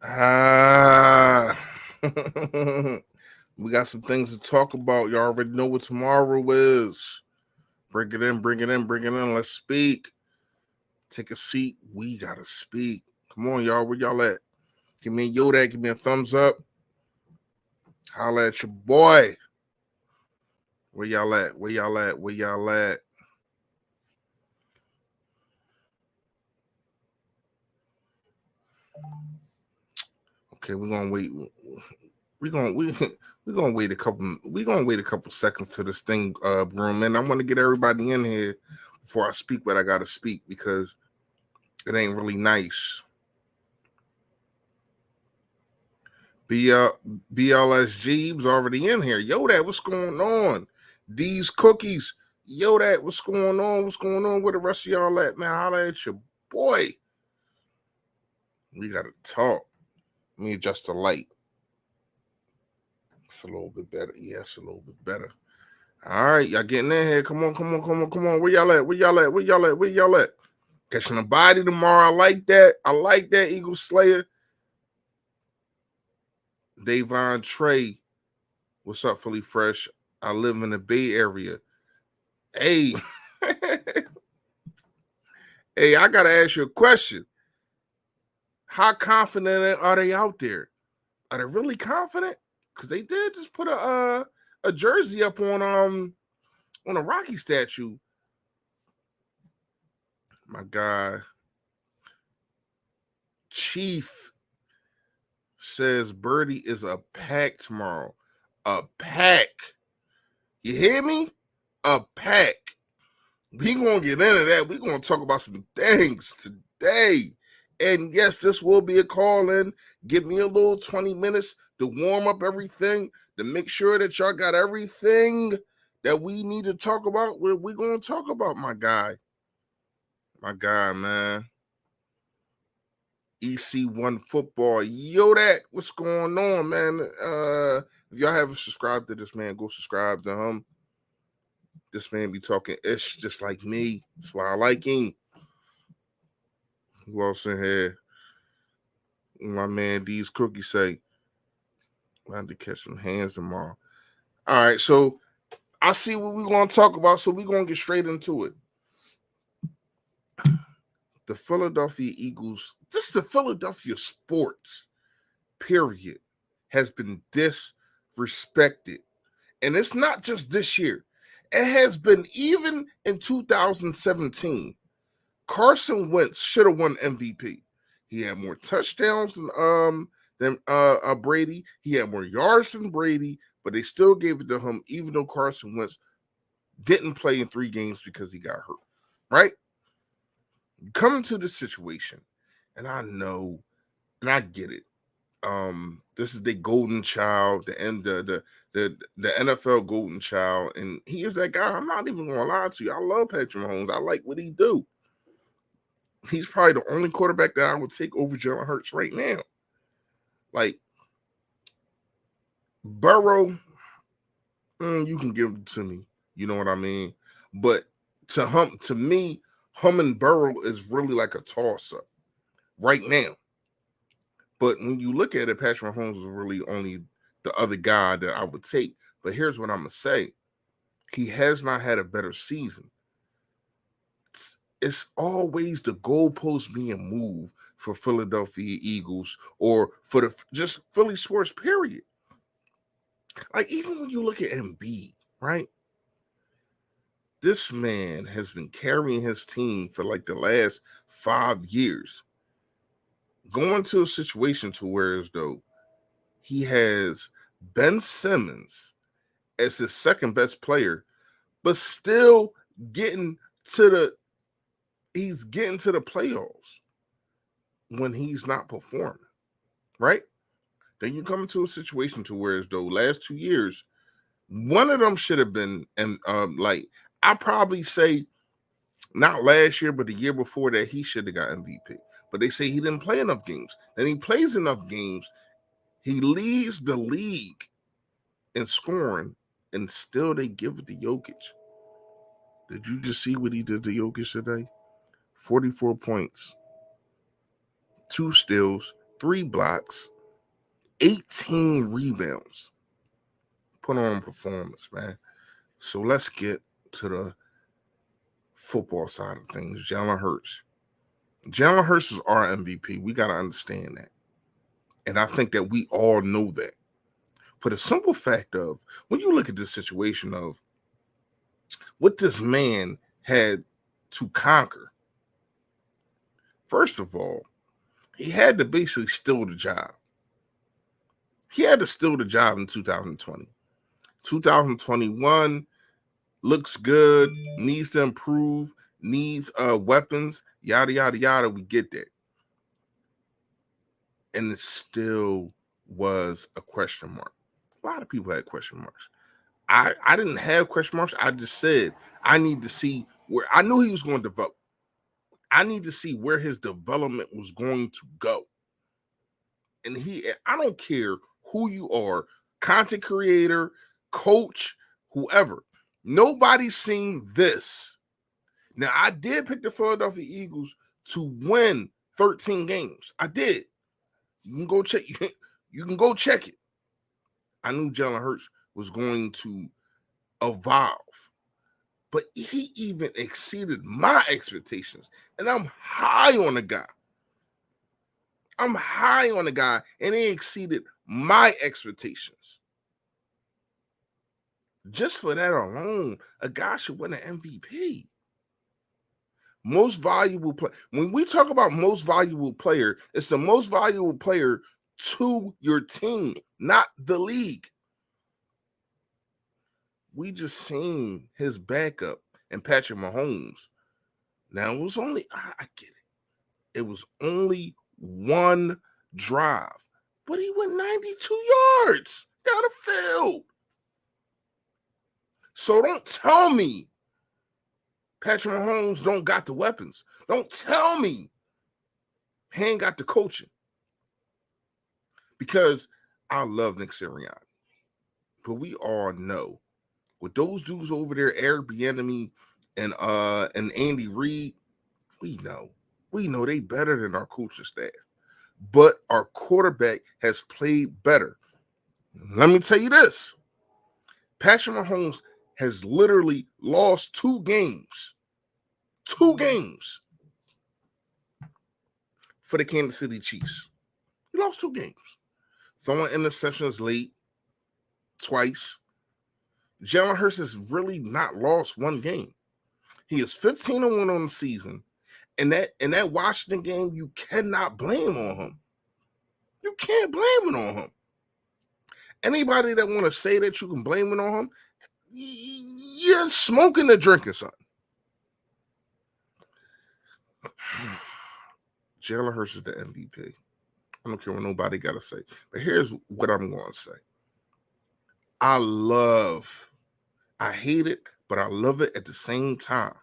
Ah, we got some things to talk about. Y'all already know what tomorrow is. Bring it in, bring it in, bring it in. Let's speak. Take a seat. We gotta speak. Come on, y'all. Where y'all at? Give me a Yodak. Give me a thumbs up. Holla at your boy. Where y'all at? Where y'all at? Where y'all at? Okay, we're gonna wait. We're gonna we're gonna wait a couple. We're gonna wait a couple seconds to this thing room, and I want to get everybody in here before I speak what I gotta speak because it ain't really nice. BL, BLSG's already in here. Yo, that what's going on? These cookies. Yo, that what's going on? What's going on? Where the rest of y'all at, man? Holla at your boy. We gotta talk. Let me adjust the light. It's a little bit better. Yeah, it's a little bit better. All right, y'all getting in here. Come on, come on, come on, come on. Where y'all at? Where y'all at? Where y'all at? Where y'all at? Catching a body tomorrow. I like that. I like that, Eagle Slayer. Davon Trey. What's up, Philly Fresh? I live in the Bay Area. Hey, hey, I gotta ask you a question. How confident are they out there? Are they really confident? Because they did just put a jersey up on a Rocky statue. My guy, Chief says Birdie is a pack tomorrow. A pack. You hear me? A pack. We gonna get into that. We gonna talk about some things today. And yes, this will be a call in. Give me a little 20 minutes to warm up everything, to make sure that y'all got everything that we need to talk about. We're gonna talk about my guy. My guy, man. EC1 football. Yo, that what's going on, man? If y'all haven't subscribed to this man, go subscribe to him. This man be talking ish just like me. That's why I like him. Who else in here? My man D's Cookie say, I have to catch some hands tomorrow. All right, so I see what we're gonna talk about, so we're gonna get straight into it. The Philadelphia Eagles, just the Philadelphia sports, period, has been disrespected. And it's not just this year. It has been even in 2017. Carson Wentz should have won MVP. He had more touchdowns than Brady. He had more yards than Brady, but they still gave it to him, even though Carson Wentz didn't play in 3 games because he got hurt. Right? Coming to the situation, and I know, and I get it. This is the golden child, the NFL golden child, and he is that guy. I'm not even gonna lie to you. I love Patrick Mahomes. I like what he do. He's probably the only quarterback that I would take over Jalen Hurts right now. Like Burrow, you can give it to me. You know what I mean? But to me, and Burrow is really like a toss-up right now. But when you look at it, Patrick Mahomes is really only the other guy that I would take. But here's what I'm gonna say: he has not had a better season. It's always the goalpost being moved for Philadelphia Eagles or for the just Philly sports, period. Like, even when you look at Embiid, right? This man has been carrying his team for like the last 5 years. Going to a situation to where as though he has Ben Simmons as his second best player, but still getting to the playoffs when he's not performing, right? Then you come into a situation to where as though last 2 years, one of them should have been, and like I probably say not last year, but the year before that, he should have got MVP. But they say he didn't play enough games. Then he plays enough games. He leads the league in scoring, and still they give it to Jokic. Did you just see what he did to Jokic today? 44 points, 2 steals, 3 blocks, 18 rebounds. Put on performance, man. So let's get to the football side of things. Jalen Hurts. Jalen Hurts is our MVP. We got to understand that. And I think that we all know that. For the simple fact of, when you look at this situation of what this man had to conquer, first of all, he had to basically steal the job. He had to steal the job in 2020. 2021 looks good, needs to improve, needs weapons, yada, yada, yada. We get that. And it still was a question mark. A lot of people had question marks. I didn't have question marks. I just said I need to see where, I knew he was going to develop. I need to see where his development was going to go. And I don't care who you are, content creator, coach, whoever. Nobody's seen this. Now, I did pick the Philadelphia Eagles to win 13 games. I did. You can go check. You can go check it. I knew Jalen Hurts was going to evolve, but he even exceeded my expectations. And I'm high on the guy. I'm high on the guy, and he exceeded my expectations. Just for that alone, a guy should win an MVP. Most valuable player. When we talk about most valuable player, it's the most valuable player to your team, not the league. We just seen his backup and Patrick Mahomes. Now, it was only, I get it. It was only one drive, but he went 92 yards down the field. So don't tell me Patrick Mahomes don't got the weapons. Don't tell me he ain't got the coaching. Because I love Nick Sirianni. But we all know, with those dudes over there, Eric Bieniemy and Andy Reid, we know they better than our coaching staff. But our quarterback has played better. Let me tell you this. Patrick Mahomes has literally lost 2 games. 2 games for the Kansas City Chiefs. He lost 2 games. Throwing interceptions late twice. Jalen Hurts has really not lost 1 game. He is 15-1 on the season. And that Washington game, you cannot blame on him. You can't blame it on him. Anybody that want to say that you can blame it on him, you're smoking or drinking something. Jalen Hurts is the MVP. I don't care what nobody got to say. But here's what I'm going to say. I hate it, but I love it at the same time.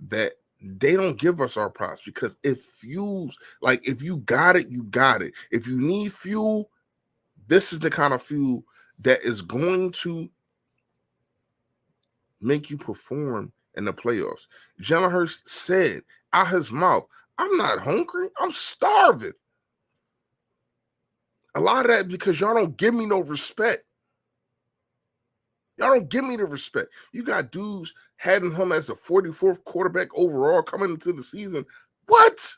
That they don't give us our props, because it fuels, like, if you got it, you got it. If you need fuel, this is the kind of fuel that is going to make you perform in the playoffs. Jalen Hurts said out his mouth, I'm not hungry, I'm starving. A lot of that is because y'all don't give me no respect. Y'all don't give me the respect. You got dudes having him as the 44th quarterback overall coming into the season. What?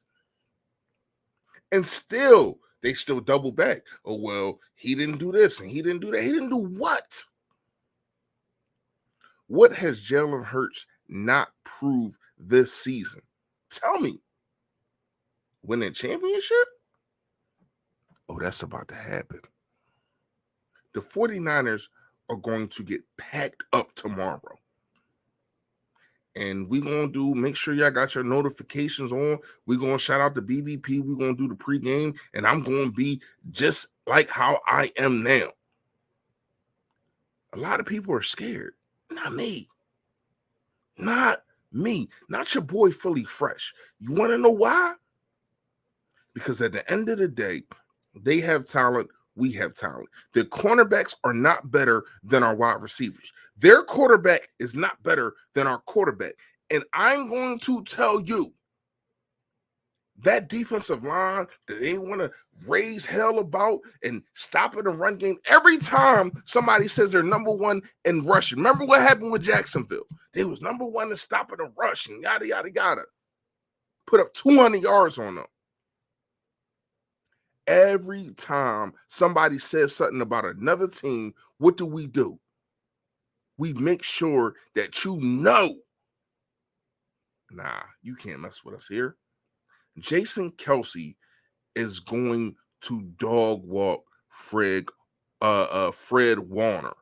And still, they still double back. Oh, well, he didn't do this and he didn't do that. He didn't do what? What has Jalen Hurts not proved this season? Tell me. Win a championship? Oh, that's about to happen. The 49ers are going to get packed up tomorrow. And we're going to make sure y'all got your notifications on. We're going to shout out the BBP. We're going to do the pregame. And I'm going to be just like how I am now. A lot of people are scared. Not me. Not me. Not your boy Philly Fresh. You want to know why? Because at the end of the day, they have talent. We have talent. The cornerbacks are not better than our wide receivers. Their quarterback is not better than our quarterback. And I'm going to tell you, That defensive line that they want to raise hell about and stop in the run game. Every time somebody says they're number one in rushing, remember what happened with Jacksonville? They was number one in stopping the rush and yada, yada, yada. Put up 200 yards on them. Every time somebody says something about another team, what do? We make sure that you know, nah, you can't mess with us here. Jason Kelce is going to dog walk Fred Warner.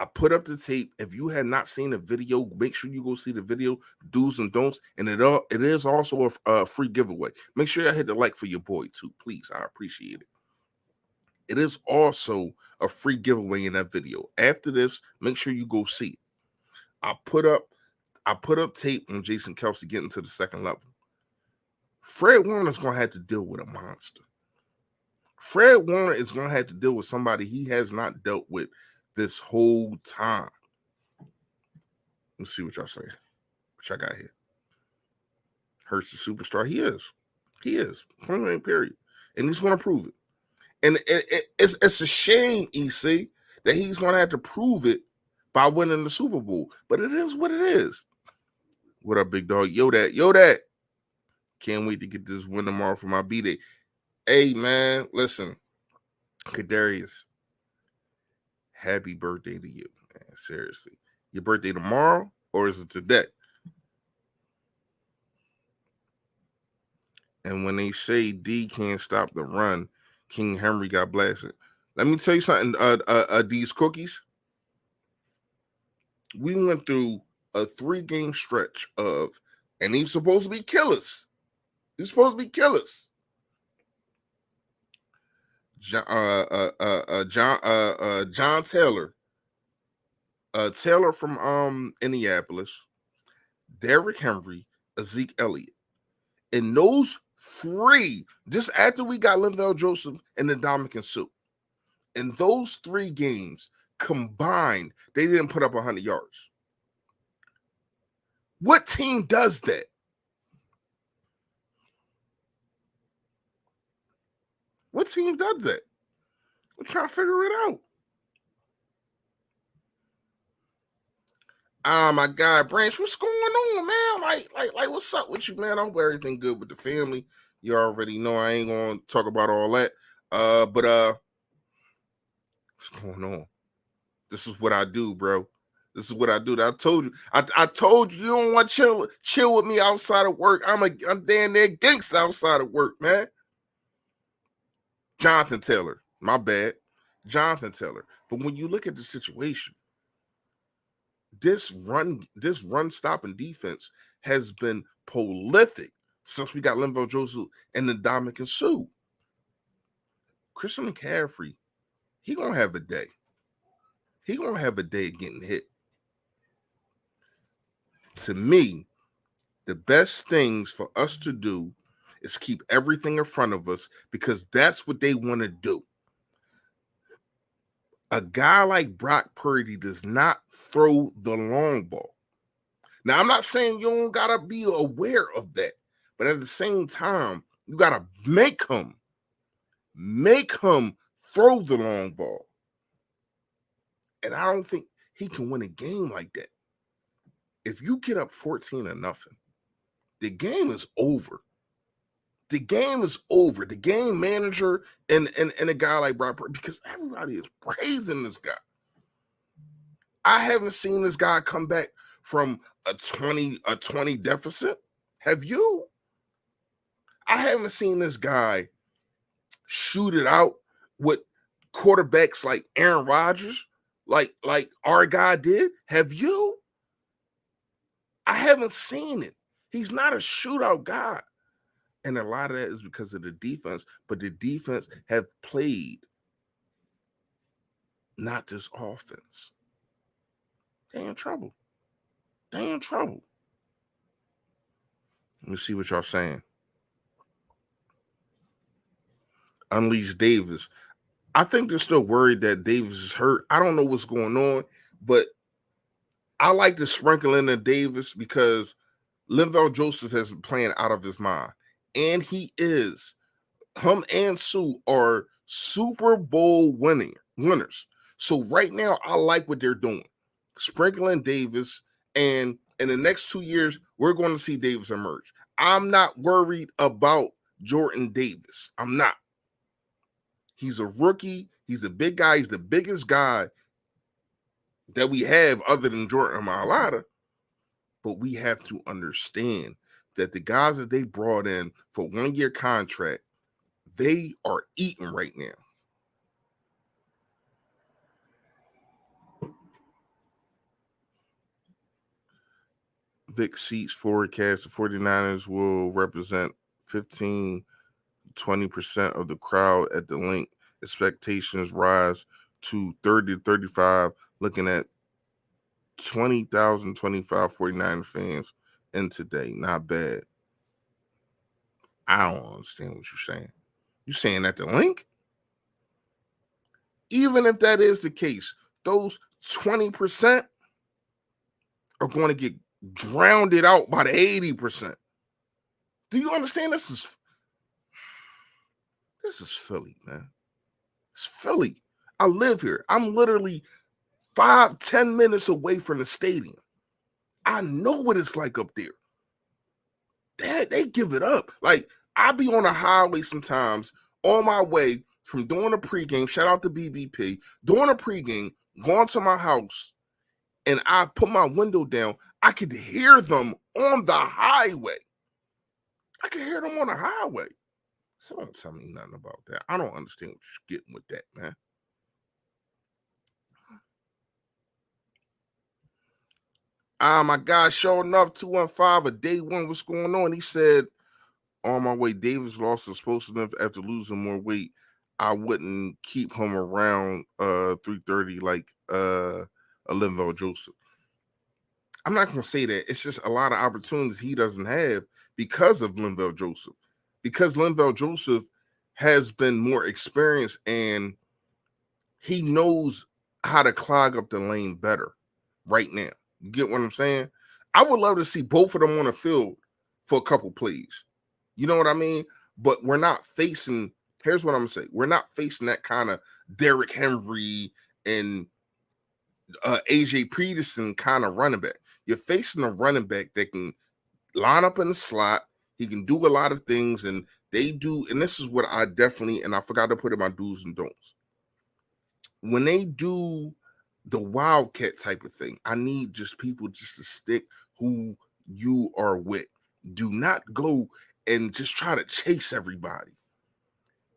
I put up the tape. If you had not seen the video, make sure you go see the video, do's and don'ts. And it is also a free giveaway. Make sure you hit the like for your boy too, please. I appreciate it. It is also a free giveaway in that video. After this, make sure you go see it. I put up tape from Jason Kelce getting to the second level. Fred Warner's going to have to deal with a monster. Fred Warner is going to have to deal with somebody he has not dealt with this whole time. Let's see what y'all say. What y'all got here? Hurts the superstar. He is. Period. And he's going to prove it. And it's a shame, EC, that he's going to have to prove it by winning the Super Bowl. But it is what it is. What up, big dog? Yo, that. Can't wait to get this win tomorrow for my B-Day. Hey, man, listen. Kadarius, happy birthday to you, man. Seriously. Your birthday tomorrow or is it today? And when they say D can't stop the run, King Henry got blasted. Let me tell you something, these cookies. We went through a 3-game stretch of, and he's supposed to be killers. John Taylor. Taylor from Indianapolis, Derrick Henry, Zeke Elliott. And those 3, just after we got Linval Joseph and the Dominican Suh, in those 3 games combined, they didn't put up 100 yards. What team does that? What team does that? I'm trying to figure it out. My guy Branch, what's going on, man? Like, what's up with you, man? I hope everything good with the family. You already know I ain't gonna talk about all that. But what's going on? This is what I do, bro. This is what I do. I told you. I told you don't want to chill with me outside of work. I'm damn near gangster outside of work, man. Jonathan Taylor, my bad. Jonathan Taylor. But when you look at the situation, this run stopping defense has been prolific since we got Linval Joseph and the Dominican Suh. Christian McCaffrey, he gonna have a day. He gonna have a day getting hit. To me, the best things for us to do is keep everything in front of us because that's what they want to do. A guy like Brock Purdy does not throw the long ball. Now, I'm not saying you don't got to be aware of that, but at the same time, you got to make him throw the long ball. And I don't think he can win a game like that. If you get up 14-0, the game is over. The game is over. The game manager and a guy like Brock Purdy, because everybody is praising this guy. I haven't seen this guy come back from a 20 deficit. Have you? I haven't seen this guy shoot it out with quarterbacks like Aaron Rodgers, like our guy did. Have you? I haven't seen it. He's not a shootout guy. And a lot of that is because of the defense, but the defense have played, not this offense. They're in trouble. Let me see what y'all saying. Unleash Davis. I think they're still worried that Davis is hurt. I don't know what's going on, but I like to sprinkle in the Davis because Linval Joseph has been playing out of his mind. And he is. Him and Sue are Super Bowl winners. So right now, I like what they're doing. Sprinkling Davis, and in the next 2 years, we're going to see Davis emerge. I'm not worried about Jordan Davis. I'm not. He's a rookie. He's a big guy. He's the biggest guy that we have other than Jordan Mailata. But we have to understand that the guys that they brought in for 1 year contract, they are eating right now. Vic Seats forecast the 49ers will represent 15-20% of the crowd at the link. Expectations rise to 30-35, looking at 20,000, 49 fans in today. Not bad. I don't understand what you're saying. You're saying at the link? Even if that is the case, those 20% are going to get drowned out by the 80%. Do you understand? This is Philly, man. It's Philly. I live here. I'm literally 5-10 minutes away from the stadium. I know what it's like up there. They give it up. Like, I be on a highway sometimes on my way from doing a pregame, shout out to BBP, doing a pregame, going to my house, and I put my window down. I could hear them on the highway. I could hear them on the highway. So don't tell me nothing about that. I don't understand what you're getting with that, man. My guy, sure enough, 215, a day one, what's going on? He said, on my way, Davis lost explosiveness after losing more weight. I wouldn't keep him around 330 like a Linval Joseph. I'm not going to say that. It's just a lot of opportunities he doesn't have because of Linval Joseph. Because Linval Joseph has been more experienced and he knows how to clog up the lane better right now. You get what I'm saying? I would love to see both of them on the field for a couple plays. You know what I mean? But we're not facing, here's what I'm going to say. We're not facing that kind of Derrick Henry and AJ Peterson kind of running back. You're facing a running back that can line up in the slot. He can do a lot of things, and they do. And this is what I definitely, and I forgot to put in my do's and don'ts. When they do the wildcat type of thing, I need just people just to stick who you are with. Do not go and just try to chase everybody.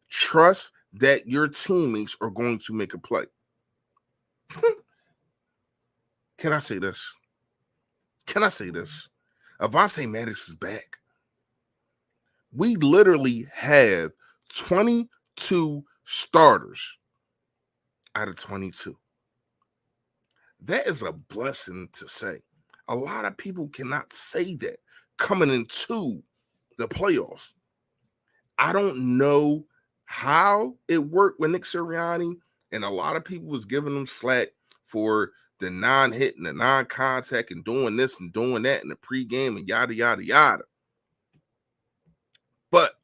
Trust that your teammates are going to make a play. Can I say this? Avonte Maddox is back. We literally have 22 starters out of 22. That is a blessing to say. A lot of people cannot say that coming into the playoffs. I don't know how it worked with Nick Sirianni, and a lot of people was giving him slack for the non-hit and the non-contact and doing this and doing that in the pregame and yada, yada, yada. But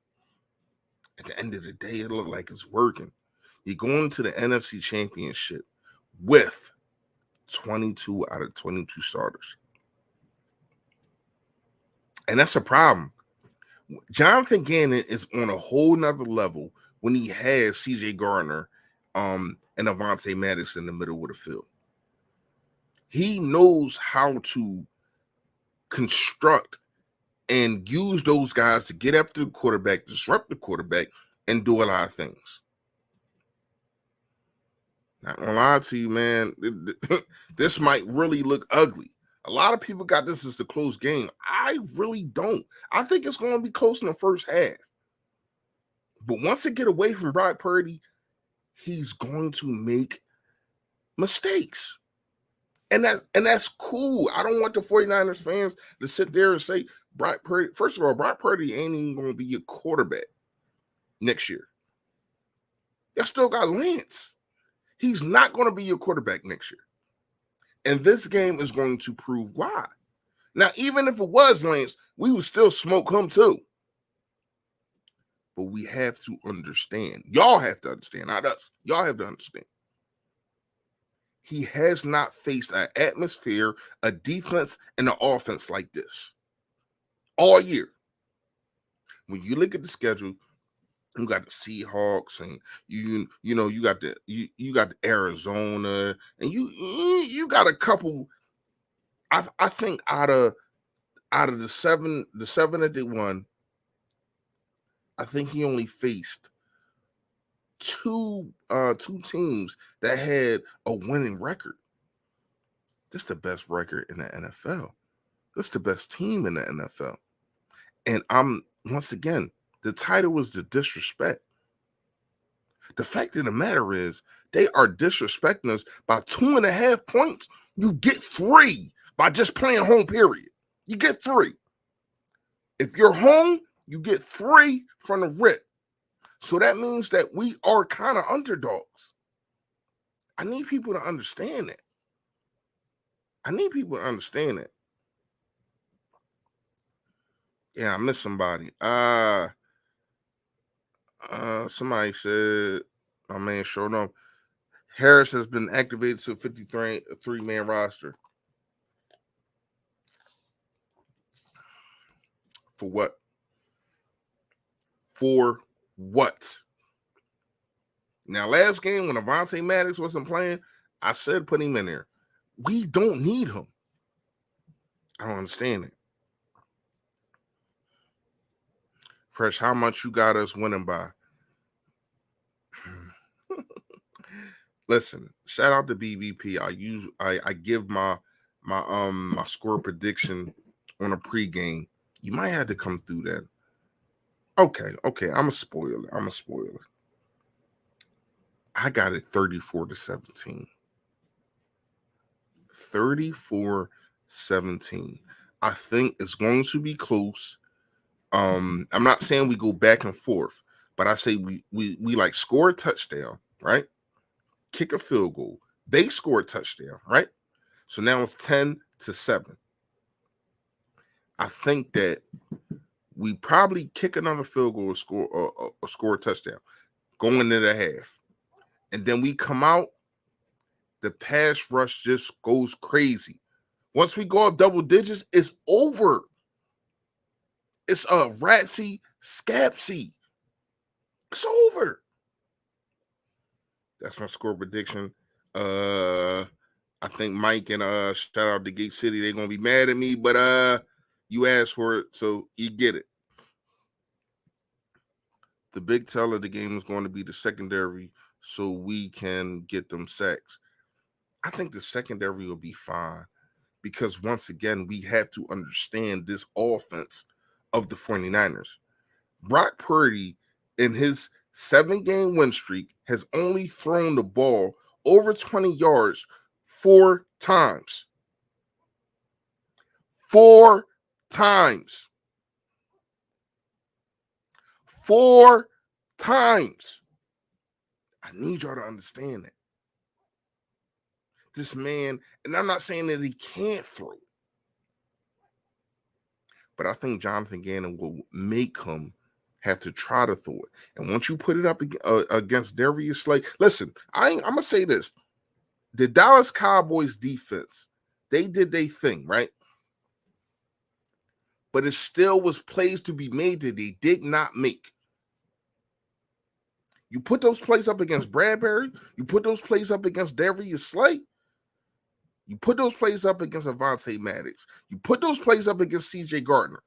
at the end of the day, it looked like it's working. You're going to the NFC Championship with 22 out of 22 starters. And that's a problem. Jonathan Gannon is on a whole nother level when he has CJ Gardner and Avonte Maddox in the middle of the field. He knows how to construct and use those guys to get after the quarterback, disrupt the quarterback, and do a lot of things. Not gonna lie to you, man. This might really look ugly. A lot of people got this as a close game. I really don't. I think it's going to be close in the first half. But once it get away from Brock Purdy, he's going to make mistakes. And that's cool. I don't want the 49ers fans to sit there and say, Brock Purdy, first of all, Brock Purdy ain't even going to be your quarterback next year. You still got Lance. He's not going to be your quarterback next year. And this game is going to prove why. Now, even if it was Lance, we would still smoke him too. But we have to understand. Y'all have to understand, not us. Y'all have to understand. He has not faced an atmosphere, a defense, and an offense like this all year. When you look at the schedule, you got the Seahawks, and you got the Arizona, and you got a couple. I think out of the seven that they won, I think he only faced two teams that had a winning record. This is the best record in the NFL. This is the best team in the NFL. And once again, the title was the disrespect. The fact of the matter is, they are disrespecting us by 2.5 points. You get 3 by just playing home, period. You get 3. If you're home, you get 3 from the rip. So that means that we are kind of underdogs. I need people to understand that. Yeah, I missed somebody. Somebody said, my man showed up. Harris has been activated to a 53-man roster. For what? For what? Now, last game when Avonte Maddox wasn't playing, I said put him in there. We don't need him. I don't understand it. Fresh, how much you got us winning by? Listen, shout out to BBP. I give my score prediction on a pregame. You might have to come through that. Okay. I'm a spoiler. I got it 34-17. 34-17. I think it's going to be close. I'm not saying we go back and forth, but I say we like score a touchdown, right? Kick a field goal. They score a touchdown, right? So now it's 10-7. I think that we probably kick another field goal or score a touchdown going into the half. And then we come out, the pass rush just goes crazy. Once we go up double digits, it's over. It's a ratsy scapsy. It's over. That's my score prediction. I think Mike and shout out to Gate City, they're gonna be mad at me, but you asked for it, so you get it. The big tell of the game is going to be the secondary, so we can get them sacks. I think the secondary will be fine because once again, we have to understand this offense of the 49ers. Brock Purdy, in his 7-game win streak, has only thrown the ball over 20 yards 4 times. 4 times. 4 times. I need y'all to understand that. This man, and I'm not saying that he can't throw, but I think Jonathan Gannon will make him have to try to throw it. And once you put it up against Darius Slay, listen, I'm going to say this. The Dallas Cowboys defense, they did their thing, right? But it still was plays to be made that they did not make. You put those plays up against Bradbury, you put those plays up against Darius Slay, you put those plays up against Avonte Maddox, you put those plays up against CJ Gardner.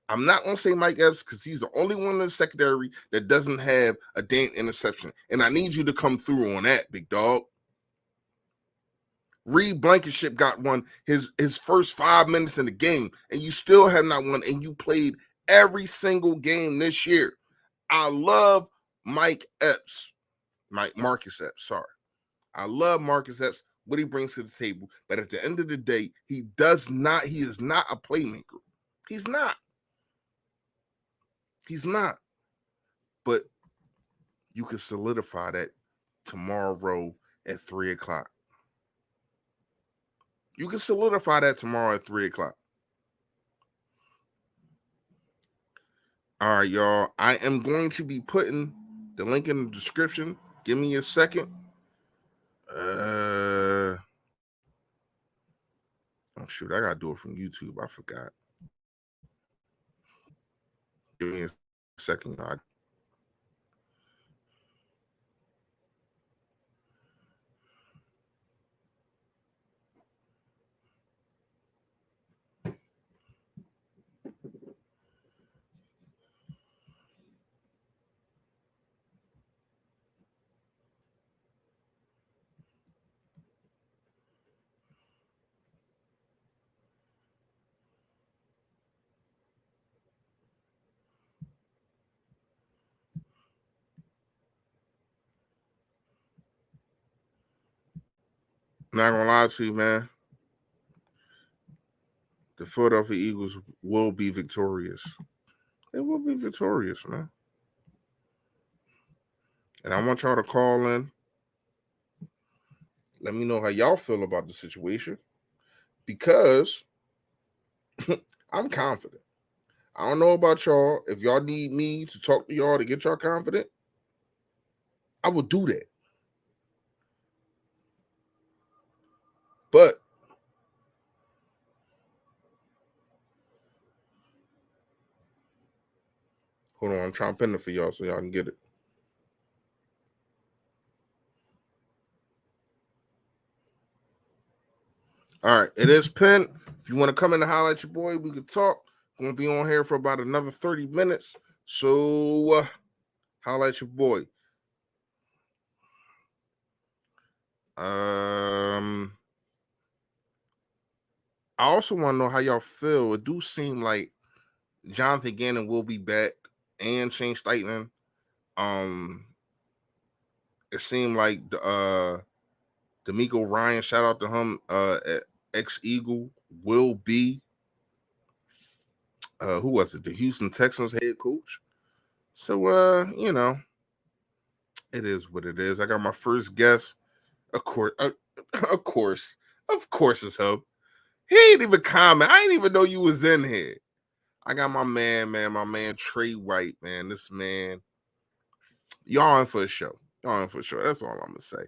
I'm not going to say Mike Epps because he's the only one in the secondary that doesn't have a damn interception. And I need you to come through on that, big dog. Reed Blankenship got one his first 5 minutes in the game, and you still have not won, and you played every single game this year. I love Marcus Epps, sorry. I love Marcus Epps, what he brings to the table, but at the end of the day, he is not a playmaker. He's not. But you can solidify that tomorrow at 3:00. You can solidify that tomorrow at 3:00. All right, y'all. I am going to be putting the link in the description. Give me a second. Oh shoot, I gotta do it from YouTube. I forgot. Give me a second, y'all. Not gonna lie to you, man. The Philadelphia Eagles will be victorious. They will be victorious, man. And I want y'all to call in. Let me know how y'all feel about the situation. Because I'm confident. I don't know about y'all. If y'all need me to talk to y'all to get y'all confident, I will do that. But hold on, I'm trying to pin it for y'all so y'all can get it. All right, it is pinned. If you want to come in and holler at your boy, we could talk. We're going to be on here for about another 30 minutes. So holler at your boy. I also want to know how y'all feel. It do seem like Jonathan Gannon will be back and Shane Steichen. It seemed like D'Amico Ryan, shout out to him, ex-Eagle, will be who was it? The Houston Texans head coach. So you know, it is what it is. I got my first guess. Of course, it's him. He ain't even comment. I didn't even know you was in here. I got my man Trey White, man. This man, y'all in for a show. That's all I'm gonna say.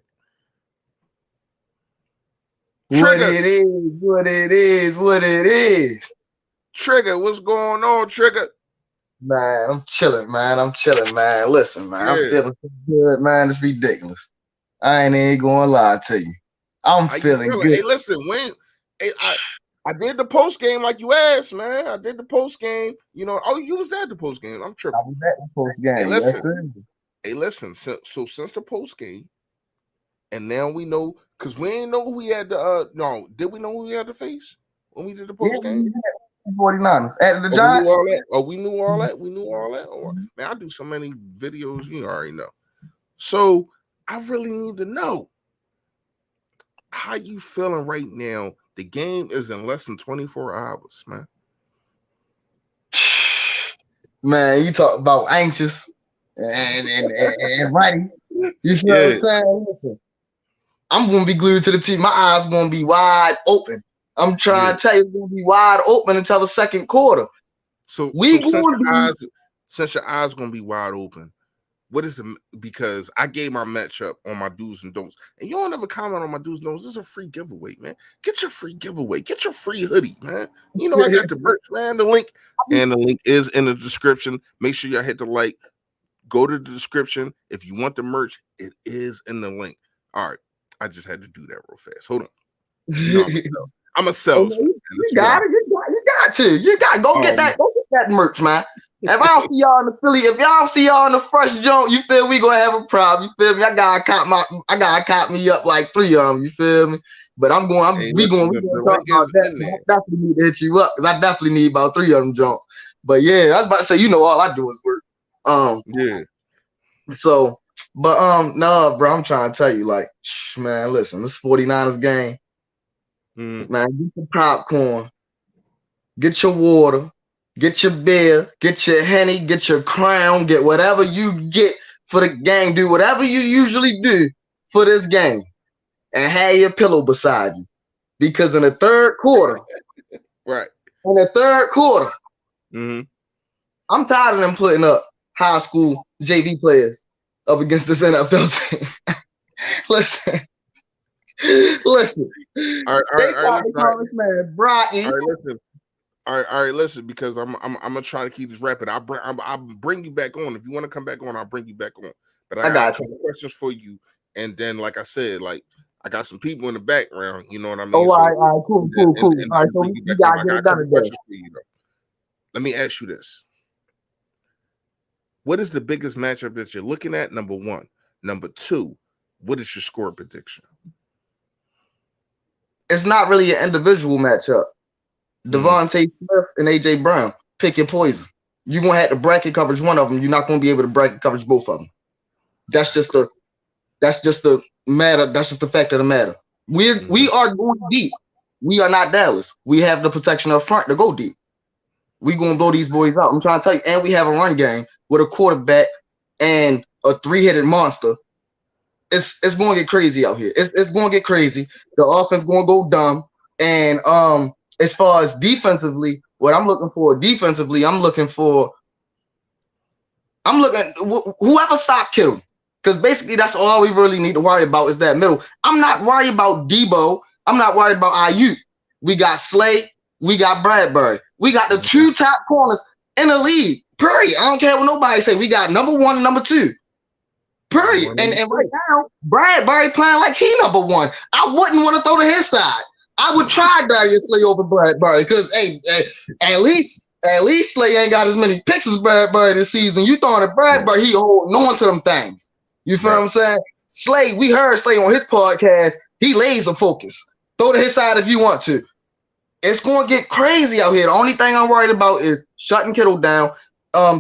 Trigger. What it is. Trigger, what's going on, Trigger? Man, I'm chilling, man. Listen, man, I'm feeling so good, man. It's ridiculous. I ain't even gonna lie to you. I'm feeling good. Hey, listen, I did the post game like you asked, man. I did the post game. You know, you was at the post game. I'm tripping. I was at the post game. Hey, listen. So since the post game, and now we know because we didn't know who we had to. No, did we know who we had to face when we did the post game? 49ers at the Giants. We knew all that. Man, I do so many videos. You already know. So I really need to know how you feeling right now. The game is in less than 24 hours, man. Man, you talk about anxious and ready. You feel what I'm saying? Listen, I'm gonna be glued to the TV. My eyes gonna be wide open. I'm trying to tell you, it's gonna be wide open until the second quarter. So since your eyes gonna be wide open, what is because I gave my matchup on my do's and don'ts, and you don't ever comment on my do's and don'ts. This is a free giveaway, man. Get your free giveaway. Get your free hoodie, man. You know I got the merch, man. The link is in the description. Make sure y'all hit the like. Go to the description. If you want the merch, it is in the link. All right. I just had to do that real fast. Hold on. You know, I'm a salesman. You got to go get that. Go get that merch, man. If I don't see y'all in the Philly, if y'all see y'all in the fresh joint, you feel we gonna have a problem. You feel me? I gotta cop me up like 3 of them. You feel me? But we gonna talk about that. I definitely need to hit you up because I definitely need about 3 of them joints. But yeah, I was about to say, all I do is work. So, but no, bro, I'm trying to tell you, like, man, listen, this 49ers game, man, get your popcorn, get your water, get your beer, get your Henny, get your Crown, get whatever you get for the game, do whatever you usually do for this game, and have your pillow beside you, because in the third quarter, right. Mm-hmm. I'm tired of them putting up high school JV players up against this NFL team. Listen. All right, man, Broughton. All right, listen. All right, listen, because I'm gonna try to keep this rapid. I'll bring you back on. If you want to come back on, I'll bring you back on. But I got some questions for you. And then, like I said, like I got some people in the background, you know what I mean? Oh, all right, cool. And All right, so you gotta get it done today. For you, though. Let me ask you this. What is the biggest matchup that you're looking at? Number one. Number two, what is your score prediction? It's not really an individual matchup. Devontae Smith and AJ Brown, pick your poison. You're gonna have to bracket coverage one of them. You're not gonna be able to bracket coverage both of them. That's just the matter. That's just the fact of the matter. We are going deep. We are not Dallas. We have the protection up front to go deep. We gonna blow these boys out. I'm trying to tell you, and we have a run game with a quarterback and a three-headed monster. It's going to get crazy out here. It's going to get crazy. The offense going to go dumb. And as far as defensively, what I'm looking for defensively, I'm looking whoever stop Kittle, because basically that's all we really need to worry about is that middle. I'm not worried about Debo. I'm not worried about Ayuk. We got Slay. We got Bradbury. We got the two top corners in the league. Period. I don't care what nobody say. We got number one and number two. Period. And right now, Bradbury playing like he number one. I wouldn't want to throw to his side. I would try Darius Slay over Bradbury because at least Slay ain't got as many picks as Bradbury this season. You throwing at Bradbury, he holding on to them things. You feel what I'm saying? Slay, we heard Slay on his podcast. He laser focused. Throw to his side if you want to. It's going to get crazy out here. The only thing I'm worried about is shutting Kittle down.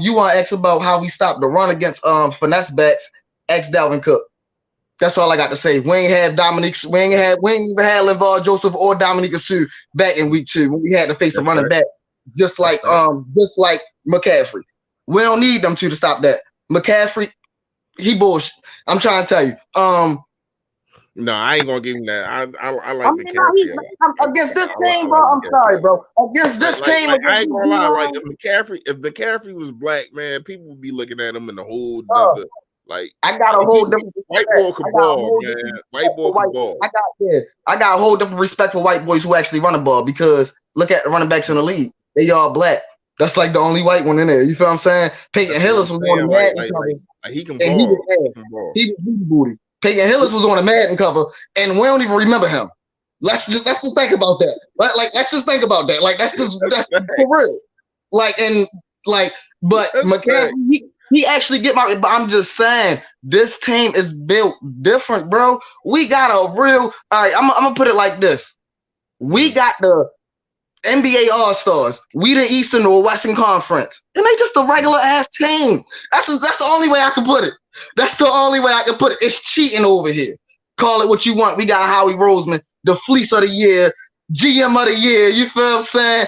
You want to ask about how we stop the run against finesse backs. Ex Dalvin Cook. That's all I got to say. We ain't even had Linval Joseph or Dominique Sue back in week 2 when we had to face a running back, just like McCaffrey. We don't need them two to stop that. McCaffrey, he bullshit. I'm trying to tell you. No, I ain't gonna give him that. I like McCaffrey. Against this team, bro. I'm sorry, bro. Against this team, I ain't gonna lie. Like if McCaffrey was black, man, people would be looking at him in the whole other. Like I got a whole different white boy can ball, man. White boy can ball. I got a whole different respect for white boys who actually run a ball because look at the running backs in the league. They all black. That's like the only white one in there. You feel what I'm saying? Peyton Hillis was on the Madden cover. He can ball. He was booty. Peyton Hillis was on the Madden cover, and we don't even remember him. Let's just think about that. Let's just think about that. Like that's for real. But McCaffrey, he actually get my. But I'm just saying, this team is built different, bro. We got a real. All right, I'm gonna put it like this. We got the NBA All-Stars. We the Eastern or Western Conference, and they just a regular ass team. That's the only way I can put it. That's the only way I can put it. It's cheating over here. Call it what you want. We got Howie Roseman, the fleece of the year, GM of the year. You feel what I'm saying?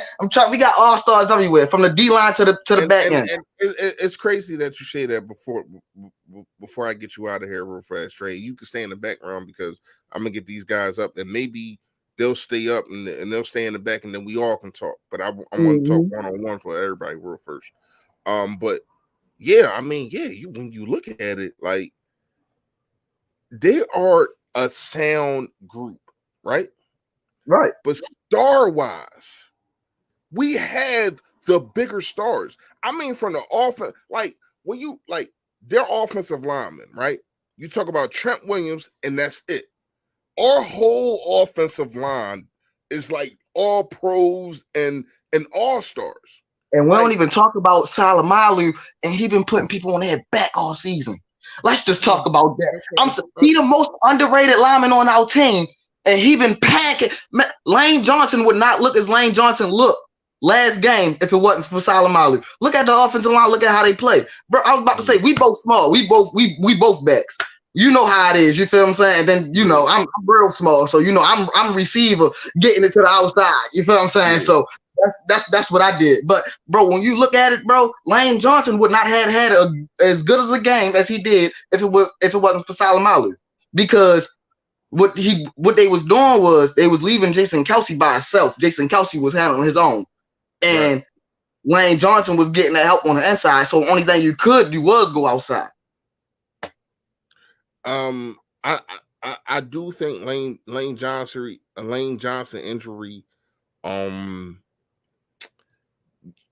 We got all-stars everywhere, from the D-line to the back end. And it's crazy that you say that before I get you out of here real fast, Trey. You can stay in the background because I'm gonna get these guys up, and maybe they'll stay up and they'll stay in the back, and then we all can talk. But I want to talk one-on-one for everybody real first. But yeah, I mean, when you look at it, like they are a sound group, right? Right. But star-wise, we have the bigger stars. I mean, from the offense, like when you like their offensive linemen, right? You talk about Trent Williams, and that's it. Our whole offensive line is like all pros and all stars. And we don't even talk about Salamalu, and he been putting people on their back all season. Let's just talk about that. He the most underrated lineman on our team, and he been packing. Lane Johnson would not look as Lane Johnson looked last game if it wasn't for Salamalu. Look at the offensive line. Look at how they play, bro. I was about to say we both small. We both backs. You know how it is. You feel what I'm saying? And then I'm real small, so I'm a receiver getting it to the outside. You feel what I'm saying? Yeah. So that's what I did. But bro, when you look at it, bro, Lane Johnson would not have had as good as a game as he did if it wasn't for Salamalu, because what they was doing was they was leaving Jason Kelsey by himself. Jason Kelsey was handling his own, and Lane Johnson was getting that help on the inside. So the only thing you could do was go outside. I do think Lane Johnson injury.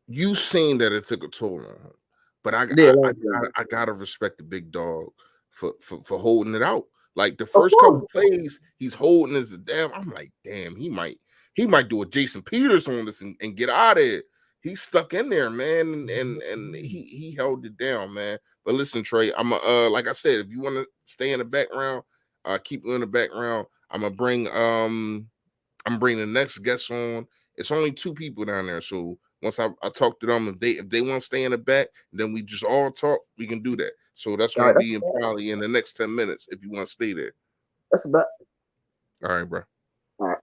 You seen that it took a toll on him, but I gotta respect the big dog for holding it out. Like the first couple plays, he's holding his damn. I'm like, damn, he might do a Jason Peters on this and get out of it. He's stuck in there, man, and he held it down, man. But listen, Trey, I'm like I said, if you want to stay in the background, keep you in the background. I'm bringing the next guest on. It's only 2 people down there, so once I talk to them, if they want to stay in the back, then we just all talk. We can do that. So that's going to be probably in the next 10 minutes if you want to stay there. That's about. All right, bro. All right.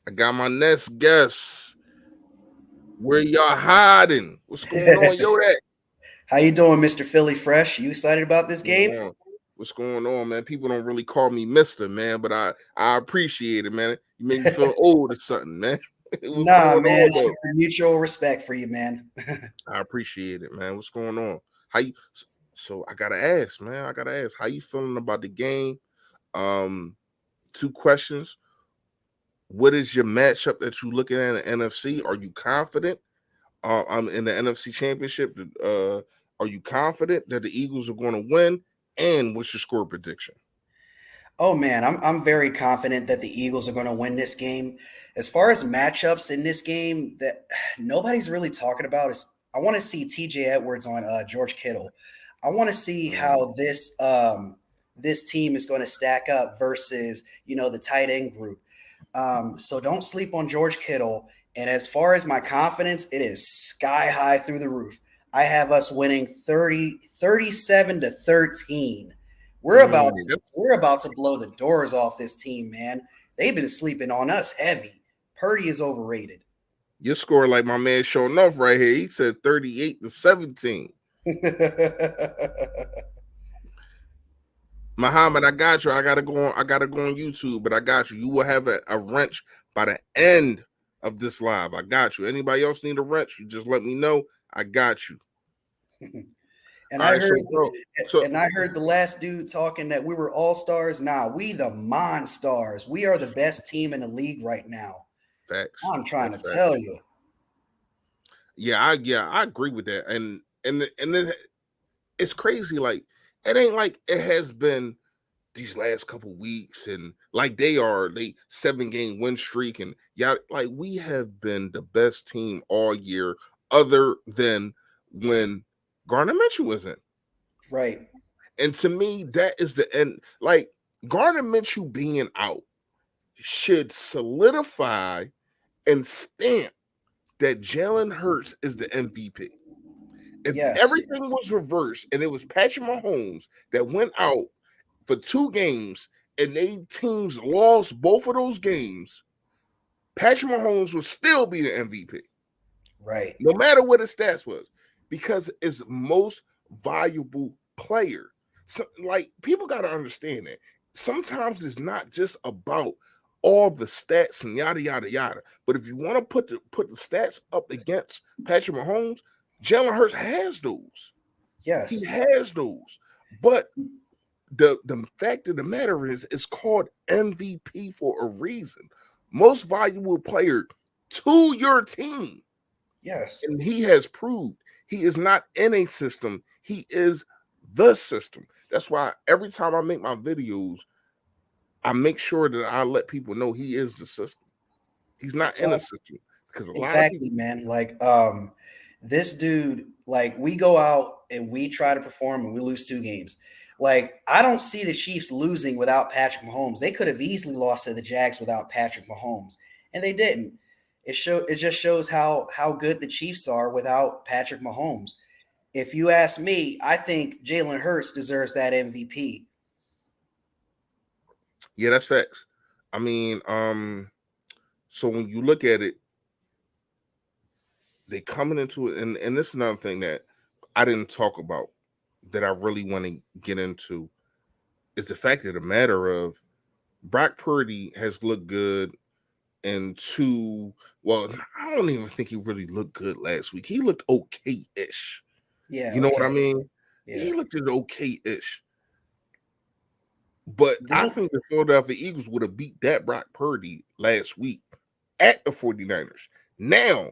I got my next guest. Where y'all hiding? What's going on, yo? That. How you doing, Mr. Philly Fresh? You excited about this game? What's going on, man? People don't really call me Mister, man, but I appreciate it, man. You make me feel old or something, man. Nah, man, it's mutual respect for you, man. I appreciate it, man. What's going on? How you? So I gotta ask, man. How you feeling about the game? 2 questions. What is your matchup that you looking at in the NFC? Are you confident? I'm in the NFC Championship. Are you confident that the Eagles are going to win? And what's your score prediction? Oh man, I'm very confident that the Eagles are going to win this game. As far as matchups in this game that nobody's really talking about is I want to see TJ Edwards on George Kittle. I want to see how this team is going to stack up versus the tight end group. So don't sleep on George Kittle. And as far as my confidence, it is sky high through the roof. I have us winning 37-13. We're about to blow the doors off this team, man. They've been sleeping on us heavy. Purdy is overrated. Your score, like my man showing off right here, he said 38-17. Muhammad, I got you. I gotta go on YouTube, but I got you. You will have a wrench by the end of this live. I got you. Anybody else need a wrench? You just let me know. I got you. And I heard the last dude talking that we were all-stars. Nah, we the Monstars. We are the best team in the league right now. Facts. I'm trying to tell you. Yeah, I agree with that. And it's crazy. Like, it ain't like it has been these last couple weeks and like they 7-game win streak and like we have been the best team all year other than when Gardner Minshew was in. Right. And to me, that is the end. Like Gardner Minshew being out should solidify and stamp that Jalen Hurts is the MVP. If everything was reversed and it was Patrick Mahomes that went out for 2 games and they teams lost both of those games, Patrick Mahomes would still be the MVP. Right. No matter what his stats was, because it's most valuable player. So, like, people got to understand that. Sometimes it's not just about all the stats and yada, yada, yada. But if you want to put the stats up against Patrick Mahomes, Jalen Hurts has those. Yes. He has those. But the fact of the matter is it's called MVP for a reason. Most valuable player to your team. Yes. And he has proved he is not in a system. He is the system. That's why every time I make my videos, I make sure that I let people know he is the system. He's not in a system. Because a lot of people, man. Like, this dude, like, we go out and we try to perform and we lose 2 games. Like, I don't see the Chiefs losing without Patrick Mahomes. They could have easily lost to the Jags without Patrick Mahomes, and they didn't. It just shows how good the Chiefs are without Patrick Mahomes. If you ask me, I think Jalen Hurts deserves that MVP. Yeah, that's facts. I mean, so when you look at it, they coming into it, and this is another thing that I didn't talk about. that I really want to get into is the fact of the matter of Brock Purdy has looked good in well, I don't even think he really looked good last week. He looked okay-ish. Yeah, You know what I mean? Yeah. He looked at okay-ish. But I think the Philadelphia Eagles would have beat that Brock Purdy last week at the 49ers. Now,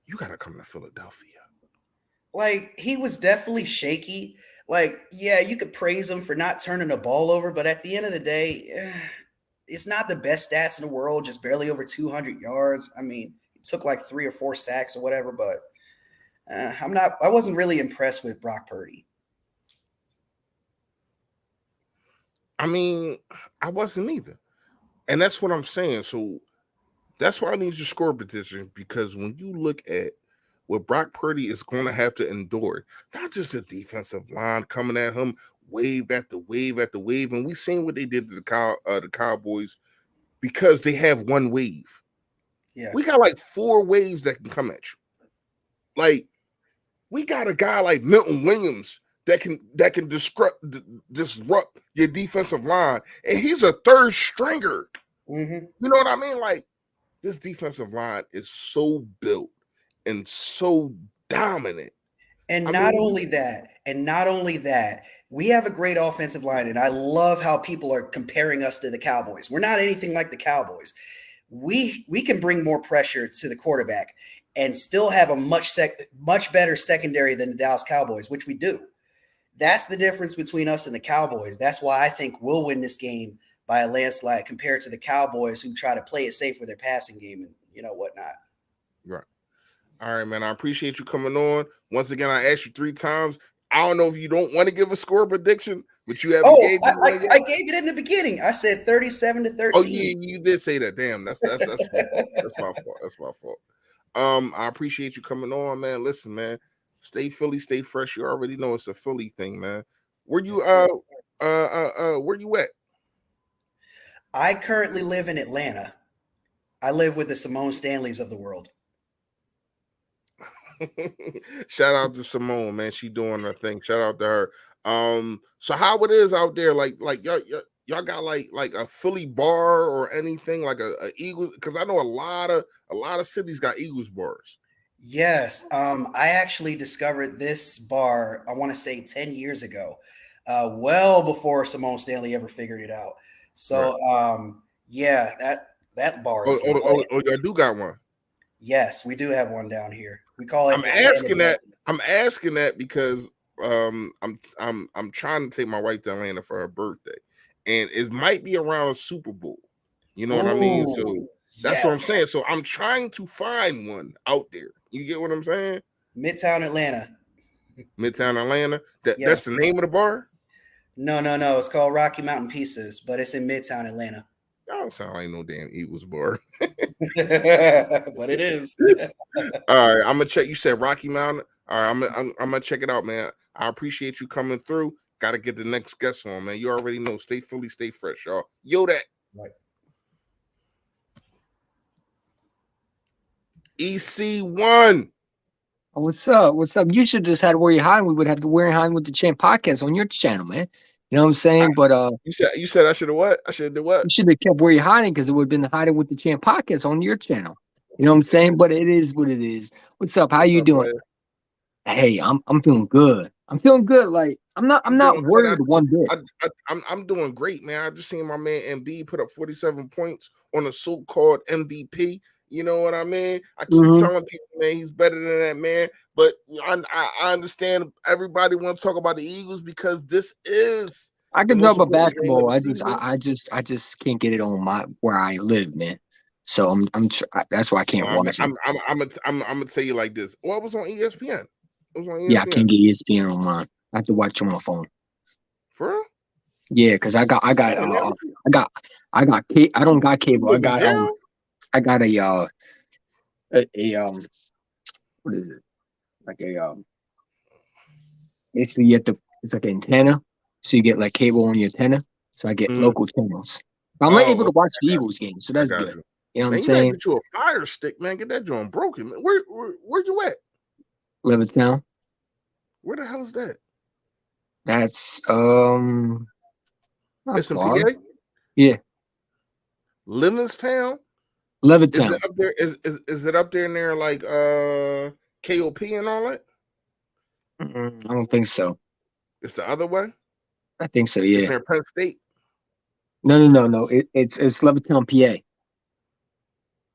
you got to come to Philadelphia. Like, he was definitely shaky. Like, yeah, you could praise him for not turning the ball over, but at the end of the day, it's not the best stats in the world, just barely over 200 yards. I mean, it took like 3 or 4 sacks or whatever, but I wasn't really impressed with Brock Purdy. I mean, I wasn't either. And that's what I'm saying. So that's why I need your score prediction, because when you look at what Brock Purdy is going to have to endure, not just the defensive line coming at him wave after wave after wave, and we seen what they did to the Cowboys because they have one wave. Yeah, we got like 4 waves that can come at you. Like, we got a guy like Milton Williams that can disrupt your defensive line, and he's a third stringer. Mm-hmm. You know what I mean? Like, this defensive line is so built and so dominant. And not only that, we have a great offensive line, and I love how people are comparing us to the Cowboys. We're not anything like the Cowboys. We can bring more pressure to the quarterback and still have a much better secondary than the Dallas Cowboys, which we do. That's the difference between us and the Cowboys. That's why I think we'll win this game by a landslide compared to the Cowboys, who try to play it safe with their passing game and whatnot. Right. All right, man. I appreciate you coming on. Once again, I asked you 3 times. I don't know if you don't want to give a score prediction, but you haven't gave me one yet. I gave it in the beginning. I said 37-13. Oh, yeah, you did say that. Damn, that's my fault. That's my fault. I appreciate you coming on, man. Listen, man. Stay Philly, stay fresh. You already know it's a Philly thing, man. Where you where you at? I currently live in Atlanta. I live with the Simone Stanleys of the world. Shout out to Simone, man. She doing her thing. Shout out to her. So how it is out there? Like y'all got like a Philly bar or anything, like a Eagles? Because I know a lot of cities got Eagles bars. Yes. I actually discovered this bar, I want to say 10 years ago, well before Simone Stanley ever figured it out. So Right. Yeah, that bar is y'all do got one. Yes, we do have one down here. We call it. I'm asking that because I'm trying to take my wife to Atlanta for her birthday, and it might be around a Super Bowl. You know what I mean? So that's what I'm saying. So I'm trying to find one out there. You get what I'm saying? Midtown Atlanta. Midtown Atlanta. That's the name of the bar? No. It's called Rocky Mountain Pieces, but it's in Midtown Atlanta. That don't sound like no damn Eagles bar. But it is. All right, I'm gonna check. You said Rocky Mountain. All right, I'm gonna check it out, man. I appreciate you coming through. Got to get the next guest on, man. You already know. Stay Philly, stay fresh, y'all. Yo, that. Right. EC1. What's up? What's up? You should just had Where You Hiding. We would have the Where You Hiding with the Champ podcast on your channel, man. You know what I'm saying? But you said I should have what? I should have did what? You should have kept Where You Hiding, because it would have been the Hiding with the Champ podcast on your channel. You know what I'm saying? But it is what it is. What's up? How you doing? Player? Hey, I'm feeling good. I'm feeling good. Like I'm not worried one bit. I'm doing great, man. I just seen my man Embiid put up 47 points on a so-called MVP. You know what I mean? I keep telling people, man, he's better than that, man. But I understand everybody want to talk about the Eagles because this is. I can talk about basketball. I just can't get it on where I live, man. So that's why I can't watch it. I'm gonna tell you like this. Well, it was on ESPN. It was on ESPN. Yeah, I can't get ESPN on mine. I have to watch on my phone. For real? Yeah, because I don't got cable. I got a what is it? Like basically it's like an antenna. So you get like cable on your antenna. So I get local channels. I'm not able to watch the Eagles game, so that's good. You know what I'm saying? Get you a fire stick, man. Get that joint broken. Man. Where you at? Levittown. Where the hell is that? That's not It's in far. PA. Yeah, Livingston. Is Levittown. it up there? Is it up there near like KOP and all that? I don't think so. It's the other way. I think so. It's Yeah. near Penn State. No. It's Levittown, PA.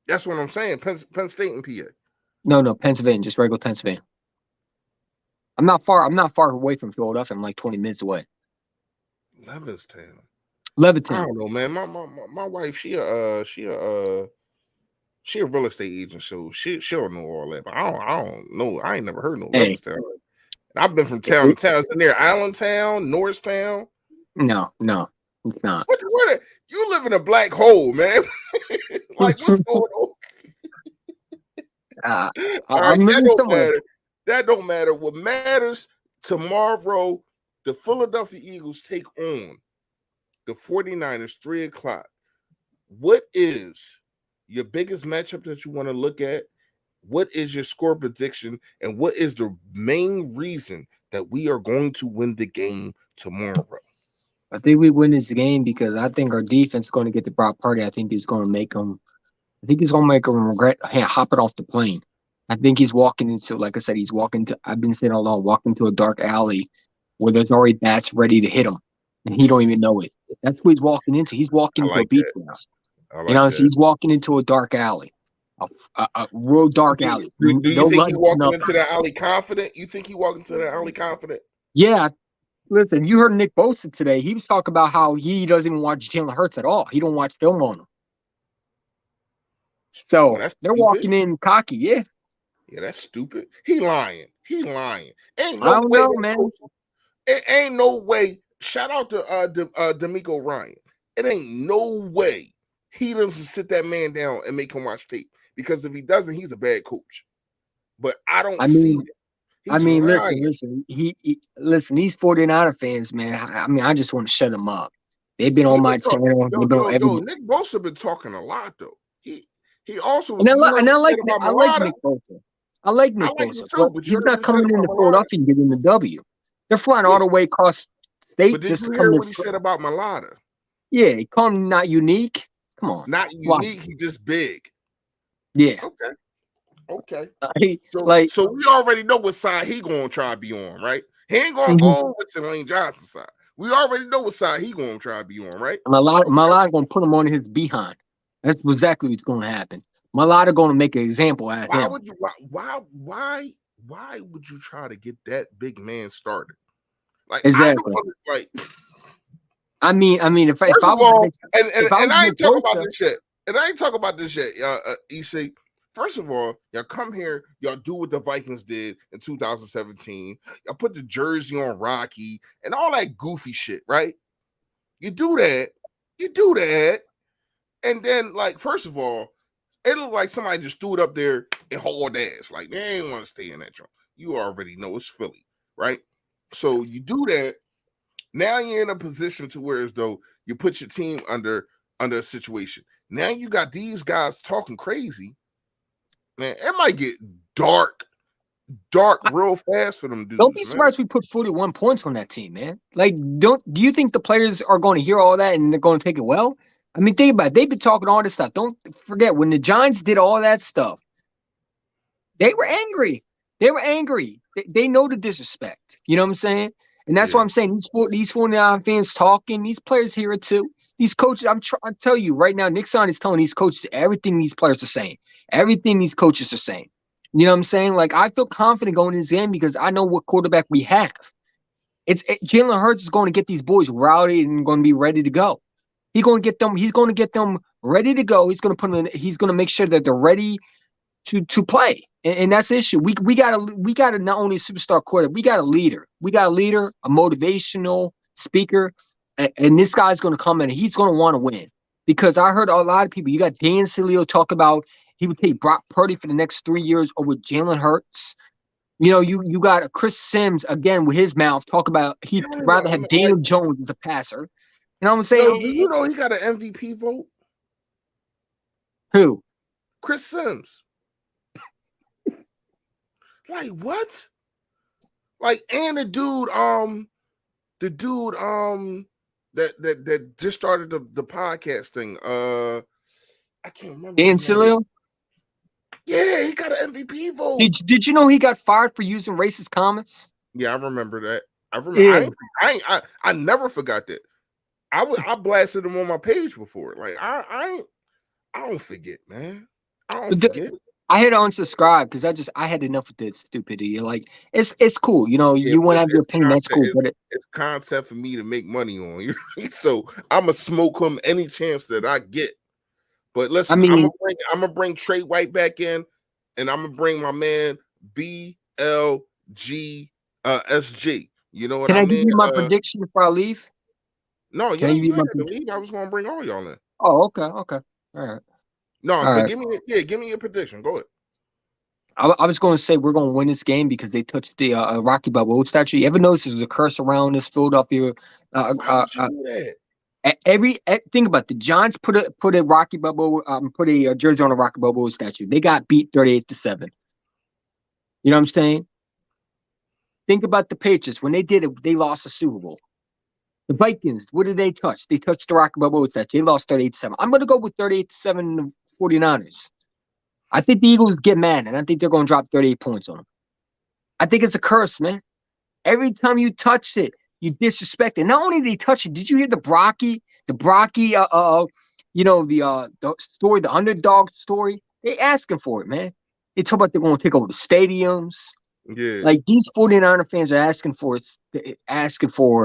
That's what I'm saying. Penn State and PA. No, Pennsylvania, just regular Pennsylvania. I'm not far away from Philadelphia. I'm like 20 minutes away. Livingston. I Levittown. don't know, man. My wife, she a real estate agent, so she don't know all that. But I don't know. I ain't never heard no Hey, Livingston. And I've been from town to town. It's near Allentown, Norristown. no, it's not. What you live in a black hole, man. Like what's going on? All right, I'm living somewhere. matter. That don't matter. What matters tomorrow, the Philadelphia Eagles take on the 49ers, 3:00. What is your biggest matchup that you want to look at? What is your score prediction? And what is the main reason that we are going to win the game tomorrow? I think we win this game because I think our defense is going to get the Brock Purdy. I think he's going to make them. I think he's going to make them regret hopping off the plane. I think he's walking into, like I said, I've been saying all along, walking into a dark alley where there's already bats ready to hit him, and he don't even know it. That's what he's walking into. He's walking into a beach house. So he's walking into a dark alley, a real dark alley. Do you No think lights, he's walking nothing. into that alley confident? You think he walking into that alley confident? Yeah. Listen, you heard Nick Bosa today. He was talking about how he doesn't even watch Jalen Hurts at all. He don't watch film on him. So they're walking in cocky, yeah. Yeah, that's stupid. He lying. Ain't I no don't way, know, man. It ain't no way. Shout out to D'Amico Ryan. It ain't no way he doesn't sit that man down and make him watch tape. Because if he doesn't, he's a bad coach. But I don't see it. Listen. Listen. These 49er fans, man. I just want to shut them up. They've been on my channel. Nick Bosa been talking a lot though. He also I like Nick Bosa. I like Nick Bosa, but he's not coming into Philadelphia and getting the W. They're flying all the way across state. But did you hear what he said about Mulata? Yeah, he called him not unique. Come on, not unique. He's just big. Yeah. Okay. So we already know what side he gonna try to be on, right? He ain't gonna go with Lane Johnson's side. We already know what side he gonna try to be on, right? Mulata gonna put him on his behind. That's exactly what's gonna happen. Mulata gonna make an example out of him. Why would you try to get that big man started? Like exactly. I mean, if I ain't talking about this shit. And I ain't talking about this yet, EC. First of all, y'all come here, y'all do what the Vikings did in 2017. Y'all put the jersey on Rocky and all that goofy shit, right? You do that. And then, like, first of all, it looked like somebody just threw it up there and hauled ass. Like, they ain't want to stay in that joint. You already know it's Philly, right? So you do that. Now you're in a position to where as though you put your team under a situation. Now you got these guys talking crazy. Man, it might get dark real fast for them dudes. Don't be surprised we put 41 points on that team, man. Like, do you think the players are going to hear all that and they're going to take it well? I mean, think about it. They've been talking all this stuff. Don't forget, when the Giants did all that stuff, they were angry. They know the disrespect. You know what I'm saying? And that's why I'm saying these 49 fans talking, these players hear it too. These coaches, I tell you right now, Nick Son is telling these coaches everything these players are saying. Everything these coaches are saying. You know what I'm saying? Like, I feel confident going in this game because I know what quarterback we have. Jalen Hurts is going to get these boys rowdy and going to be ready to go. He's going to get them ready to go. He's going to put them in, he's going to make sure that they're ready to play. And that's the issue. We got not only a superstar quarterback, we got a leader. We got a leader, a motivational speaker, and this guy's going to come in and he's going to want to win. Because I heard a lot of people, you got Dan Sileo talk about he would take Brock Purdy for the next 3 years over Jalen Hurts. You know, you got Chris Sims, again, with his mouth, talk about he'd rather have Daniel Jones as a passer. You know what I'm saying? Do you know he got an MVP vote? Who? Chris Sims. Like, what? Like, and the dude, the dude that just started the podcast thing. I can't remember. Dan his name. Sileo? Yeah, he got an MVP vote. Did you know he got fired for using racist comments? Yeah, I remember that. I remember. Yeah. I never forgot that. I blasted him on my page before. Like I don't forget, man. I don't forget. I had to unsubscribe because I had enough of this stupidity. Like it's cool, you know. Yeah, you want to have your it's opinion, that's cool. content. But It's concept for me to make money on. So I'm gonna smoke him any chance that I get. But listen, I mean, I'm gonna bring Trey White back in, and I'm gonna bring my man BLG SG. You know what can I I mean? give you my prediction before I leave? No, Can I give you my ain't have to leave. I was gonna bring all y'all in. Oh, okay, all right. No, All but right. give me your prediction. Go ahead. I was going to say we're going to win this game because they touched the Rocky Balboa statue. You ever notice there's a curse around this Philadelphia? Why would you do that? Think about it. The Giants put a Rocky Balboa put a jersey on a Rocky Balboa statue. They got beat 38-7. You know what I'm saying? Think about the Patriots when they did it. They lost the Super Bowl. The Vikings, what did they touch? They touched the Rocky Balboa statue. They lost 38-7. I'm going to go with 38-7 the 49ers. I think the Eagles get mad, and I think they're going to drop 38 points on them. I think it's a curse, man. Every time you touch it, you disrespect it. Not only did he touch it, did you hear the Brocky, the story, the underdog story? They asking for it, man. They talk about they're going to take over the stadiums. Yeah. Like these 49er fans are asking for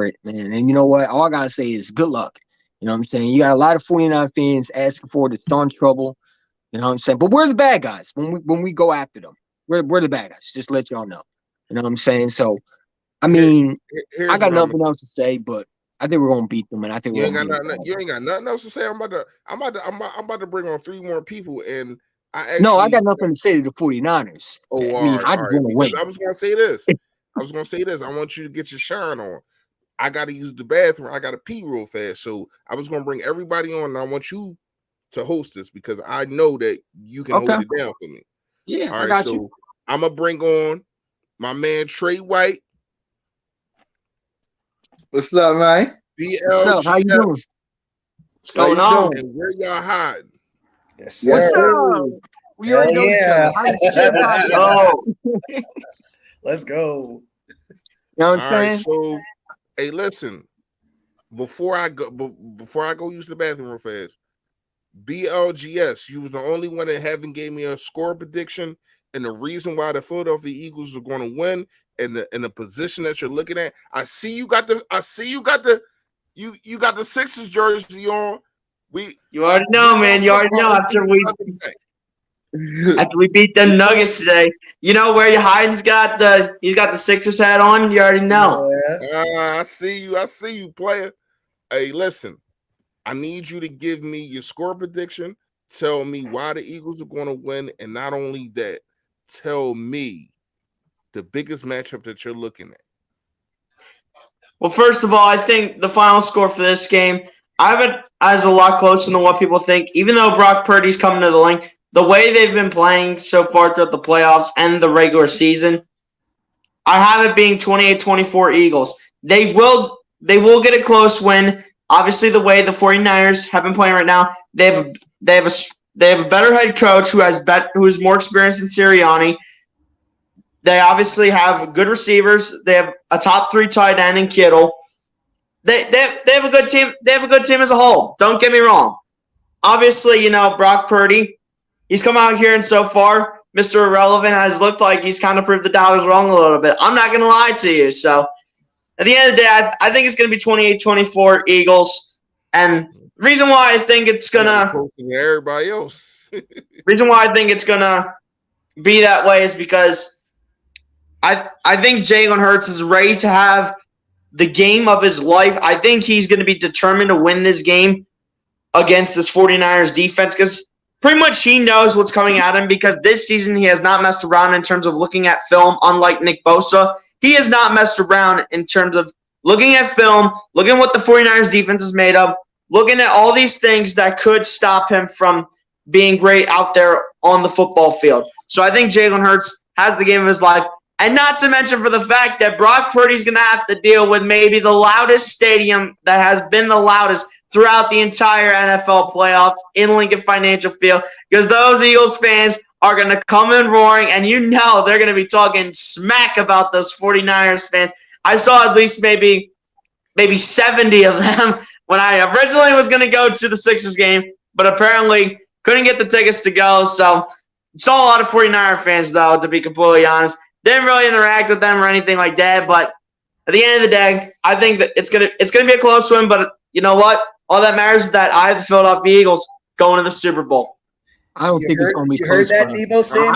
it, man. And you know what? All I got to say is good luck. You know what I'm saying? You got a lot of 49 fans asking for it. It's in trouble. You know what I'm saying? But we're the bad guys when we go after them. We're the bad guys. Just to let y'all know. You know what I'm saying? So, I mean, I got nothing else to say, but I think we're gonna beat them, and I think you ain't got nothing else to say. I'm about to bring on 3 more people, and I got nothing to say to the 49ers. Oh, I mean, I just want to win. I was gonna say this. I want you to get your shine on. I got to use the bathroom. I got to pee real fast, so I was gonna bring everybody on, and I want you to host this because I know that you can hold it down for me. Yeah, all right. So I'm gonna bring on my man Trey White. What's up, man? What's up? How you doing? What's going on? And where y'all hiding? Yes, what's up? We already know each other. Let's go. You know what I'm saying? Right, so hey, listen. Before I go use the bathroom real fast. BLGS, you was the only one that haven't gave me a score prediction, and the reason why the Philadelphia Eagles are going to win, and the position that you're looking at. I see you got the Sixers jersey on. You already know, man. You already know after we beat the Nuggets today. You know where your Hyden's got he's got the Sixers hat on. You already know. I see you, player. Hey, listen. I need you to give me your score prediction. Tell me why the Eagles are going to win. And not only that, tell me the biggest matchup that you're looking at. Well, first of all, I think the final score for this game, I have it as a lot closer than what people think. Even though Brock Purdy's coming to the link, the way they've been playing so far throughout the playoffs and the regular season, I have it being 28-24 Eagles. They will get a close win. Obviously, the way the 49ers have been playing right now, they have a better head coach who's more experienced than Sirianni. They obviously have good receivers. They have a top 3 tight end in Kittle. They have a good team. They have a good team as a whole. Don't get me wrong. Obviously, Brock Purdy, he's come out here and so far, Mr. Irrelevant has looked like he's kind of proved the doubters wrong a little bit. I'm not going to lie to you. So at the end of the day, I think it's going to be 28-24 Eagles. And the reason why I think it's going to everybody else. reason why I think it's going to be that way is because I think Jalen Hurts is ready to have the game of his life. I think he's going to be determined to win this game against this 49ers defense because pretty much he knows what's coming at him because this season he has not messed around in terms of looking at film, unlike Nick Bosa. He has not messed around in terms of looking at film, looking at what the 49ers defense is made of, looking at all these things that could stop him from being great out there on the football field. So I think Jalen Hurts has the game of his life. And not to mention for the fact that Brock Purdy's going to have to deal with maybe the loudest stadium that has been the loudest throughout the entire NFL playoffs in Lincoln Financial Field, because those Eagles fans are going to come in roaring, and you know they're going to be talking smack about those 49ers fans. I saw at least maybe 70 of them when I originally was going to go to the Sixers game, but apparently couldn't get the tickets to go. So saw a lot of 49er fans, though, to be completely honest. Didn't really interact with them or anything like that. But at the end of the day, I think that it's gonna be a close one. But you know what? All that matters is that I have the Philadelphia Eagles going to the Super Bowl. I don't think it's going to be you close. Heard that, Debo Sam?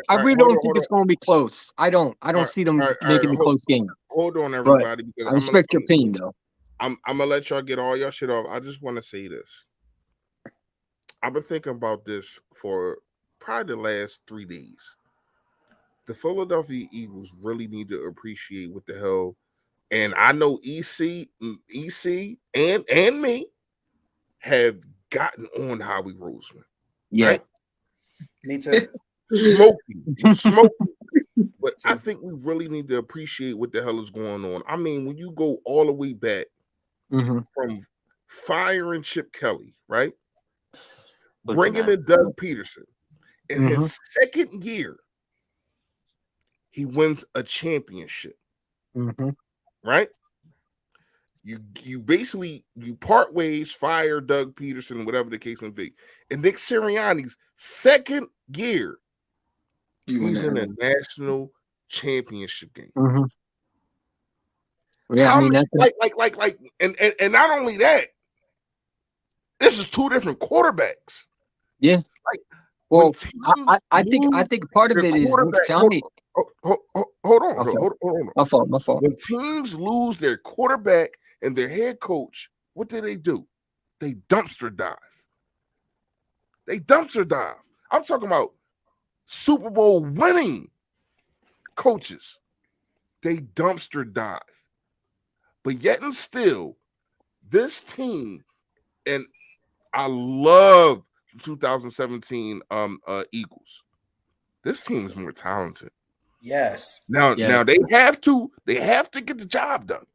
I really don't think it's going to be close. I don't see them making a close game. Hold on, everybody. Because I respect your opinion, though. I'm gonna let y'all get all your shit off. I just want to say this. I've been thinking about this for probably the last 3 days. The Philadelphia Eagles really need to appreciate what the hell, and I know EC and me have gotten on Howie Roseman. Yeah, right? Me too. Smoking. But I think we really need to appreciate what the hell is going on. I mean, when you go all the way back from firing Chip Kelly, right? Bringing in Doug Peterson. In his second year, he wins a championship, right? You basically part ways, fire Doug Peterson, whatever the case may be. In Nick Sirianni's second year, he's in a national championship game. Yeah, I mean that's and not only that, this is two different quarterbacks. Yeah. Well, I think part of it is hold on. My fault. When teams lose their quarterback and their head coach, what do? They dumpster dive. I'm talking about Super Bowl winning coaches. They dumpster dive. But yet and still, this team, and I love 2017 Eagles. This team is more talented. Yes. Now they have to get the job done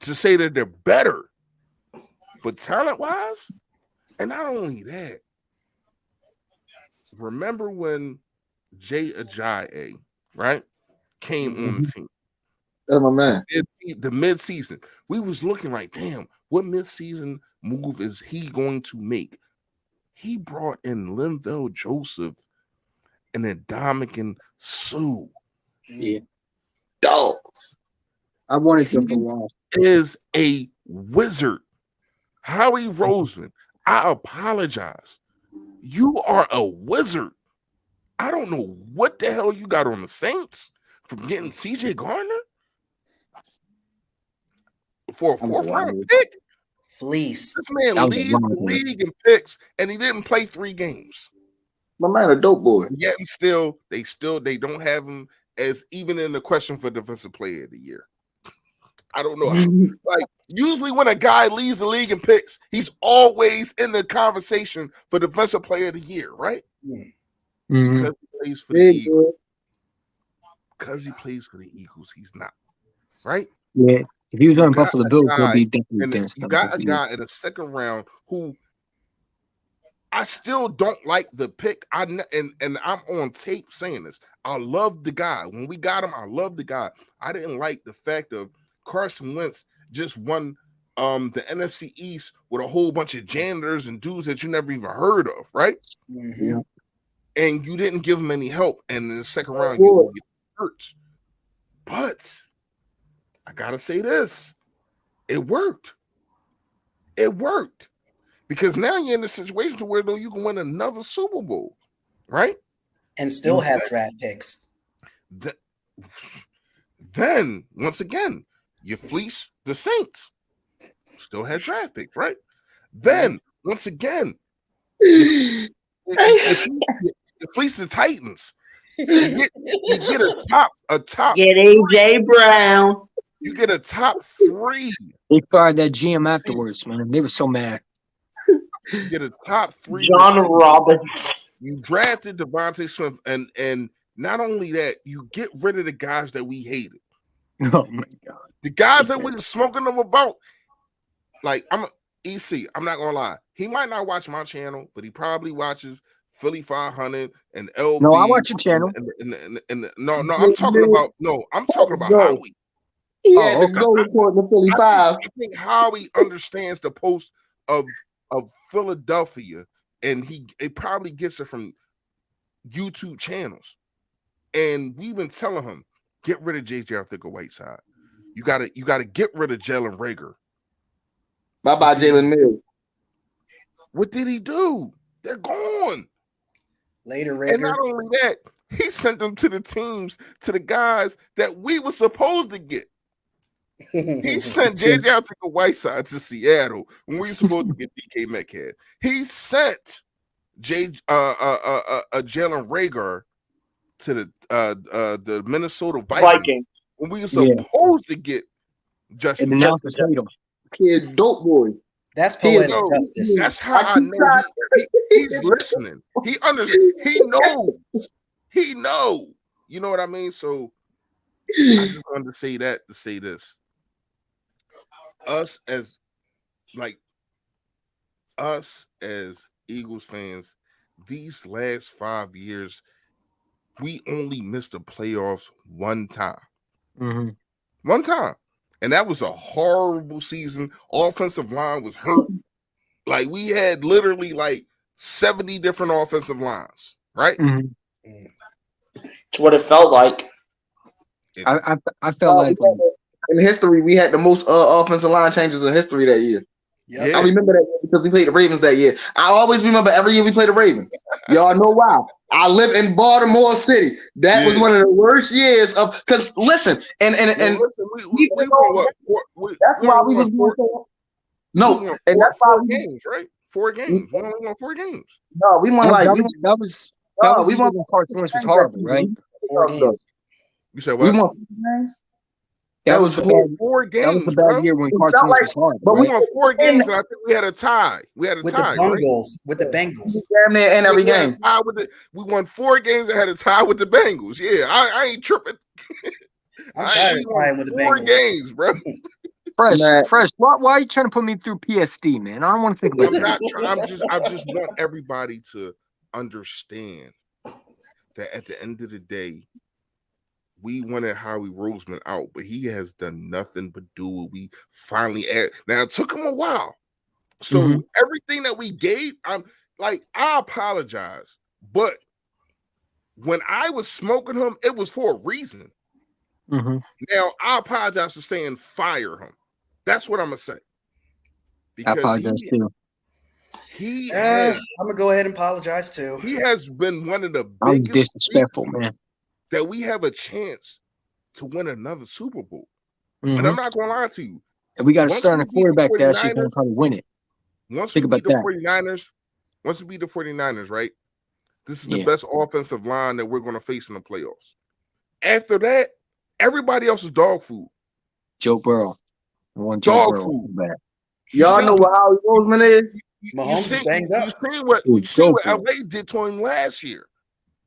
to say that they're better. But talent-wise, and not only that, remember when Jay Ajayi, right, came on the team? That's my man. The mid-season. We was looking like, damn, what mid-season move is he going to make? He brought in Linval Joseph and then Dominican Sue. Yeah. Dogs. I wanted him for a while. Is a wizard. Howie Roseman, I apologize. You are a wizard. I don't know what the hell you got on the Saints from getting CJ Gardner for a fourth-round pick. Fleece. This man leads the league in picks, and he didn't play 3 games. My man, a dope boy. Yet and still, they don't have him as even in the question for Defensive Player of the Year. I don't know. Like, usually when a guy leads the league in picks, he's always in the conversation for Defensive Player of the Year, right? Because he plays for the Eagles. Because he plays for the Eagles, he's not. Right? Yeah. If he was on Buffalo Bills, he'll be definitely. You got a guy in the second round who I still don't like the pick. And I'm on tape saying this. I love the guy. When we got him, I love the guy. I didn't like the fact of Carson Wentz just won the NFC East with a whole bunch of janitors and dudes that you never even heard of, right? Yeah. And you didn't give him any help. And in the second round, you get hurt. But I gotta say this. It worked. Because now you're in a situation to where though you can win another Super Bowl, right? And still have draft picks. Then once again, you fleece the Saints. Still had draft picks, right? Then once again, you fleece the Titans. You get a top. Get AJ Brown. You get a top 3. They fired that GM afterwards, man. They were so mad. You get a top 3. John Robbins. You drafted Devontae Smith, and Not only that, you get rid of the guys that we hated. Oh my God. The guys that we were smoking them about. Like, I'm not gonna lie. He might not watch my channel, but he probably watches Philly 500 and LB. No, I watch your channel. I'm talking about Howie. He had to go report the Philly 5. I think Howie understands the post of Philadelphia, and it probably gets it from YouTube channels. And we've been telling him, get rid of JJ Arthur-Whiteside. You gotta get rid of Jalen Reagor. Bye-bye, Jalen Mills. What did he do? They're gone. Later, Reagor. And not only that, he sent them to the guys that we were supposed to get. He sent JJ Arthur-Whiteside to Seattle when we were supposed to get DK Metcalf. He sent Jalen Reagor to the Minnesota Vikings when we were supposed to get Justin. And now it's hate him. Kid, dope boy. That's poetic justice. That's how I know he's listening. He understands. He knows. He knows. You know what I mean? So I just wanted to say that to say this. Us as Eagles fans, these last 5 years, we only missed the playoffs one time. Mm-hmm. One time. And that was a horrible season. Offensive line was hurt. Like, we had literally 70 different offensive lines, right? Mm-hmm. It's what it felt like. I felt like in history, we had the most offensive line changes in history that year. Yep. Yeah. I remember that year because we played the Ravens that year. I always remember every year we played the Ravens. Y'all know why. I live in Baltimore City. That was one of the worst years of because listen, and we won that's why we was no, and that's why we games, right? 4 games. We only won 4 games. No, we won we won when Carson Wentz was horrible, right? 4 games. You said We what? won 4 games. That was a bad, 4 games. that was a bad year when Carson Wentz was horrible. But We Right? won 4 games, and I think we had a tie. We had a With tie, the right? Bengals. With the Bengals. Damn near in every We had a game. tie we won 4 games and had a tie with the Bengals. Yeah, I ain't tripping. I'm tired of tying with the 4 Bengals. games, bro. Fresh. Why are you trying to put me through PSD, man? I don't want to think about I'm that. not trying. I just want everybody to understand that at the end of the day, we wanted Howie Roseman out, but he has done nothing but do what we finally add. Now, it took him a while. So everything that we gave, I apologize. But when I was smoking him, it was for a reason. Mm-hmm. Now, I apologize for saying fire him. That's what I'm going to say. I Because apologize too. I'm gonna go ahead and apologize too. he has been one of the I was biggest disrespectful, man. that we have a chance to win another Super Bowl. Mm-hmm. And I'm not going to lie to you. And we got to Once start we a beat the quarterback that's going 49ers to probably win it. Once Think we beat the about 49ers, right? This is the Yeah. best offensive line that we're going to face in the playoffs. After that, everybody else is dog food. Joe Burrow. I want Dog Joe Burrow food. back. Y'all know what Howie Roseman is? Mahomes is banged up. You see what Dog LA did to him last year.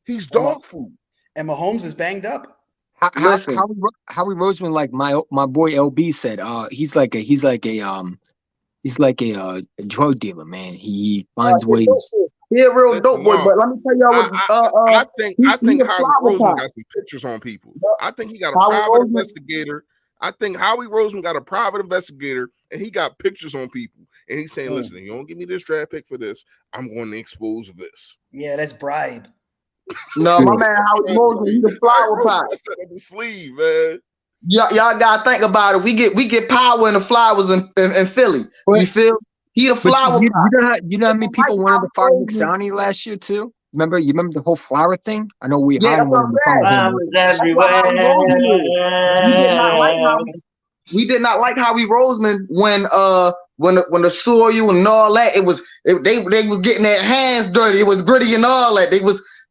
He's dog food. And Mahomes is banged up. Listen. Howie Roseman, like my boy LB said, he's like a drug dealer, man. He finds ways. He a real dope boy, but let me tell y'all what. I think he a Howie flower Roseman pot. got some pictures on people. I think he got a Howie private Roseman- investigator. I think Howie Roseman got a private investigator, and he got pictures on people. And he's saying, "Listen, you don't give me this draft pick for this. I'm going to expose this." Yeah, that's bribe. No, my man Howie Roseman, he the flower pot. That's up the sleeve, man. Y'all gotta think about it. We get power in the flowers in Philly. But- You feel? He the But flower you pot. know how many people wanted to fire McSonny last year too? You remember the whole flower thing? I know we Yeah, hired that's what one I'm to fire I him. was We did not like Howie Roseman when the soil and all that. They was getting their hands dirty. It was gritty and all that.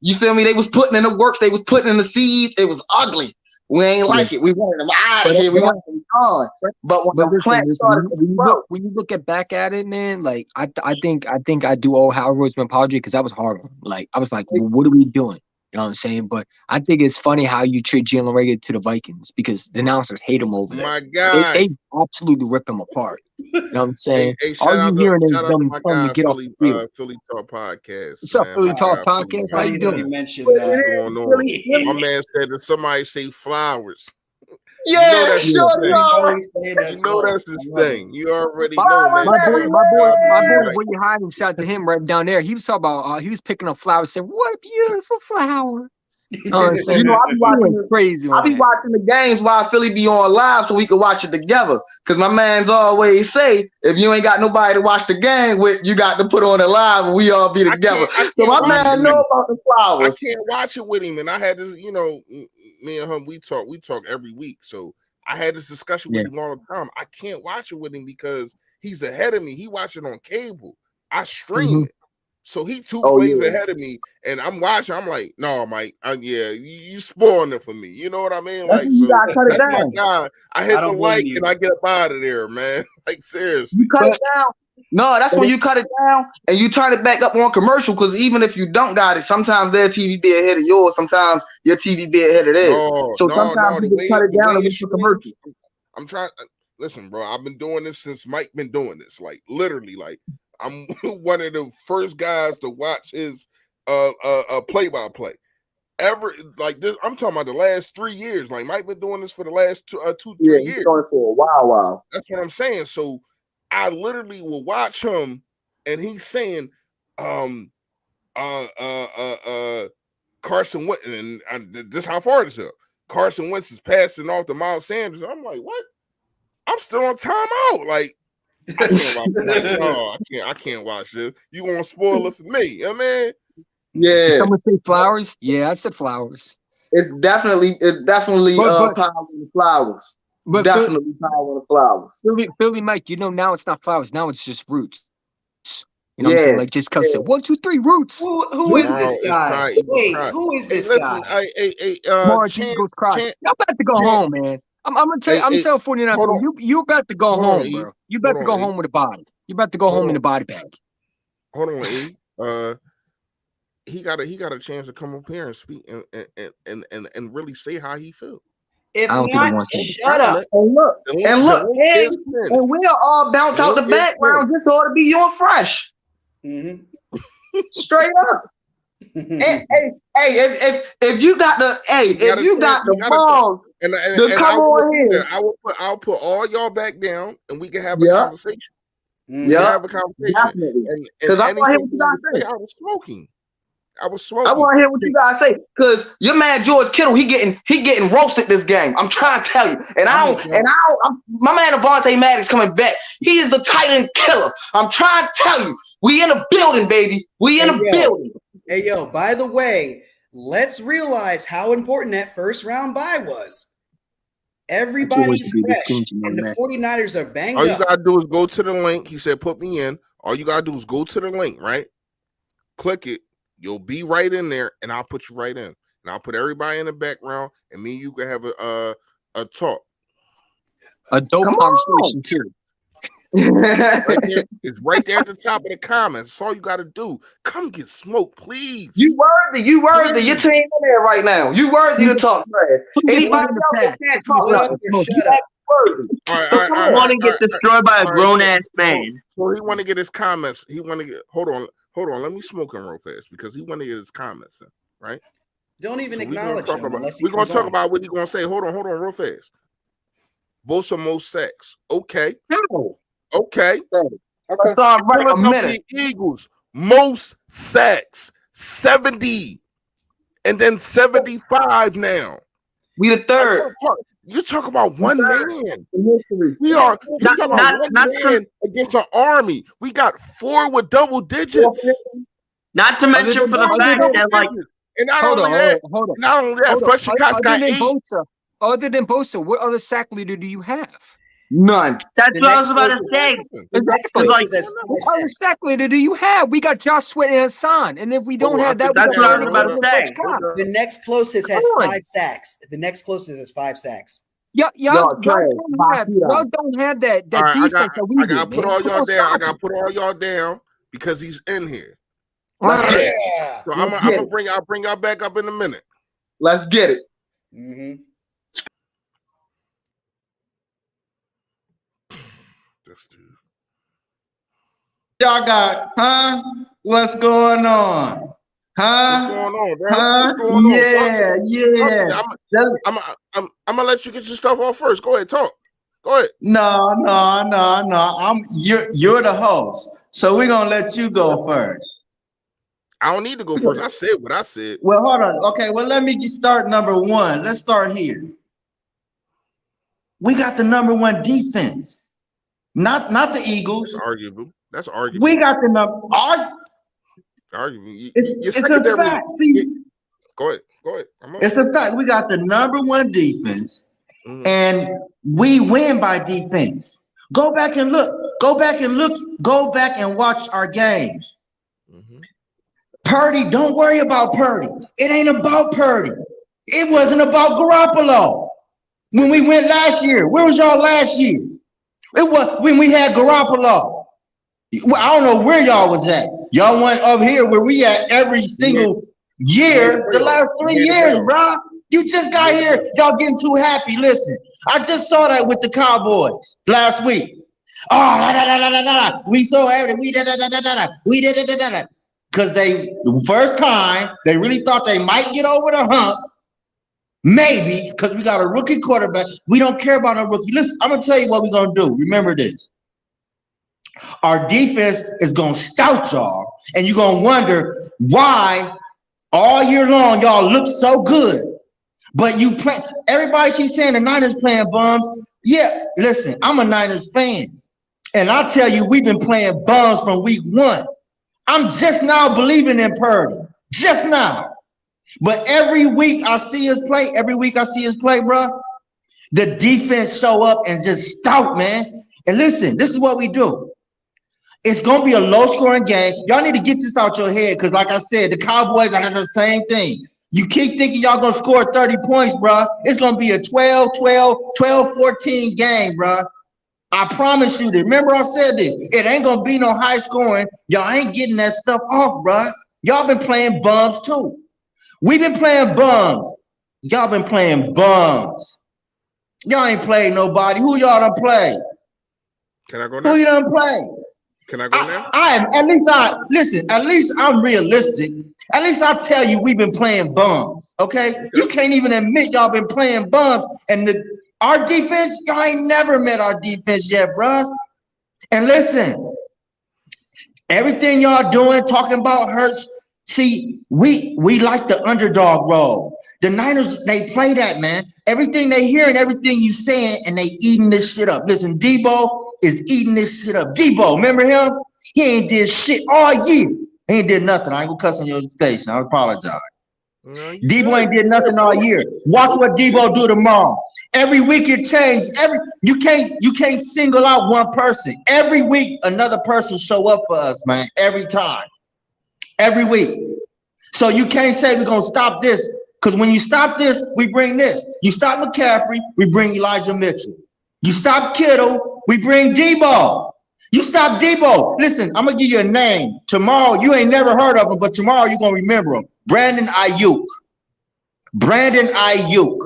You feel me? They was putting in the works. They was putting in the seeds. It was ugly. We ain't like it. We wanted them out of here. We wanted them gone. But when the plant started to grow, when you look back at it, man, like I think I do owe Howard Roseman apology because I was hard on him. Like I was like, well, what are we doing? You know what I'm saying? But I think it's funny how you trade Jalen Reagor to the Vikings because the announcers hate him over there. My guy. They absolutely rip him apart. You know what I'm saying? Hey, All you hearing is shout out to them my telling him guy, to get off the field. Philly Talk Podcast. What's up, Philly Talk Podcast? How you doing? You mentioned What's that. going on? My man said that somebody say flowers. Yeah, that's sure. his thing. Always playing that You know song. that's his thing. You already Flowers know, man. My boy, Like, Willie Hiding, shout out to him right down there. He was talking about he was picking up flowers, saying, "What a beautiful flower." You know what I'm saying? You know, I be watching crazy. I be watching the games while Philly be on live so we can watch it together. Cause my man's always say, if you ain't got nobody to watch the game with, you got to put on it live and we all be together. So my man know about the flowers. I can't watch it with him, and I had this, you know, me and him, we talk every week. So I had this discussion with him all the time. I can't watch it with him because he's ahead of me. He watch it on cable. I stream it. So he two plays ahead of me, and I'm watching. I'm like, no, Mike, you spoiling it for me. You know what I mean? Like, so that's my guy. I hit the like and I get up out of there, man. Like, seriously. You cut it down. No, that's when you cut it down and you turn it back up on commercial. Because even if you don't got it, sometimes their TV be ahead of yours. Sometimes your TV be ahead of theirs. Sometimes you just cut it down and wait for commercial. I'm trying. Listen, bro. I've been doing this since Mike been doing this. Like, literally, like. I'm one of the first guys to watch his play-by-play ever. Like this, I'm talking about the last 3 years. Like Mike been doing this for the last 2-3 years. He's doing it for a while. That's what I'm saying. So I literally will watch him, and he's saying, Carson Wentz, and this how far this is. Carson Wentz is passing off to Miles Sanders. I'm like, what? I'm still on timeout. Like. I can't watch this. You gonna spoil it for me, you know what I mean? Yeah. Did someone say flowers? Yeah, I said flowers. It's definitely power in the flowers. But definitely power in the flowers. Philly Mike, you know now it's not flowers, now it's just roots. You know what I'm saying? Like just cause 1, 2, 3 roots. Who is this guy? Wait, who is this guy? March, Eagles cry. Y'all about to go home, man. I'm gonna tell you, I'm telling 49ers, you about to go home, bro. You about to go home with a body. You about to go home in a body bag. Hold on, E. He got a chance to come up here and speak and really say how he feels. If not, shut up. And look, and we'll all bounce out the background. This ought to be you and Fresh. Straight up. If you got the balls to come on here, I'll put all y'all back down and we can have a conversation. Have a conversation. Because I want to hear what you guys say. I was smoking. I want to hear what you guys say because your man George Kittle, he getting roasted this game. I'm trying to tell you, my man Avonte Maddox coming back. He is the tight end killer. I'm trying to tell you, we in a building, baby. We in a building. Hey, yo, by the way, let's realize how important that first round bye was. Everybody's fresh, and the 49ers are banged up. All you got to do is go to the link. He said, put me in. All you got to do is go to the link, right? Click it. You'll be right in there, and I'll put you right in. And I'll put everybody in the background, and me and you can have a talk. A dope conversation, too. It's right there at the top of the comments. That's all you got to do. Come get smoked, please. You worthy. Please. Your team in there right now. You worthy to talk trash. Anybody else that can't talk nothing? I want to get destroyed by a grown ass man. So he want to get his comments. He want to get. Hold on. Let me smoke him real fast because he want to get his comments in. Right. Don't even acknowledge him. We're gonna talk about what he's gonna say. Hold on, real fast. Bosa most sacks. Okay. Okay. That's all right. A minute. Eagles most sacks 70, and then 75 now. We the third. You talk about one man. We are talking about one man against an army. We got 4 with double digits. Not to mention for the fact that like, and not only that, Fresh Cots got 8. Other than Bosa, what other sack leader do you have? None. That's what I was about to say. Exactly. What other sack leader do you have? We got Josh Sweat and Hassan, and if we don't have that, that's what I was about to say. The next closest has 5 sacks. The next closest is 5 sacks. Y'all don't have that defense that we do. I gotta put all y'all down. I gotta put all y'all down because he's in here. Let's get it. Yeah. So I'll bring y'all back up in a minute. Let's get it. Mm-hmm. This dude. Y'all got, huh? What's going on? Huh? What's going on, bro? Huh? What's going on? Yeah. I'm gonna let you get your stuff off first. Go ahead, talk. Go ahead. No. You're the host, so we're gonna let you go first. I don't need to go first. I said what I said. Well, hold on. Okay, well, let me start number one. Let's start here. We got the number one defense, not the Eagles. That's arguable. We got the number. Arguable. It's a fact. See, go ahead. It's a fact. We got the number one defense, and we win by defense. Go back and look. Go back and watch our games. Purdy, don't worry about Purdy. It ain't about Purdy. It wasn't about Garoppolo. When we went last year, where was y'all last year? It was when we had Garoppolo. I don't know where y'all was at. Y'all went over here where we at every single year, the last 3 years, bro. You just got here. Y'all getting too happy. Listen, I just saw that with the Cowboys last week. Oh, we so happy. We did. Because the first time, they really thought they might get over the hump. Maybe, because we got a rookie quarterback. We don't care about a rookie. Listen, I'm going to tell you what we're going to do. Remember this. Our defense is going to stout y'all, and you're going to wonder why all year long y'all look so good. But you play. Everybody keeps saying the Niners playing bums. Yeah, listen, I'm a Niners fan. And I'll tell you, we've been playing bums from week one. I'm just now believing in Purdy. Just now. But every week I see us play, bro, the defense show up and just stout, man. And listen, this is what we do. It's going to be a low-scoring game. Y'all need to get this out your head because, like I said, the Cowboys are the same thing. You keep thinking y'all going to score 30 points, bro. It's going to be a 12-14 game, bro. I promise you this. Remember I said this. It ain't going to be no high scoring. Y'all ain't getting that stuff off, bro. Y'all been playing bums, too. We've been playing bums. Y'all been playing bums. Y'all ain't played nobody. Who y'all done play? Can I go now? Who you done play? Can I go now? At least I'm realistic. At least I tell you we've been playing bums. Okay? You can't even admit y'all been playing bums. And our defense, y'all ain't never met our defense yet, bro. And listen, everything y'all doing, talking about Hurts, see, we like the underdog role. The Niners, they play that, man. Everything they hear and everything you saying, and they eating this shit up. Listen, Debo is eating this shit up. Debo, remember him? He ain't did shit all year. He ain't did nothing. I ain't gonna cuss on your station. I apologize. Debo ain't did nothing all year. Watch what Debo do tomorrow. Every week it changed. You can't single out one person. Every week another person show up for us, man. Every time. Every week. So you can't say we're gonna stop this. Because when you stop this, we bring this. You stop McCaffrey, we bring Elijah Mitchell. You stop Kittle, we bring Debo. You stop Debo. Listen, I'm going to give you a name. Tomorrow, you ain't never heard of him, but tomorrow you're going to remember him. Brandon Ayuk. Brandon Ayuk.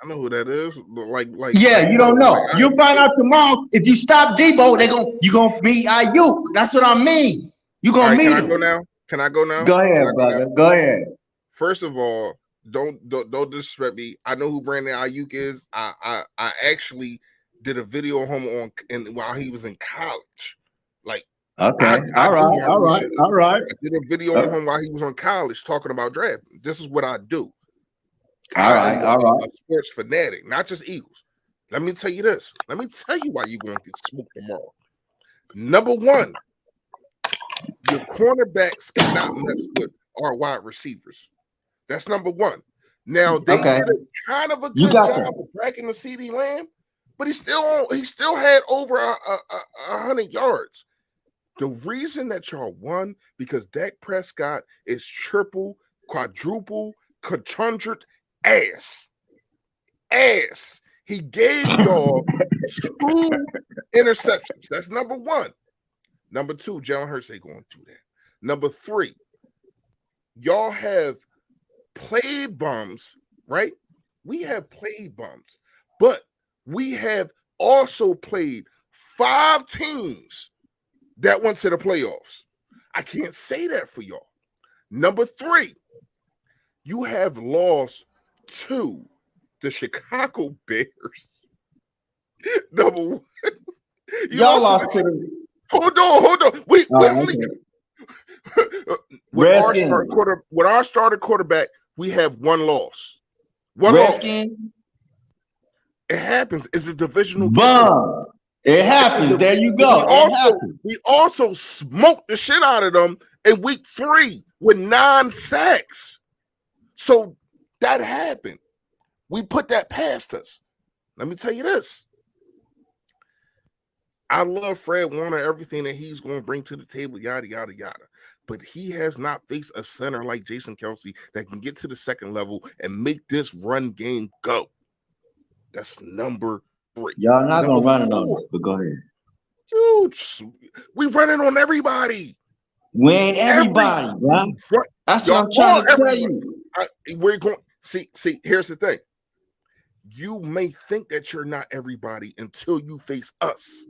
I know who that is. You don't know. You'll find out tomorrow. If you stop Debo, you're going to meet Ayuk. That's what I mean. You're going to meet him. Can I go now? Go ahead, brother. Go ahead. First of all, don't disrespect me. I know who Brandon Ayuk is. I actually did a video on him while he was in college. Like, okay, all right. I did a video on him while he was on college talking about drafting. This is what I do. All right. A sports fanatic, not just Eagles. Let me tell you this. Let me tell you why you're going to get smoked tomorrow. Number one, your cornerbacks cannot mess with our wide receivers. That's number one. Now they did a kind of a good job of tracking the CD Lamb, but he still had over 100 yards. The reason that y'all won because Dak Prescott is triple, quadruple, quadrunted ass. He gave y'all 2 interceptions. That's number one. Number two, Jalen Hurts ain't going to do that. Number three, y'all have played bums, right? We have played bums, but we have also played 5 teams that went to the playoffs. I can't say that for y'all. Number 3, you have lost to the Chicago Bears. Number 1, Y'all lost to the Hold on. Wait. With our starting quarterback, we have 1 loss. Redskins. It happens. It's a divisional game. Bum. It happens. There you go. We also smoked the shit out of them in week 3 with 9 sacks. So that happened. We put that past us. Let me tell you this. I love Fred Warner, everything that he's going to bring to the table, yada, yada, yada. But he has not faced a center like Jason Kelce that can get to the second level and make this run game go. That's number 3. Y'all not going to run it on us, but go ahead. Huge. We running on everybody. We ain't everybody, bro. That's what I'm trying to tell you. We're going. See, here's the thing. You may think that you're not everybody until you face us.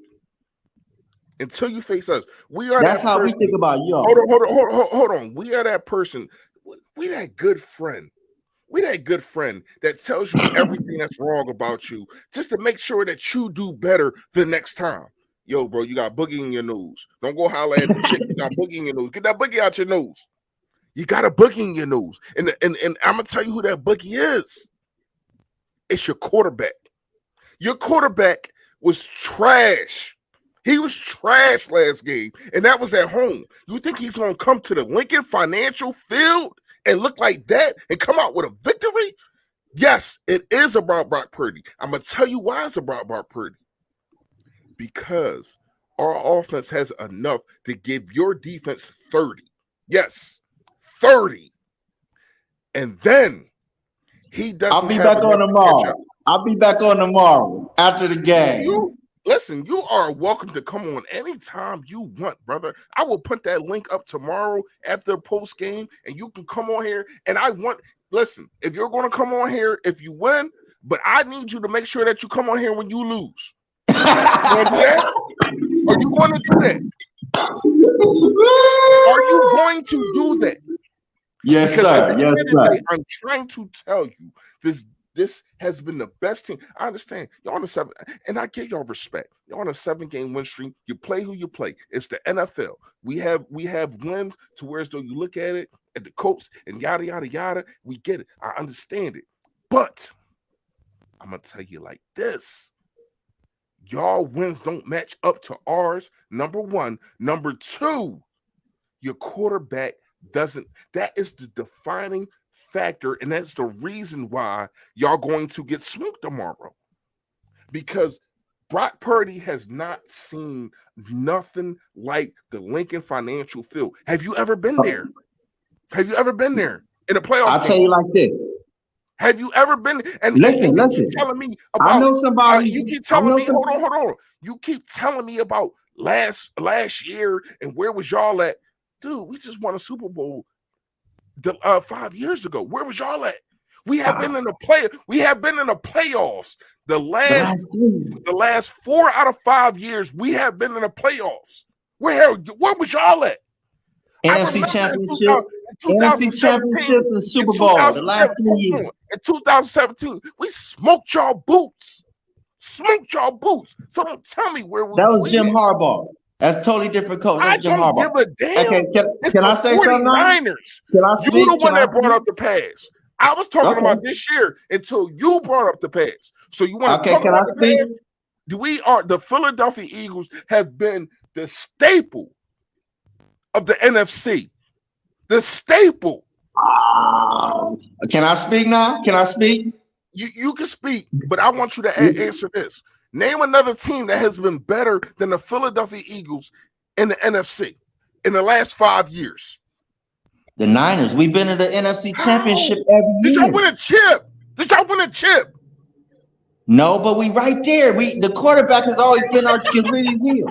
Until you face us. We are. That's how we think about you. Hold on. We are that person. We that good friend. We that good friend that tells you everything that's wrong about you just to make sure that you do better the next time. Yo, bro, you got boogie in your nose. Don't go holler at the chick. You got boogie in your nose. Get that boogie out your nose. You got a boogie in your nose. And I'm going to tell you who that boogie is. It's your quarterback. Your quarterback was trash. He was trash last game, and that was at home. You think he's going to come to the Lincoln Financial Field and look like that and come out with a victory? Yes, it is about Brock Purdy. I'm going to tell you why it's about Brock Purdy. Because our offense has enough to give your defense 30. Yes, 30. And then he doesn't I'll be back on tomorrow after the game. Listen, you are welcome to come on anytime you want, brother. I will put that link up tomorrow after post game, and you can come on here. And listen, if you're going to come on here, if you win, but I need you to make sure that you come on here when you lose. Are you going to do that? Are you going to do that? Yes, sir. Yes, sir. I'm trying to tell you this has been the best team. I understand y'all on a 7, and I give y'all respect. Y'all on a 7-game win streak. You play who you play. It's the NFL. We have wins to where as though you look at it at the Colts and yada yada yada. We get it. I understand it. But I'm gonna tell you like this. Y'all wins don't match up to ours. Number 1. Number 2, your quarterback doesn't. That is the defining factor, and that's the reason why y'all going to get smoked tomorrow. Because Brock Purdy has not seen nothing like the Lincoln Financial Field. Have you ever been there? Have you ever been there in a playoff I'll game? tell you like this. Have you ever been? And listen. You keep telling me about. I know somebody. You keep telling me. Hold on. You keep telling me about last year and where was y'all at, dude? We just won a Super Bowl 5 years ago. Where was y'all at? We have been in the We have been in the playoffs. The last 4 out of 5 years, we have been in the playoffs. Where was y'all at? NFC Championship, and Super Bowl. The last 3 years. In 2017, we smoked y'all boots. So don't tell me where we. That was Jim Harbaugh. That's totally different coach. That's Jim Harbaugh. Give a damn. Okay, can I say something? Can I speak? You're the one that brought up the pass. I was talking about this year until you brought up the pass. So you want to talk about the pass? The Philadelphia Eagles have been the staple of the NFC. The staple. Can I speak now? Can I speak? You can speak, but I want you to answer this. Name another team that has been better than the Philadelphia Eagles in the NFC in the last 5 years. The Niners. We've been in the NFC Championship every year. Did y'all win a chip? No, but we right there. The quarterback has always been our Achilles heel.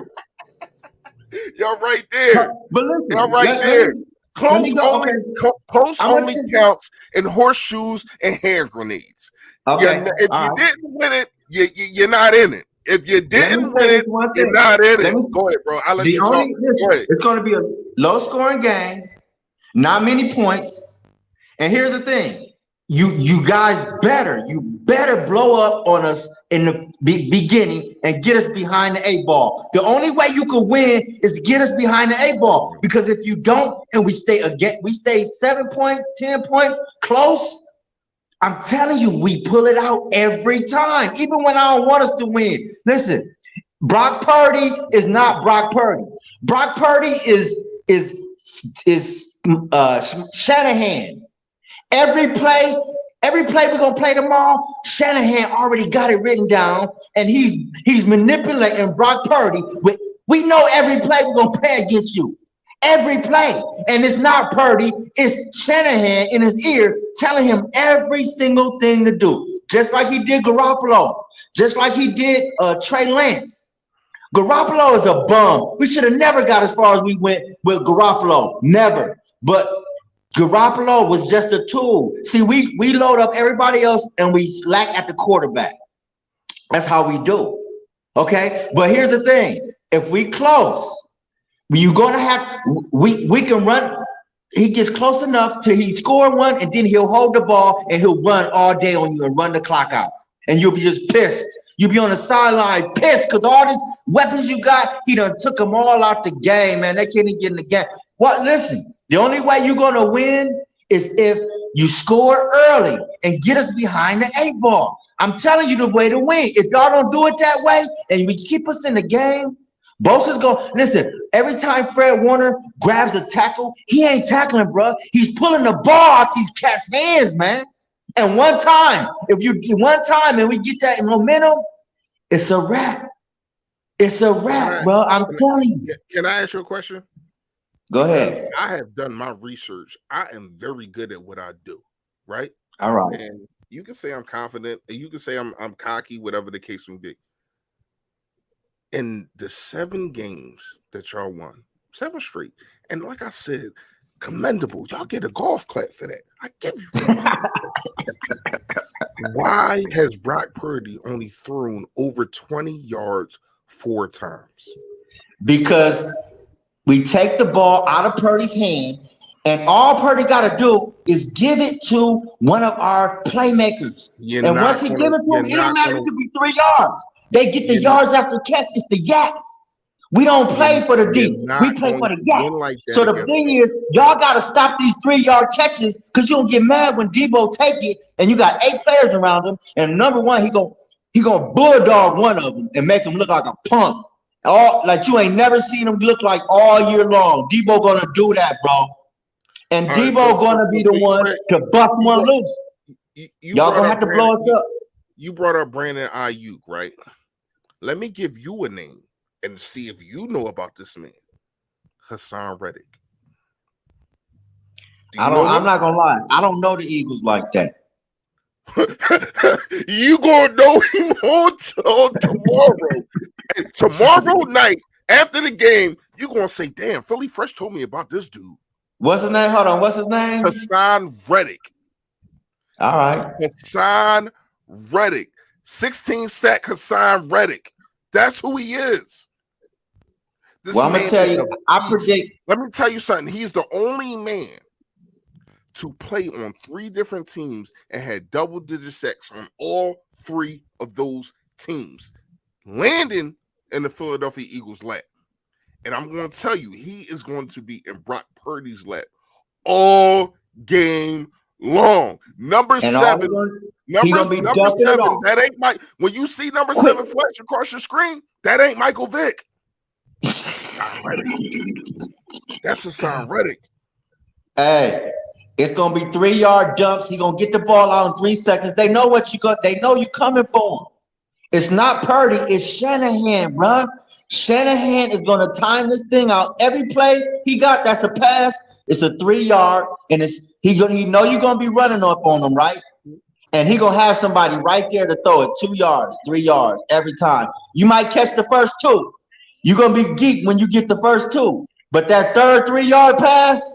Y'all right there. But listen, y'all right there. Close only, close I'm only counts in horseshoes and hand grenades. Okay. If you didn't win it, you're not in it. If you didn't win it, you're not in it. Go ahead, bro. I'll let you talk. Go ahead. It's going to be a low-scoring game, not many points. And here's the thing: you guys better blow up on us in the beginning and get us behind the 8 ball. The only way you can win is get us behind the 8 ball. Because if you don't, and we stay 7 points, 10 points close. I'm telling you, we pull it out every time, even when I don't want us to win. Listen, Brock Purdy is not Brock Purdy. Brock Purdy is Shanahan. Every play we're gonna play tomorrow, Shanahan already got it written down, and he's manipulating Brock Purdy. We know every play we're gonna play against you. Every play. And it's not Purdy, it's Shanahan in his ear telling him every single thing to do. Just like he did Garoppolo, just like he did Trey Lance. Garoppolo is a bum. We should have never got as far as we went with Garoppolo. Never. But Garoppolo was just a tool. See, we load up everybody else and we slack at the quarterback. That's how we do. Okay? But here's the thing. If we close, you're gonna have we can run. He gets close enough till he score one, and then he'll hold the ball and he'll run all day on you and run the clock out. And you'll be just pissed. You'll be on the sideline pissed because all these weapons you got, he done took them all out the game, man. They can't even get in the game. What? Listen, the only way you're gonna win is if you score early and get us behind the 8 ball. I'm telling you the way to win. If y'all don't do it that way and we keep us in the game, Bosa's going, listen, every time Fred Warner grabs a tackle, he ain't tackling, bro. He's pulling the ball out these cats' hands, man. And one time and we get that momentum, it's a wrap. It's a wrap, bro. I'm telling you. Can I ask you a question? Go ahead. I have done my research. I am very good at what I do, right? All right. And you can say I'm confident, and you can say I'm cocky, whatever the case may be. In the 7 games that y'all won, 7 straight, and like I said, commendable. Y'all get a golf clap for that. I give you that. Why has Brock Purdy only thrown over 20 yards 4 times? Because we take the ball out of Purdy's hand, and all Purdy got to do is give it to one of our playmakers. And once he gives it to him, it don't matter if it could be 3 yards. They get the yards after catch. It's the yaks. We don't play for the deep. We play for the yak. Like so the thing is, y'all got to stop these 3-yard catches because you don't get mad when Debo take it and you got 8 players around him. And number one, he gonna bulldog one of them and make him look like a punk. Like you ain't never seen him look like all year long. Debo gonna do that, bro. And Debo gonna be the one to bust one loose. Y'all gonna have to blow us up. You brought up Brandon Ayuk, right? Let me give you a name and see if you know about this man, Hassan Reddick. I'm not gonna lie. I don't know the Eagles like that. You gonna know him on tomorrow. And tomorrow night after the game, you gonna say, "Damn, Philly Fresh told me about this dude." What's his name? Hold on. What's his name? Hassan Reddick. All right. Hassan Reddick. 16-sack Hassan Reddick. That's who he is. I'm gonna tell you. I predict. Let me tell you something. He's the only man to play on 3 different teams and had double-digit sacks on all 3 of those teams, landing in the Philadelphia Eagles' lap. And I'm going to tell you, he is going to be in Brock Purdy's lap all game long. Number 7. Number 7. That ain't Mike. When you see number 7 flash across your screen, that ain't Michael Vick. That's Hassan Reddick. Hey. It's gonna be 3-yard dumps. He gonna get the ball out in 3 seconds. They know what you got. They know you coming for him. It's not Purdy. It's Shanahan, bro. Shanahan is gonna time this thing out. Every play he got, that's a pass. It's a 3-yard, and he know you're gonna be running up on him, right? And he gonna have somebody right there to throw it 2 yards, 3 yards every time. You might catch the first 2. You're gonna be geeked when you get the first 2, but that third 3-yard pass.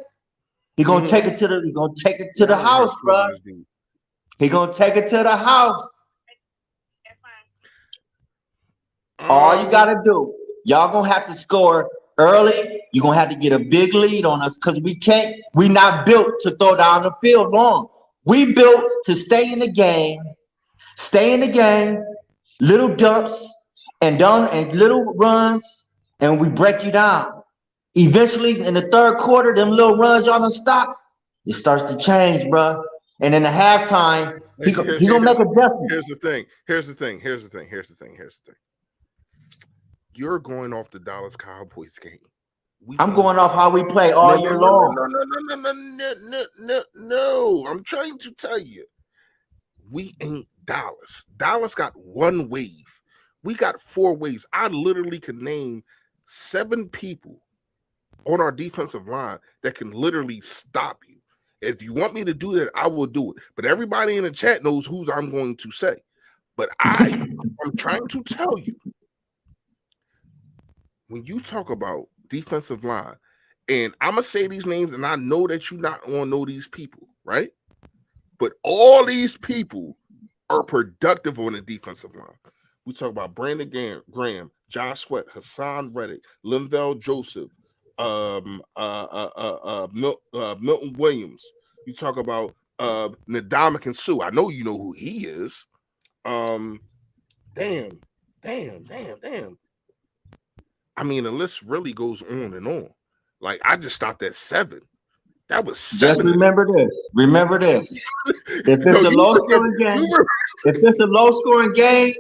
He gonna take it to the house, bro. He gonna take it to the house. All you gotta do, y'all gonna have to score early. You're gonna have to get a big lead on us because we not built to throw down the field long. We built to stay in the game, little dumps and little runs, and we break you down. Eventually, in the third quarter, them little runs y'all done stop, it starts to change, bro. And in the halftime, he gonna make adjustments. Here's the thing. You're going off the Dallas Cowboys game. I'm going off how we play all year long. No. I'm trying to tell you, we ain't Dallas. Dallas got one wave. We got 4 waves. I literally can name 7 people on our defensive line that can literally stop you. If you want me to do that, I will do it. But everybody in the chat knows who I'm going to say. But I'm trying to tell you, when you talk about defensive line, and I'm going to say these names, and I know that you're not going to know these people, right? But all these people are productive on the defensive line. We talk about Brandon Graham, Josh Sweat, Hassan Reddick, Linval Joseph, Milton Williams. You talk about Ndamukong Suh. I know you know who he is. Damn. I mean, the list really goes on and on. Like, I just stopped at 7. That was 7. Just remember this. If it's a low scoring game,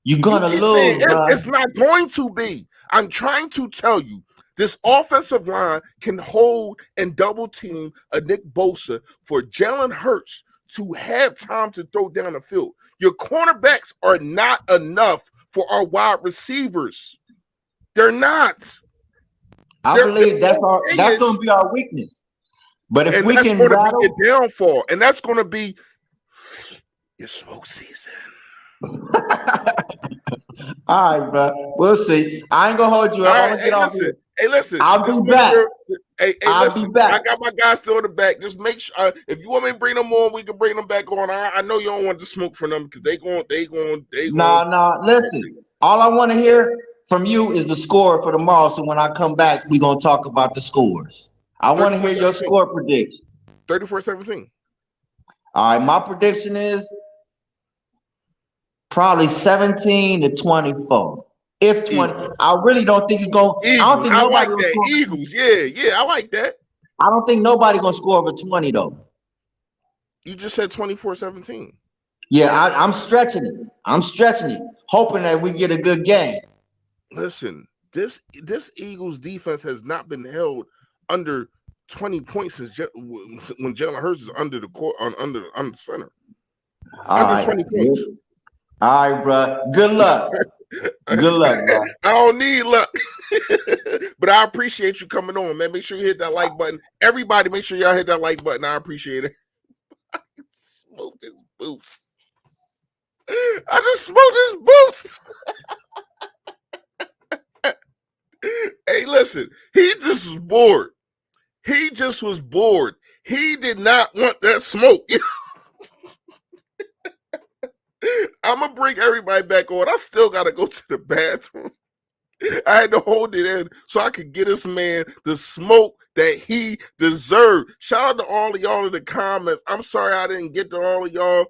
you're gonna lose, bro. It's not going to be. I'm trying to tell you, this offensive line can hold and double team a Nick Bosa for Jalen Hurts to have time to throw down the field. Your cornerbacks are not enough for our wide receivers. They're not. I believe that's going to be our weakness. But if we can rattle, be your downfall, and that's going to be your smoke season. All right, bro. We'll see. I ain't gonna hold you up. I'm gonna get off here. Hey, listen. I'll be back. I'll be back. I got my guys still in the back. Just make sure if you want me to bring them on, we can bring them back on. I know you don't want to smoke for them because they going. No. Listen, all I want to hear from you is the score for tomorrow. So when I come back, we're gonna talk about the scores. I want to hear your score prediction. 34-17. All right, my prediction is probably 17-24. If 20, Eagles. I really don't think it's going. I don't think nobody like that. Eagles, yeah, I like that. I don't think nobody gonna score over 20 though. You just said 24-17. Yeah, I'm stretching it, hoping that we get a good game. Listen, this Eagles defense has not been held under 20 points since when Jalen Hurts is under the court under the center. Under 20 points. All right, bro. Good luck. Good luck, bro. I don't need luck. But I appreciate you coming on, man. Make sure you hit that like button. Everybody, make sure y'all hit that like button. I appreciate it. I just smoked his boots. Hey, listen. He just was bored. He did not want that smoke. I'm going to bring everybody back on. I still got to go to the bathroom. I had to hold it in so I could get this man the smoke that he deserved. Shout out to all of y'all in the comments. I'm sorry I didn't get to all of y'all.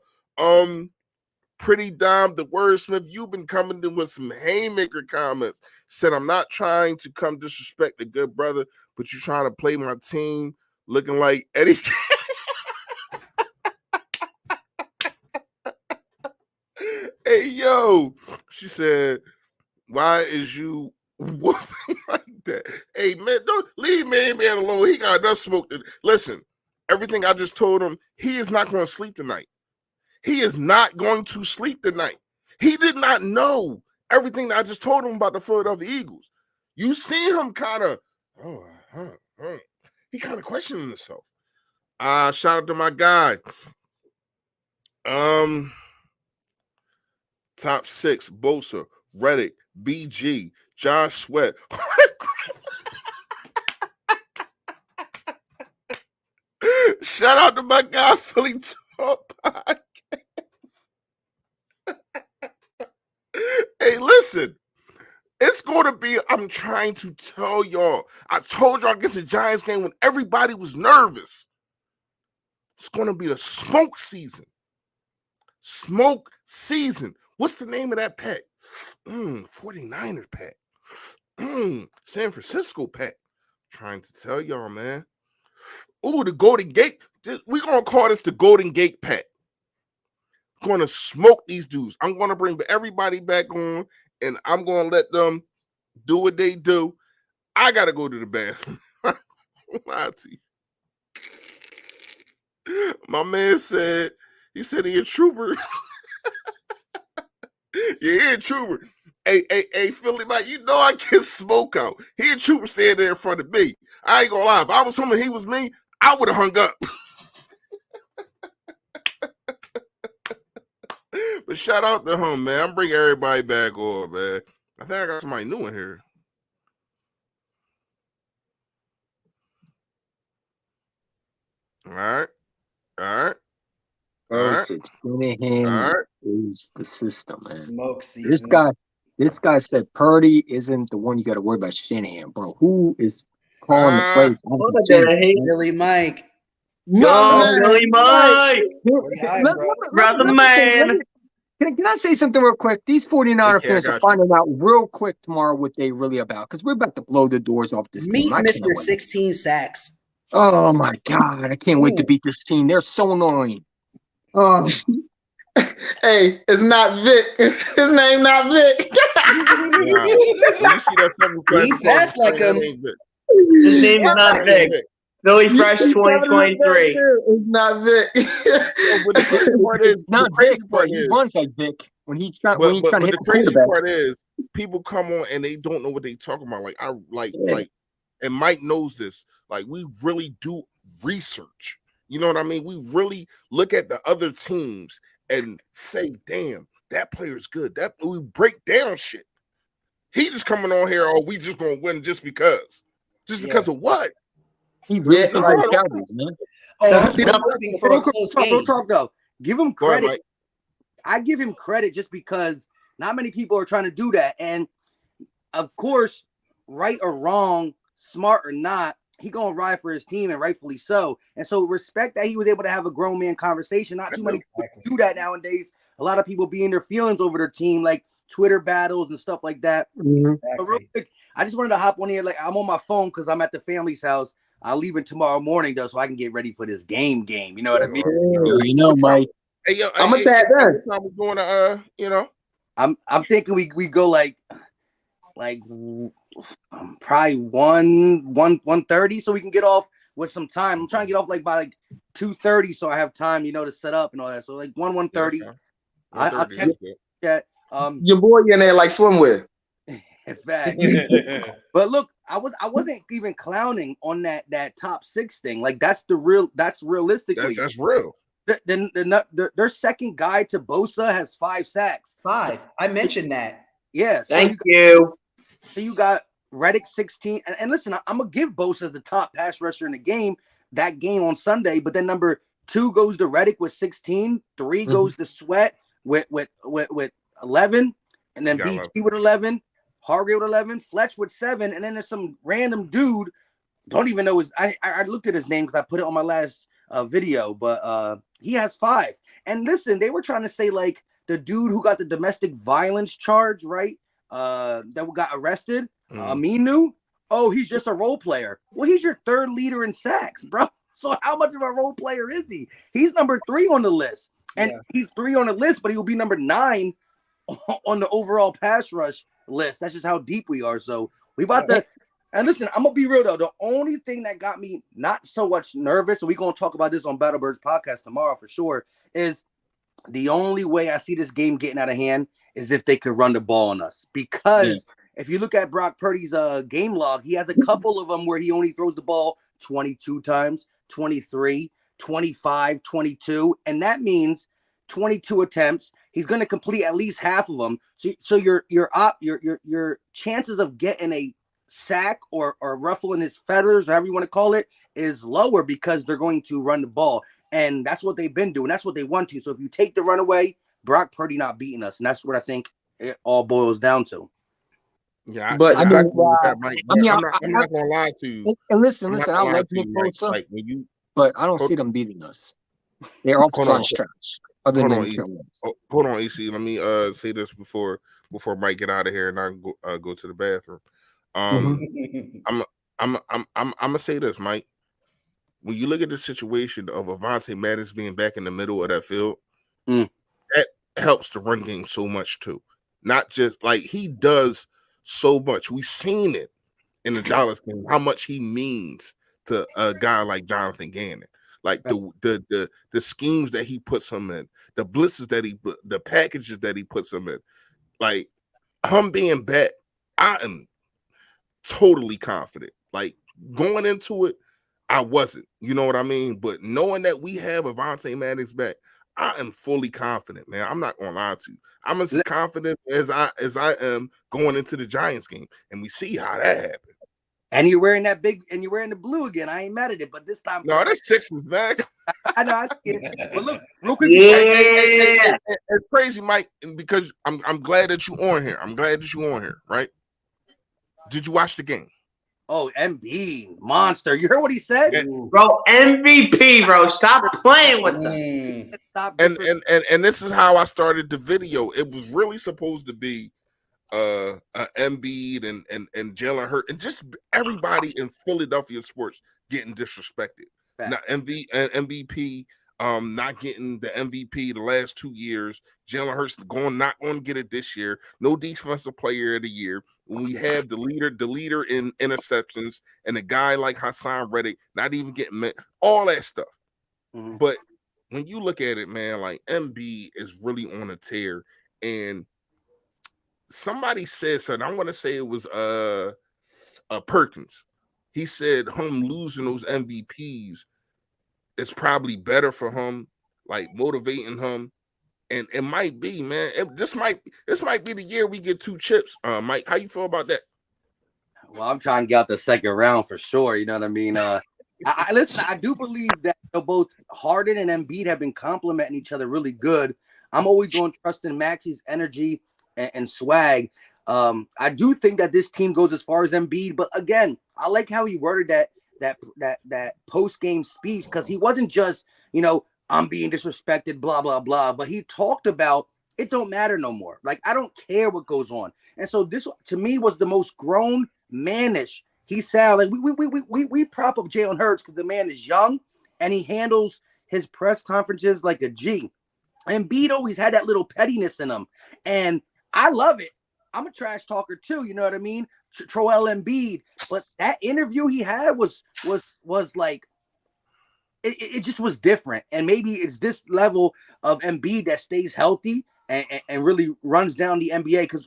Pretty Dom, the wordsmith, you've been coming in with some haymaker comments. Said, I'm not trying to come disrespect the good brother, but you're trying to play my team looking like Eddie. Hey, yo, she said, why is you whooping like that? Hey, man, don't leave man alone. He got enough smoke. Listen, everything I just told him, he is not going to sleep tonight. He is not going to sleep tonight. He did not know everything that I just told him about the Philadelphia Eagles. You see him kind of, he kind of questioning himself. Shout out to my guy. Top 6, Bosa, Reddick, BG, Josh Sweat. Shout out to my guy, Philly Talk Podcast. Hey, listen. It's going to be, I'm trying to tell y'all. I told y'all against the Giants game when everybody was nervous. It's going to be a smoke season. Smoke season. What's the name of that pack? 49ers pack. San Francisco pack. Trying to tell y'all, man. Ooh, the Golden Gate. We're going to call this the Golden Gate pack. Going to smoke these dudes. I'm going to bring everybody back on, and I'm going to let them do what they do. I got to go to the bathroom. My man said, he a trooper. Yeah, he a trooper. Hey, Philly, man, you know I get smoke out. He a trooper standing there in front of me. I ain't gonna lie. If I was someone, he was me, I would have hung up. But shout out to him, man. I'm bringing everybody back on, man. I think I got somebody new in here. All right. Shanahan is the system, man. Smoke season. This guy said Purdy isn't the one you got to worry about. Shanahan, bro. Who is calling the plays? Billy Mike. No, Billy Mike. Brother man. Can I say something real quick? These 49er fans are finding out real quick tomorrow what they really about, because we're about to blow the doors off this team. Meet Mr. 16 sacks. Oh, my God. I can't wait to beat this team. They're so annoying. Oh. Hey, it's not Vic. His name not Vic. Nah. You see that 7 He passed like him. His name is not Vic. Billy Fresh 2023. It's not Vic. But the crazy part is, not Vic, but he runs like Vic when he's trying to hit the the crazy quarterback. part is, people come on and they don't know what they talking about. And Mike knows this. Like, we really do research. You know what I mean? We really look at the other teams and say, damn, that player's good. We break down shit. He just coming on here, we just gonna win just because. Just because of what? He really the Cowboys, man. Real talk though. Give him credit. I give him credit just because not many people are trying to do that. And of course, right or wrong, smart or not, he gonna ride for his team, and rightfully so. And so respect that he was able to have a grown man conversation. Not too many people do that nowadays. A lot of people be in their feelings over their team, like Twitter battles and stuff like that. Mm-hmm. But real quick, I just wanted to hop on here. Like, I'm on my phone because I'm at the family's house. I'll leave it tomorrow morning though, so I can get ready for this game. You know what I mean? You know, Mike. Hey, yo, I'm gonna tag that. We're going to, I'm thinking we go like probably 1:30, so we can get off with some time. I'm trying to get off by 2:30, so I have time, to set up and all that. So 1:30. I'll check that. Your boy in there like swimwear. In fact, but look, I wasn't even clowning on that top 6 thing. That's realistically that's real. Their second guy to Bosa has 5 sacks. 5. I mentioned that. Yeah. Thank you. So you got Reddick 16, and listen, I'm gonna give Bosa the top pass rusher in the game. That game on Sunday, but then number 2 goes to Reddick with 16. 3 goes to Sweat with 11, and then BT with 11. Hargrave with 11, Fletch with 7, and then there's some random dude. Don't even know his. I looked at his name because I put it on my last video, but he has 5. And listen, they were trying to say the dude who got the domestic violence charge, right? That got arrested, Aminu. Oh, he's just a role player. Well, he's your 3rd leader in sacks, bro. So how much of a role player is he? He's number 3 on the list, and he's 3 on the list, but he will be number 9 on the overall pass rush list. That's just how deep we are. So we about to. And listen, I'm gonna be real though. The only thing that got me not so much nervous, and we're gonna talk about this on Battlebirds podcast tomorrow for sure, is the only way I see this game getting out of hand is if they could run the ball on us. Because if you look at Brock Purdy's game log, he has a couple of them where he only throws the ball 22 times, 23, 25, 22, and that means 22 attempts. He's going to complete at least half of them. So your chances of getting a sack or ruffling his feathers, however you want to call it, is lower because they're going to run the ball. And that's what they've been doing. That's what they want to. So if you take the run away, Brock Purdy not beating us. And that's what I think it all boils down to. Yeah, But I mean, Mike, I mean, I'm not gonna lie to you. and listen, I'm not I gonna lie like to you, Nick Mike. Bosa, Like when you but I don't hold, see them beating us. Their offensive hold on, line's trash, other hold on, than E. Carolina. Hold on, EC. Let me say this before Mike get out of here and I go to the bathroom. I'm gonna say this, Mike. When you look at the situation of Avonte Maddox being back in the middle of that field, that helps the run game so much too. Not just like he does so much. We've seen it in the Dallas game, how much he means to a guy like Jonathan Gannon. Like the schemes that he puts him in, the blitzes the packages that he puts him in. Like him being back, I am totally confident. Like going into it, I wasn't. You know what I mean? But knowing that we have Avonte Maddox back, I am fully confident, man. I'm not gonna lie to you. I'm as confident as I am going into the Giants game, and we see how that happened. And you're wearing the blue again. I ain't mad at it, but this time, no, that's Sixers back. I know. I see it. But look, real quick, it's crazy, Mike, because I'm glad that you on here. I'm glad that you on here, right? Did you watch the game? Oh, Embiid, monster! You heard what he said, bro. MVP, bro. Stop playing with them. And this is how I started the video. It was really supposed to be Embiid and Jalen Hurts and just everybody in Philadelphia sports getting disrespected. Now MVP not getting the MVP the last 2 years. Jalen Hurts not going to get it this year. No defensive player of the year. When we have the leader in interceptions and a guy like Hassan Reddick not even getting met, all that stuff. But when you look at it, man, like MB is really on a tear. And somebody said something. I want to say it was Perkins. He said him losing those MVPs is probably better for him, like motivating him. And it might be, man. This might be the year we get 2 chips. Mike, how you feel about that? Well, I'm trying to get out the second round for sure. You know what I mean? Listen, I do believe that both Harden and Embiid have been complimenting each other really good. I'm always going to trust in Maxey's energy and swag. I do think that this team goes as far as Embiid, but again, I like how he worded that post-game speech, because he wasn't just, I'm being disrespected, blah, blah, blah. But he talked about it don't matter no more. Like, I don't care what goes on. And so this, to me, was the most grown manish. He sounded like we prop up Jalen Hurts because the man is young and he handles his press conferences like a G. And Embiid always had that little pettiness in him. And I love it. I'm a trash talker too. You know what I mean? Joel Embiid. But that interview he had was like, it just was different. And maybe it's this level of Embiid that stays healthy and really runs down the NBA, because,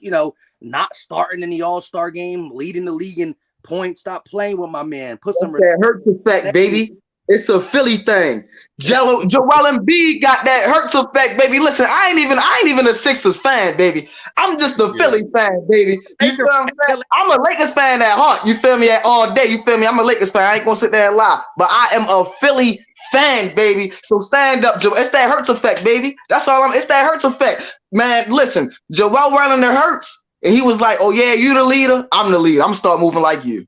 not starting in the All-Star game, leading the league in points. Stop playing with my man. Put some that Hurts effect, baby. It's a Philly thing. Joel Embiid got that Hurts effect, baby. Listen, I ain't even a Sixers fan, baby. I'm just a Philly fan, baby. You feel what I'm saying? I'm a Lakers fan at heart. You feel me? All day. You feel me? I'm a Lakers fan. I ain't gonna sit there and lie. But I am a Philly fan, baby. So stand up, Joel. It's that Hurts effect, baby. That's all it's that Hurts effect. Man, listen, Joel running the Hurts, and he was like, oh yeah, you the leader? I'm the leader. I'm gonna start moving like you.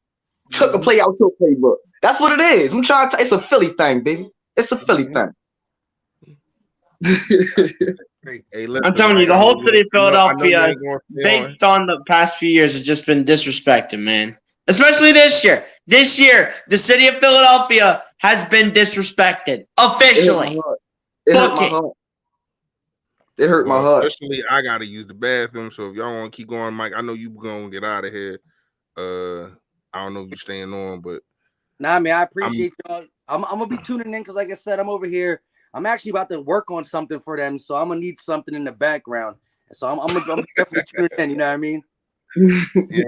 Took a play out your playbook. That's what it is. I'm trying to it's a Philly thing, baby. It's a Philly thing. Hey, listen, I'm telling you, the whole city of Philadelphia, based on the past few years, has just been disrespected, man. Especially this year. This year, the city of Philadelphia has been disrespected officially. It hurt my heart. It hurt my heart. Especially, I gotta use the bathroom. So if y'all want to keep going, Mike, I know you gonna get out of here. I don't know if you're staying on, but nah, man, I appreciate y'all. I'm gonna be tuning in because, like I said, I'm over here. I'm actually about to work on something for them, so I'm gonna need something in the background. So I'm definitely tuning in. You know what I mean? Yeah.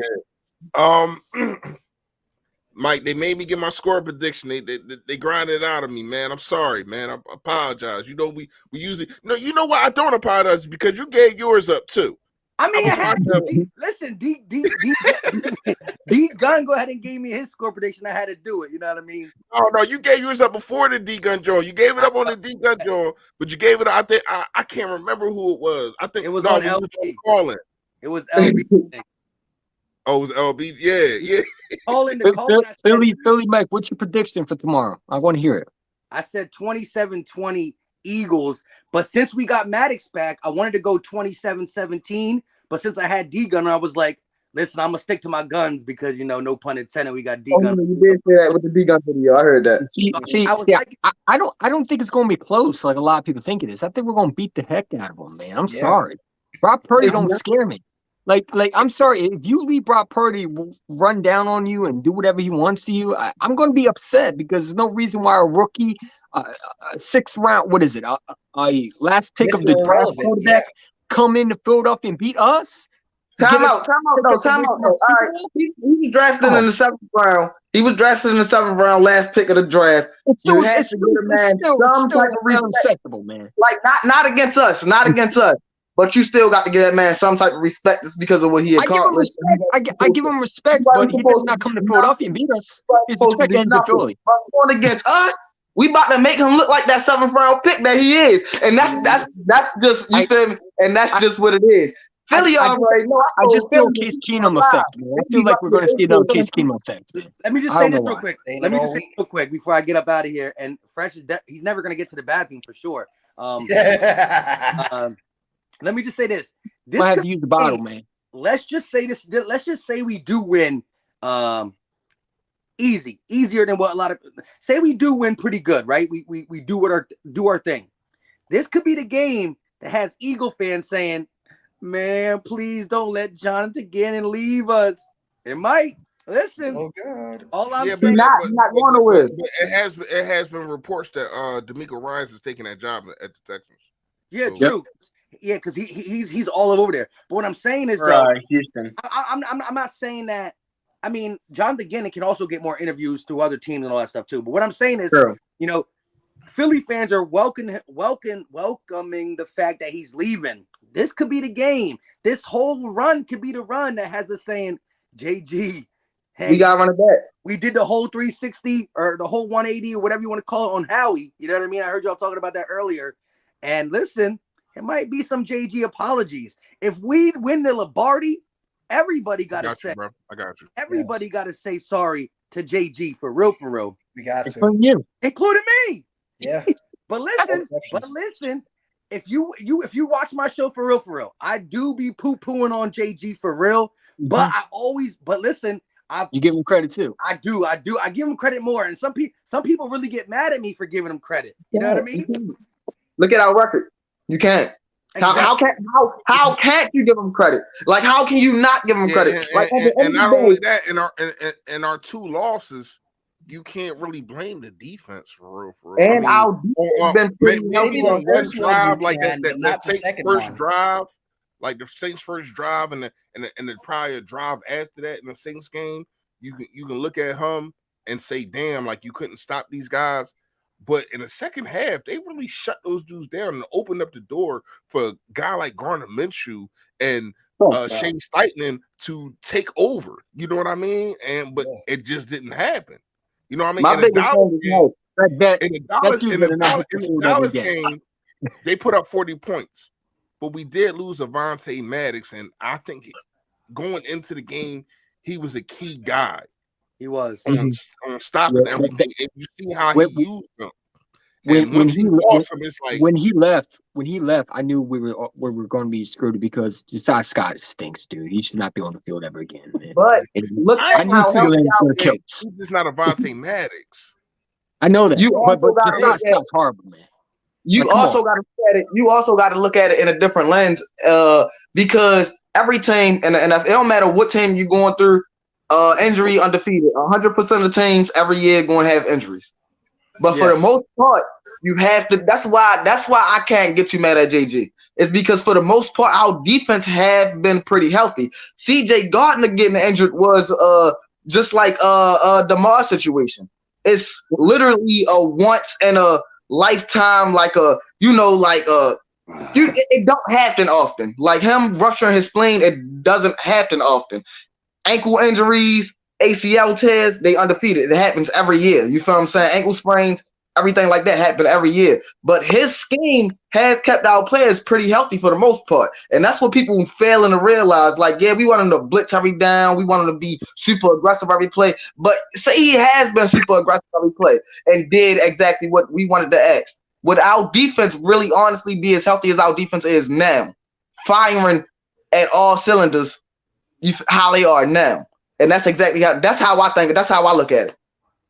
Mike, they made me get my score prediction. They grinded it out of me, man. I'm sorry, man. I apologize. We usually no. You know what? I don't apologize because you gave yours up too. I mean, I was watching. listen, D Gun go ahead and gave me his score prediction. I had to do it. You know what I mean? Oh no, you gave yours up before the D Gun Joel. You gave it up on the D Gun Joel, but you gave it. I think I can't remember who it was. I think It was no, on it was LB. calling. It was LB. Oh, it was LB. Yeah. Calling the call. Philly, Mike, what's your prediction for tomorrow? I want to hear it. I said 27-20 Eagles, but since we got Maddox back, I wanted to go 27-17. But since I had D Gun, I was like, listen, I'm gonna stick to my guns because no pun intended, we got D Gun. You did say that with the D Gun video. I heard that. I don't think it's gonna be close like a lot of people think it is. I think we're gonna beat the heck out of them, man. I'm sorry. Brock Purdy don't scare me. Like I'm sorry, if you leave Brock Purdy run down on you and do whatever he wants to you, I'm going to be upset because there's no reason why a rookie, sixth round, what is it, last pick of the draft quarterback come into Philadelphia and beat us? Time out. All right, he was drafted in the 7th round. He was drafted in the 7th round, last pick of the draft. You had to get a man some type of respect, man. Like not against us, but you still got to give that man some type of respect just because of what he accomplished. I give him respect, but he does not come to Philadelphia and beat us. His respect ends in Philly. But going against us, we about to make him look like that 7th round pick that he is, and that's just feel me, and that's just what it is. Philly already know. I just feel Case Keenum effect, man. I feel like we're going to see another Case Keenum effect. Man. Let me just say this real quick. Before I get up out of here. And Fresh he's never going to get to the bathroom for sure. Let me just say this. I have to use the bottle, man. Let's just say this. Let's just say we do win easier than what a lot of say we do win pretty good, right? We do our thing. This could be the game that has Eagle fans saying, man, please don't let Jonathan Gannon leave us. It might. Listen. Oh God. All I'm saying, he's not going nowhere. It has been reports that D'Amico Ryans is taking that job at the Texans. Yeah, so. True. Yeah, because he's all over there. But what I'm saying is, though, Houston. I'm not saying that. I mean, Jonathan Gannon can also get more interviews through other teams and all that stuff too. But what I'm saying is, Philly fans are welcoming the fact that he's leaving. This could be the game. This whole run could be the run that has us saying, JG, hey, we got to run it back. We did the whole 360 or the whole 180 or whatever you want to call it on Howie. You know what I mean? I heard y'all talking about that earlier. And listen, it might be some JG apologies. If we win the Lombardi, everybody got to say, bro. I got you. Everybody got to say sorry to JG for real. We got to, including me. Yeah. But listen. If you watch my show for real, I do be poo-pooing on JG for real. But listen, you give him credit too. I do. I give him credit more. And some people really get mad at me for giving him credit. You know what I mean? Look at our record. You can't. Exactly. How can't you give him credit? Like, how can you not give him credit? And not only that, in our 2 losses, you can't really blame the defense for real. And our defense been maybe on one drive, like that Saints first drive, like the Saints first drive, and the probably a drive after that in the Saints game. You can look at him and say, damn, like you couldn't stop these guys. But in the second half, they really shut those dudes down and opened up the door for a guy like Gardner Minshew and Shane Steichen to take over. You know what I mean? But it just didn't happen. You know what I mean? In the Dallas game, they put up 40 points. But we did lose Avonte Maddox, and I think going into the game, he was a key guy. He was on stopping everything. And you see how he used them. When he left, I knew we were going to be screwed because Josiah Scott stinks, dude. He should not be on the field ever again, man. But look, I knew he's just not Avonte Maddox. I know that, but Josiah Scott's horrible, man. You also got to look at it. You also got to look at it in a different lens, because every team in the NFL, it don't matter what team you're going through. Injury undefeated. 100% of the teams every year going to have injuries. But for the most part, you have to. That's why I can't get too mad at JG. It's because for the most part, our defense have been pretty healthy. CJ Gardner getting injured was just like DeMar situation. It's literally a once in a lifetime, like a It don't happen often. Like him rupturing his spleen, it doesn't happen often. Ankle injuries, ACL tears, they undefeated. It happens every year. You feel what I'm saying? Ankle sprains, everything like that happen every year. But his scheme has kept our players pretty healthy for the most part. And that's what people failing to realize. Like, yeah, we want him to blitz every down. We want him to be super aggressive every play. But say he has been super aggressive every play and did exactly what we wanted to ask. Would our defense really honestly be as healthy as our defense is now? Firing at all cylinders, how they are now. And that's exactly how I think. That's how I look at it.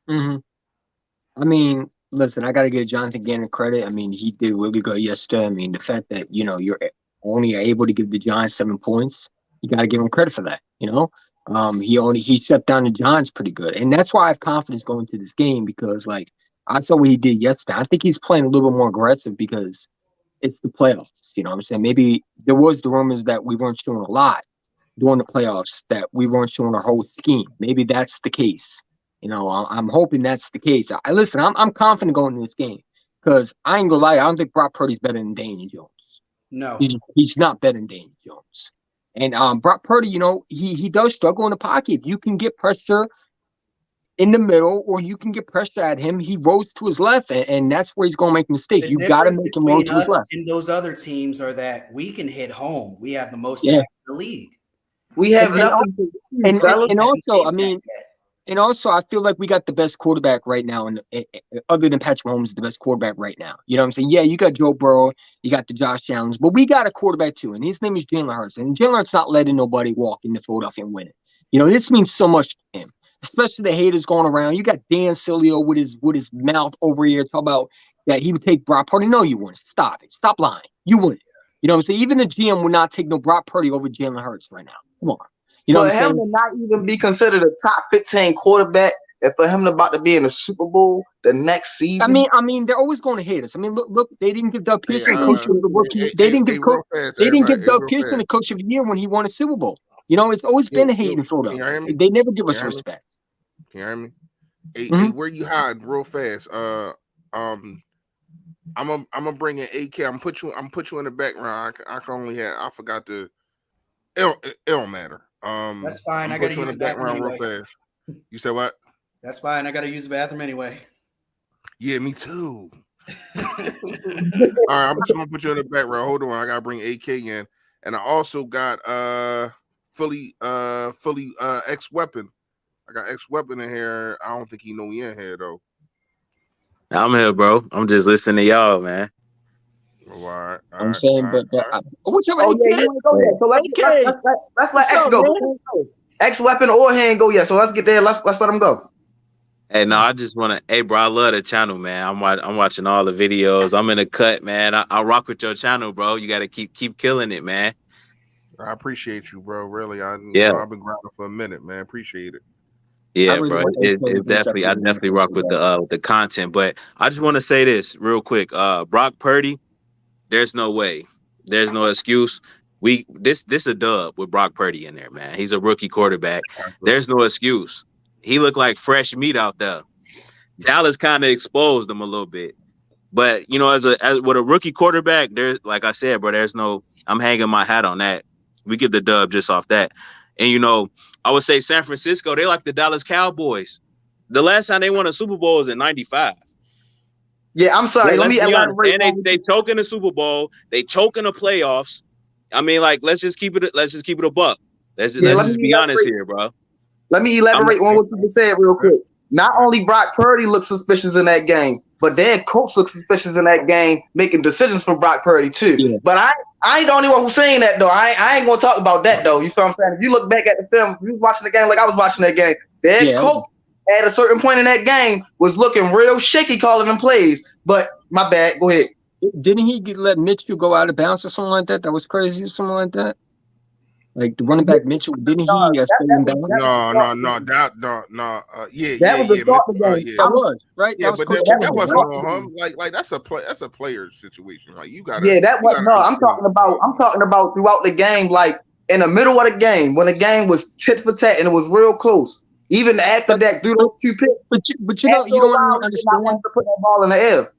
I mean, listen, I got to give Jonathan Gannon credit. I mean, he did really good yesterday. I mean, the fact that, you're only able to give the Giants 7 points, you got to give him credit for that, He shut down the Giants pretty good. And that's why I have confidence going into this game because, like, I saw what he did yesterday. I think he's playing a little bit more aggressive because it's the playoffs. You know what I'm saying? Maybe there was the rumors that we weren't showing a lot during the playoffs, that we weren't showing our whole scheme. Maybe that's the case. I'm hoping that's the case. I'm confident going into this game because I ain't gonna lie. I don't think Brock Purdy's better than Daniel Jones. No, he's not better than Daniel Jones. And Brock Purdy, he does struggle in the pocket. You can get pressure in the middle, or you can get pressure at him. He rolls to his left, and that's where he's gonna make mistakes. You got to make him roll to his left. And those other teams are that we can hit home. We have the most sacks in the league. We have nothing. And also, I feel like we got the best quarterback right now, and other than Patrick Mahomes, the best quarterback right now. You know what I'm saying? Yeah, you got Joe Burrow, you got the Josh Allen's, but we got a quarterback too, and his name is Jalen Hurts. And Jalen Hurts not letting nobody walk into Philadelphia and win it. This means so much to him, especially the haters going around. You got Dan Sileo with his mouth over here talking about that he would take Brock Purdy. No, you wouldn't. Stop it. Stop lying. You wouldn't. You know what I'm saying? Even the GM would not take no Brock Purdy over Jalen Hurts right now. Come on. For him to not even be considered a top 15 quarterback, and for him about to be in the Super Bowl the next season. I mean, they're always going to hate us. I mean, look, they didn't give Doug Pearson coach of the rookie. They didn't give Doug Pearson the coach of the year when he won a Super Bowl. It's always been a hate in Philadelphia. They never give us respect. Can you hear me? Hey, where you hide real fast? I'm gonna bring in AK. I'm put you in the background. I can only have. I forgot to. It don't matter. That's fine. I gotta use the background real fast. You said what? That's fine. I gotta use the bathroom anyway. Yeah, me too. All right, I'm just gonna put you in the background. Hold on, I gotta bring AK in, and I also got fully X Weapon. I got X Weapon in here. I don't think he know he in here though. I'm here, bro. I'm just listening to y'all, man. All right. I'm saying, but what's up? Oh yeah, you want to go there? So let's let X go. X Weapon or Hand go. Yeah, so let's get there. Let's let him go. Hey, no, I just want to. Hey, bro, I love the channel, man. I'm watching all the videos. I'm in the cut, man. I rock with your channel, bro. You got to keep killing it, man. I appreciate you, bro. Really, I've been grinding for a minute, man. Appreciate it. Yeah, bro. It definitely, I definitely rock with the content. But I just want to say this real quick. Brock Purdy, there's no way, there's no excuse. This a dub with Brock Purdy in there, man. He's a rookie quarterback. There's no excuse. He looked like fresh meat out there. Dallas kind of exposed him a little bit, but as with a rookie quarterback, there's, like I said, bro, there's no. I'm hanging my hat on that. We get the dub just off that, and I would say San Francisco, they like the Dallas Cowboys. The last time they won a Super Bowl was in '95. Yeah, I'm sorry. Let me elaborate. And they choke in the Super Bowl. They choke in the playoffs. I mean, like, let's just keep it a buck. Let's just be honest here, bro. Let me elaborate on what you said real quick. Not only Brock Purdy looks suspicious in that game, but their coach looks suspicious in that game, making decisions for Brock Purdy too. Yeah. But I ain't the only one who's saying that though. I ain't gonna talk about that though. You feel what I'm saying? If you look back at the film, if you was watching the game like I was watching that game, their coach at a certain point in that game was looking real shaky calling them plays. But my bad. Go ahead. Didn't he let Mitchell go out of bounds or something like that? That was crazy or something like that? Like the running back Mitchell, didn't he stay in bounds? No. Yeah. That was the thought of the game. That was right. Yeah, but that wasn't on him. Like that's a player situation. Like you got. Yeah, that was no. I'm talking about throughout the game, like in the middle of the game when the game was tit for tat and it was real close. Even after that, through those two picks. But you don't understand. To put that ball in the air.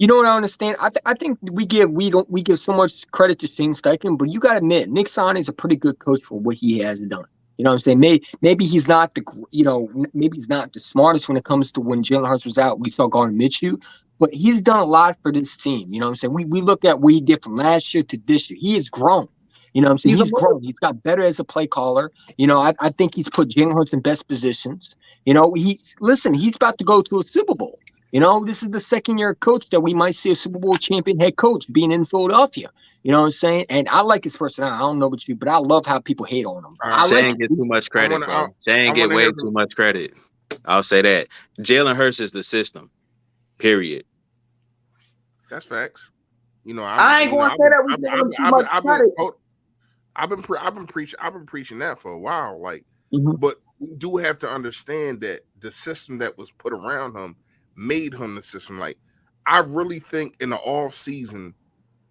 You know what I understand? I think we give so much credit to Shane Steichen, but you got to admit Nick Sirianni is a pretty good coach for what he has done. You know what I'm saying? Maybe he's not maybe he's not the smartest when it comes to when Jalen Hurts was out. We saw Gardner Minshew, but he's done a lot for this team. You know what I'm saying? We look at what he did from last year to this year. He has grown. You know what I'm saying? He's grown. He's got better as a play caller. You know, I think he's put Jalen Hurts in best positions. You know, he's about to go to a Super Bowl. You know, this is the second year coach that we might see a Super Bowl champion head coach being in Philadelphia. You know what I'm saying? And I like his personality. I don't know about you, but I love how people hate on him. Shane get too much credit, bro. Shane get way too much credit. I'll say that. Jalen Hurts is the system. Period. That's facts. You know, I ain't going to say that we give him too much credit. I've been preaching that for a while. Like, Mm-hmm. but we do have to understand that the system that was put around him made him the system. Like, I really think in the off season,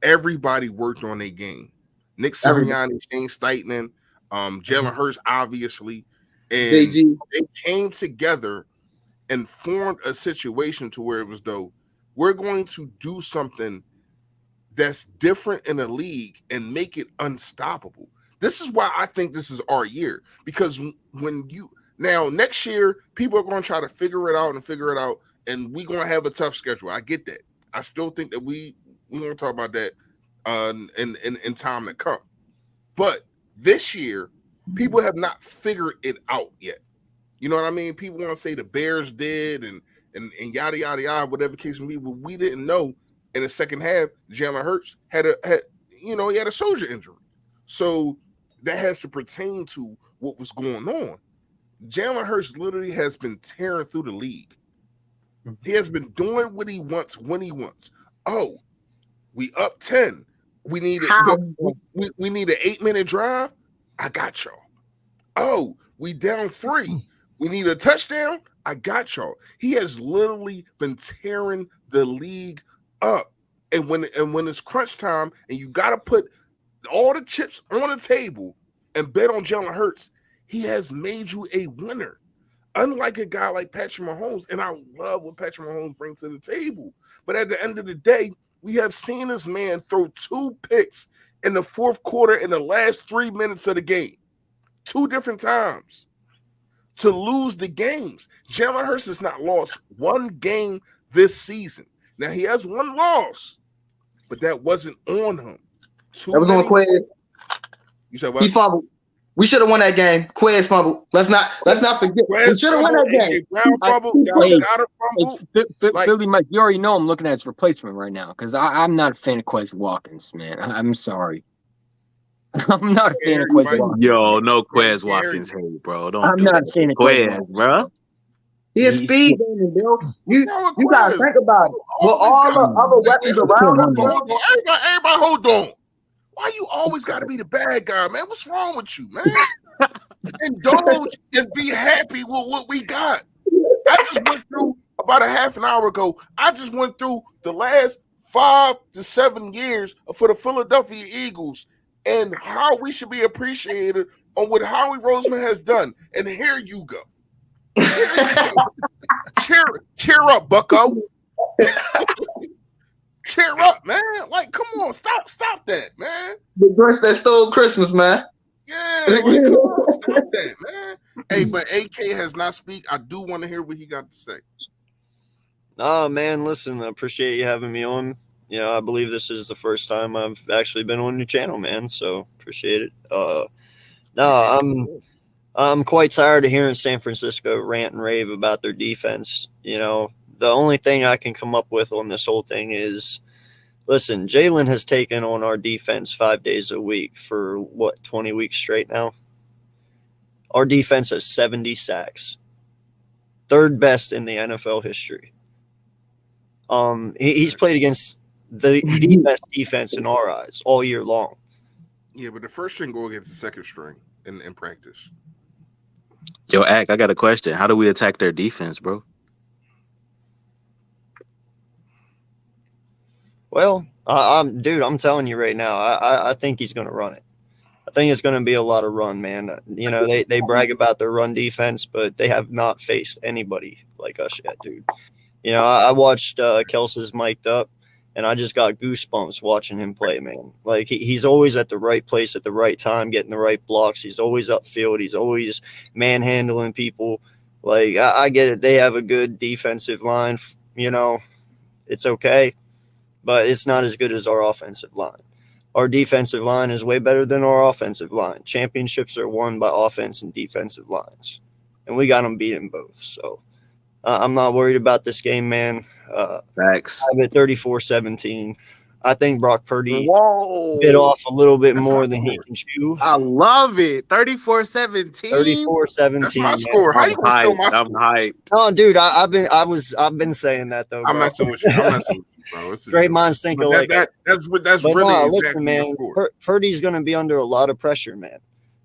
everybody worked on their game. Nick Sirianni, Shane Steichen, Jalen Hurts, obviously, and they came together and formed a situation to where it was though we're going to do something that's different in the league and make it unstoppable. This is why I think this is our year, because when next year, people are going to try to figure it out, and we're going to have a tough schedule. I get that. I still think that we going to talk about that in time to come. But this year, people have not figured it out yet. You know what I mean? People want to say the Bears did and yada yada yada, whatever case may be, but we didn't know in the second half Jalen Hurts had a shoulder injury. So that has to pertain to what was going on. Jalen Hurts literally has been tearing through the league. He has been doing what he wants when he wants. Oh, we up 10. We need we need an 8-minute drive. I got y'all. Oh, we down 3. We need a touchdown. I got y'all. He has literally been tearing the league up. And when it's crunch time and you got to put all the chips on the table and bet on Jalen Hurts, he has made you a winner. Unlike a guy like Patrick Mahomes, and I love what Patrick Mahomes brings to the table. But at the end of the day, we have seen this man throw 2 picks in the fourth quarter in the last 3 minutes of the game. 2 different times to lose the games. Jalen Hurts has not lost 1 game this season. Now, he has 1 loss, but that wasn't on him. That was on Quez. You said what? He fumbled. We should have won that game. Quez fumbled. Let's not forget. We should have won that game. Philly Mike, you already know I'm looking at his replacement right now because I'm not a fan of Quez Watkins, man. I'm sorry. I'm not a fan of Quez Watkins. Yo, no Quez Watkins hate, bro. I'm not a fan of Quez, bro. He is speed gaming, Bill. You gotta think about it. Well, all the other weapons around him. Everybody, hold on. Why you always got to be the bad guy, man? What's wrong with you, man? Indulge and be happy with what we got. I just went through about a half an hour ago. I just went through the last 5 to 7 years for the Philadelphia Eagles and how we should be appreciated on what Howie Roseman has done. And here you go. Cheer up, Bucko. Cheer up, man. Like, come on, stop that, man. The Grinch that stole Christmas, man. Yeah, like, come on, stop that, man. Hey, but AK has not speak. I do want to hear what he got to say. Oh, man, listen, I appreciate you having me on. You know, I believe this is the first time I've actually been on your channel, man, so appreciate it. I'm quite tired of hearing San Francisco rant and rave about their defense. You know, the only thing I can come up with on this whole thing is, listen, Jalen has taken on our defense 5 days a week for, 20 weeks straight now? Our defense has 70 sacks. 3rd best in the NFL history. He's played against the best defense in our eyes all year long. Yeah, but the first string go against the second string in practice. Yo, Ack, I got a question. How do we attack their defense, bro? Well, I'm telling you right now, I think he's going to run it. I think it's going to be a lot of run, man. You know, they brag about their run defense, but they have not faced anybody like us yet, dude. You know, I watched Kelsey's mic'd up. And I just got goosebumps watching him play, man. Like he's always at the right place at the right time, getting the right blocks. He's always upfield. He's always manhandling people. Like I get it. They have a good defensive line. You know, it's okay, but it's not as good as our offensive line. Our defensive line is way better than our offensive line. Championships are won by offense and defensive lines, and we got them beating both. So I'm not worried about this game, man. Facts. I'm at 34-17. I think Brock Purdy bit off a little bit more than he can chew. I love it. 34-17. 34-17. That's my score. How you gonna steal my score? I'm hyped. Oh, dude, I've been saying that though. Bro. I'm messing with you. Bro. Great minds think alike. That's really listen, exactly man. Purdy's going to be under a lot of pressure, man.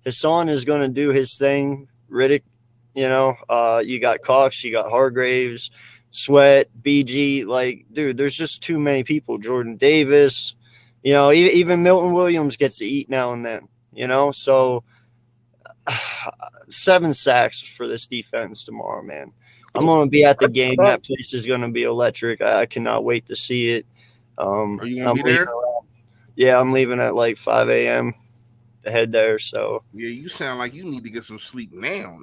Hassan is going to do his thing. Riddick, you know, you got Cox, you got Hargraves, Sweat, BG. Like, dude, there's just too many people. Jordan Davis, you know, even Milton Williams gets to eat now and then, you know. So 7 sacks for this defense tomorrow, man. I'm going to be at the game. That place is going to be electric. I cannot wait to see it. Are you going to be there? Yeah, I'm leaving at like 5 a.m. to head there. So yeah, you sound like you need to get some sleep now.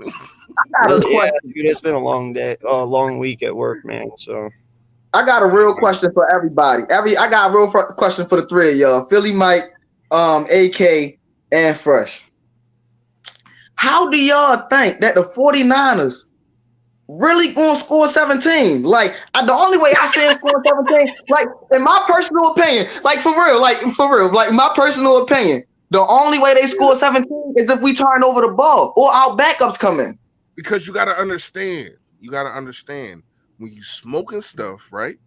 Yeah, dude, it's been a long day, long week at work, man. So I got a real question for everybody. I got a real question for the three of y'all: Philly, Mike, AK, and Fresh. How do y'all think that the 49ers really gonna score 17? Like, the only way I say score 17, like in my personal opinion, like for real, like my personal opinion, the only way they score 17 is if we turn over the ball or our backups come in. Because you gotta understand when you smoking stuff, right?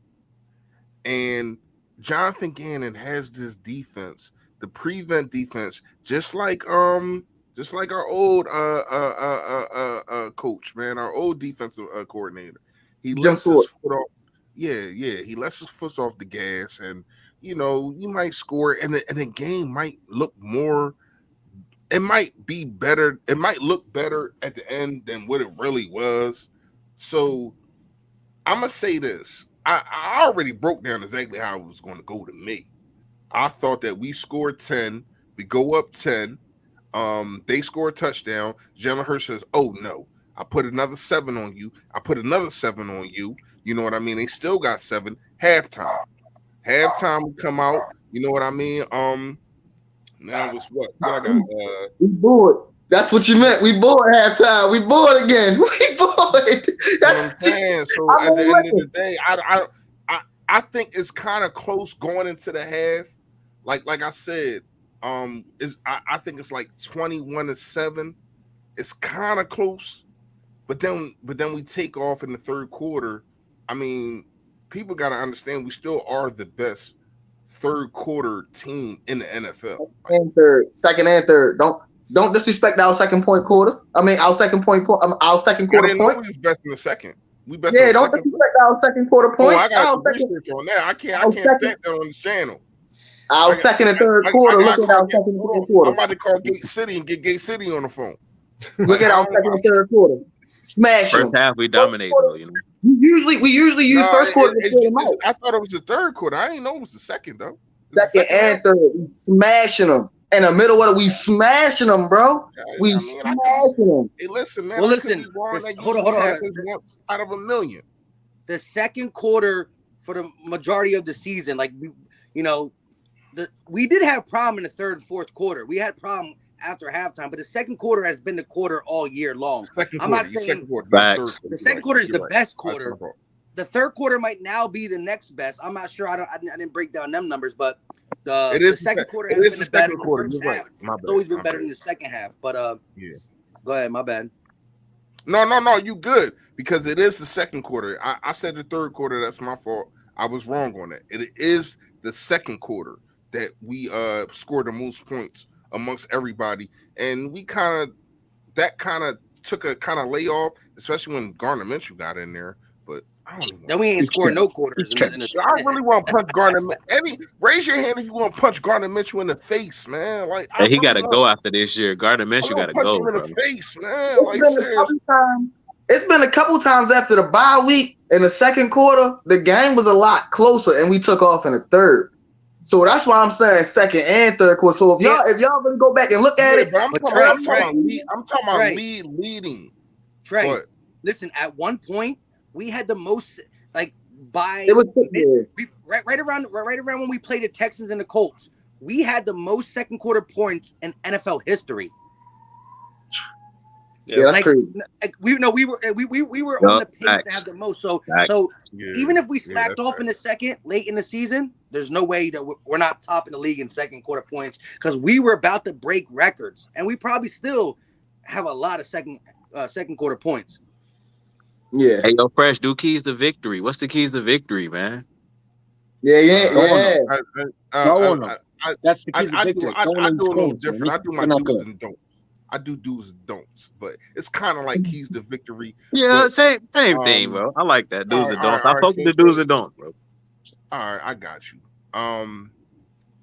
And Jonathan Gannon has this defense, the prevent defense, just like our old coach, man, our old defensive coordinator. He lets his foot off. Yeah. He lets his foot off the gas, and you know, you might score, and the game might look more. It might be better. It might look better at the end than what it really was. So I'm gonna say this. I already broke down exactly how it was going to go to me. I thought that we scored 10, we go up 10. They score a touchdown. Jalen Hurts says, "Oh no, I put another 7 on you. I put another 7 on you." You know what I mean? They still got 7. Halftime, we come out. You know what I mean? Now it's what I got. We bored. That's what you meant. We bored halftime. We bored again. We bored. That's what I'm saying. So at the end of the day, I think it's kind of close going into the half. Like I said. I think it's like 21-7. It's kind of close, but then we take off in the third quarter. I mean, people got to understand we still are the best third quarter team in the NFL. Second and third. Don't disrespect our second point quarters. I mean, our second quarter points. We was best in the second. We best. Yeah, don't disrespect our second quarter points. I got research on that. I can't stand that on this channel. Our second and third quarter. Look at our second and third quarter. I'm about to call Gate City and get Gate City on the phone. Look at our second and third quarter. Smash them. First half we dominate though, you know. We usually use first quarter to pull them out. I thought it was the third quarter. I didn't know it was the second though. Second and third, we smashing them. In the middle of it, we smashing them, bro. Smashing them. Hey, listen, man. Well, listen. Hold on. Out of a million. The second quarter for the majority of the season, like you know. We did have problem in the third and fourth quarter. We had problem after halftime, but the second quarter has been the quarter all year long. I'm not saying the second quarter is the best quarter. The third quarter might now be the next best. I'm not sure. I didn't break down them numbers, but the second quarter has been the best. The first half. It's always been better than the second half. But yeah, go ahead. My bad. No, you good because it is the second quarter. I said the third quarter. That's my fault. I was wrong on that. It is the second quarter that we scored the most points amongst everybody, and we kind of took a kind of layoff, especially when Gardner Minshew got in there. But I don't even. Then we ain't scored no quarters. I really want to punch Gardner. Raise your hand if you want to punch Gardner Minshew in the face, man. Like, he got to go after this year. Gardner Minshew got to go. Him in the face, man. Like, seriously. it's been a couple times after the bye week in the second quarter, the game was a lot closer, and we took off in the third. So that's why I'm saying second and third quarter. So if y'all really go back and look at it, but I'm talking about leading. Trey, listen, at one point we had the most right around when we played the Texans and the Colts, we had the most second quarter points in NFL history. Yeah, that's crazy. We were on the pace to have the most. So even if we slacked off in the second, late in the season, there's no way that we're not topping the league in second quarter points because we were about to break records, and we probably still have a lot of second quarter points. Yeah. Hey, yo, Fresh, do keys to victory. What's the keys to victory, man? Yeah. That's the keys to victory. I do a little different. I do my do's and don'ts. I do do's and don'ts, but it's kind of like keys to victory. Yeah, same thing, bro. I like that. Do's and don'ts. I fuck with the do's and don'ts, bro. All right, I got you.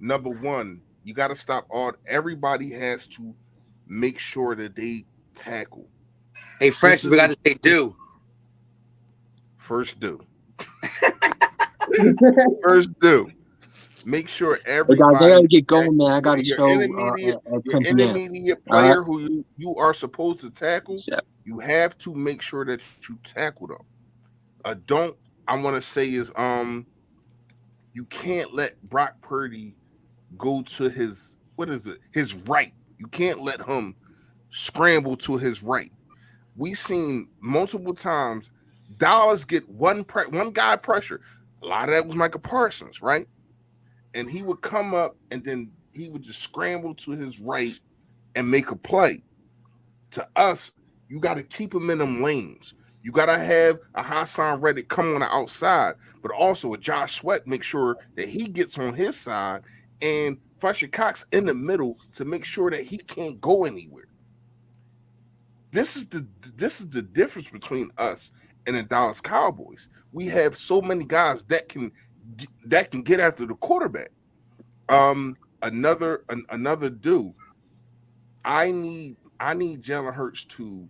Number one, you got to stop everybody has to make sure that they tackle. Hey, Fresh, we got to say do. First do. First do. Make sure everybody. Hey guys, I gotta get going, man. I got to show intermediate player who you are supposed to tackle. You have to make sure that you tackle them. Don't I want to say is you can't let Brock Purdy go to his right. You can't let him scramble to his right. We've seen multiple times Dallas get one guy pressure. A lot of that was Micah Parsons, right? And he would come up and then he would just scramble to his right and make a play. To us, you got to keep him in them lanes. You got to have a Hassan Reddick come on the outside, but also a Josh Sweat make sure that he gets on his side and Fletcher Cox in the middle to make sure that he can't go anywhere. This is the difference between us and the Dallas Cowboys. We have so many guys that can get after the quarterback. Another do. I need Jalen Hurts to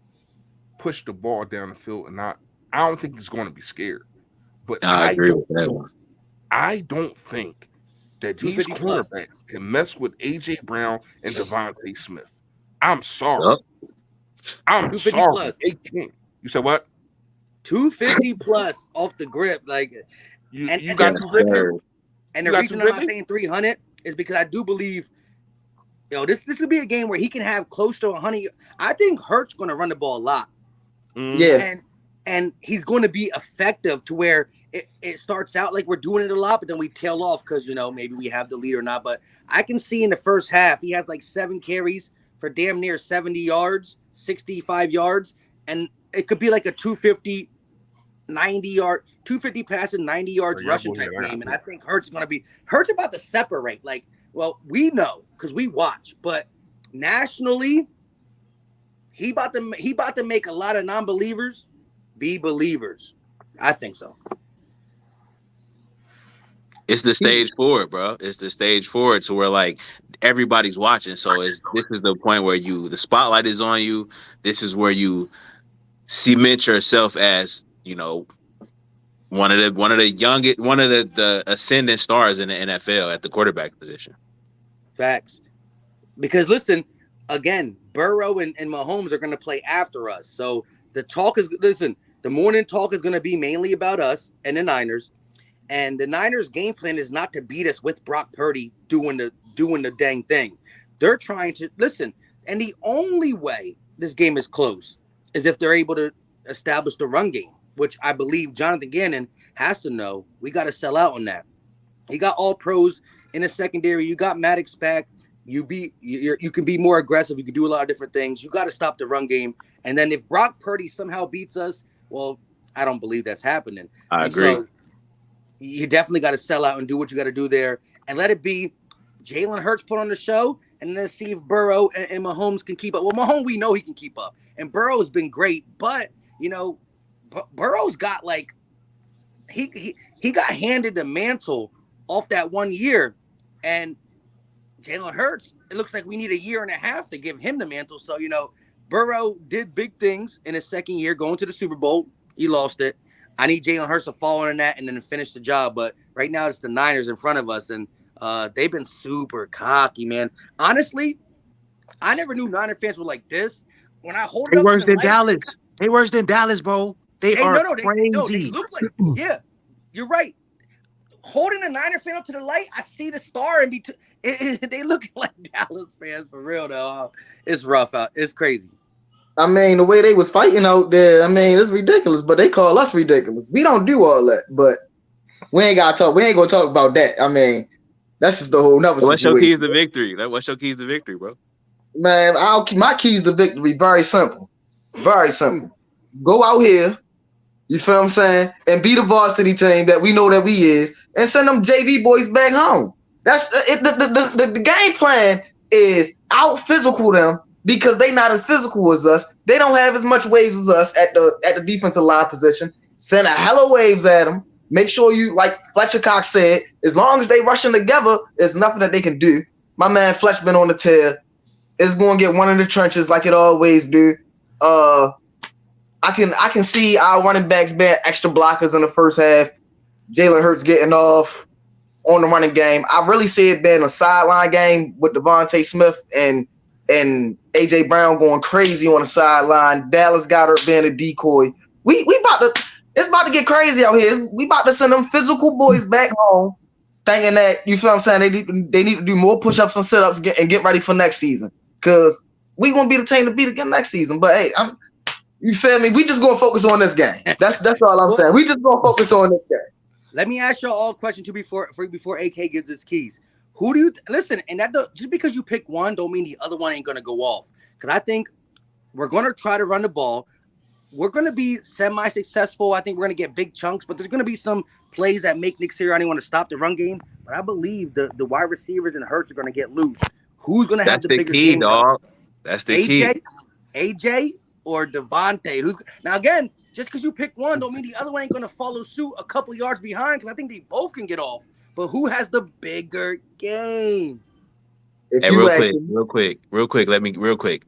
push the ball down the field, and I don't think he's going to be scared. But I agree with that one. I don't think that these quarterbacks can mess with AJ Brown and Devontae Smith. I'm sorry. I'm sorry. They can't. You said what? 250 plus off the grip, like you got the grip. And the reason I'm not saying 300 is because I do believe, this will be a game where he can have close to 100. I think Hurts going to run the ball a lot. Yeah, and he's going to be effective to where it starts out like we're doing it a lot, but then we tail off because maybe we have the lead or not. But I can see in the first half he has like 7 carries for damn near 70 yards, 65 yards, and it could be like a 250. 250 passing, 90 yards rushing type game. And I think Hurts about to separate. Like, well, we know because we watch, but nationally, he about to make a lot of non-believers be believers. I think so. It's the stage for it, bro. It's the stage for it. So we're like, everybody's watching. So this is the point where the spotlight is on you. This is where you cement yourself as, one of the ascendant stars in the NFL at the quarterback position. Facts. Because listen, again, Burrow and Mahomes are going to play after us. So the morning talk is going to be mainly about us and the Niners. And the Niners' game plan is not to beat us with Brock Purdy doing the dang thing. They're trying to listen. And the only way this game is close is if they're able to establish the run game, which I believe Jonathan Gannon has to know. We got to sell out on that. He got all pros in the secondary. You got Maddox back. You can be more aggressive. You can do a lot of different things. You got to stop the run game. And then if Brock Purdy somehow beats us, well, I don't believe that's happening. I agree. So you definitely got to sell out and do what you got to do there. And let it be Jalen Hurts put on the show, and then see if Burrow and Mahomes can keep up. Well, Mahomes, we know he can keep up. And Burrow has been great, but, Burrow's got he got handed the mantle off that 1 year, and Jalen Hurts, it looks like we need a year and a half to give him the mantle. So, Burrow did big things in his second year, going to the Super Bowl. He lost it. I need Jalen Hurts to fall in that and then finish the job. But right now it's the Niners in front of us, and they've been super cocky, man. Honestly, I never knew Niner fans were like this. When I hold it They up to worse the than light, Dallas. They worse than Dallas, bro. They are they crazy. look like, yeah, you're right. Holding the Niner fan up to the light, I see the star and they look like Dallas fans for real though. It's rough out. It's crazy. I mean, the way they was fighting out there, I mean, it's ridiculous. But they call us ridiculous. We don't do all that, but we ain't gonna talk about that. I mean, that's just the whole nother What's your situation. keys to victory? What's your keys to victory, bro? Man, my keys to victory very simple. Very simple. Go out here, you feel what I'm saying, and be the varsity team that we know that we is, and send them JV boys back home. That's it. The game plan is out physical them because they not as physical as us. They don't have as much waves as us at the defensive line position. Send a hella waves at them. Make sure you, like Fletcher Cox said, as long as they rushing together, there's nothing that they can do. My man Fletch been on the tear. It's going to get one in the trenches like it always do. I can see our running backs being extra blockers in the first half. Jalen Hurts getting off on the running game. I really see it being a sideline game with Devontae Smith and AJ Brown going crazy on the sideline. Dallas Goedert being a decoy. It's about to get crazy out here. We about to send them physical boys back home, thinking that, you feel what I'm saying, they need to do more push-ups and sit-ups and get ready for next season. Because we gonna be the team to beat again next season. But hey, you feel me? We just gonna focus on this game. That's all I'm saying. We just gonna focus on this game. Let me ask y'all all a question too before AK gives his keys. Who do you listen? And just because you pick one, don't mean the other one ain't gonna go off. Because I think we're gonna try to run the ball. We're gonna be semi-successful. I think we're gonna get big chunks, but there's gonna be some plays that make Nick Sirianni want to stop the run game. But I believe the wide receivers and Hurts are gonna get loose. Who's gonna have the bigger key, game? dog. That's the key. AJ or Devontae? Now again, just because you pick one, don't mean the other one ain't gonna follow suit a couple yards behind. Because I think they both can get off. But who has the bigger game? Hey, real quick.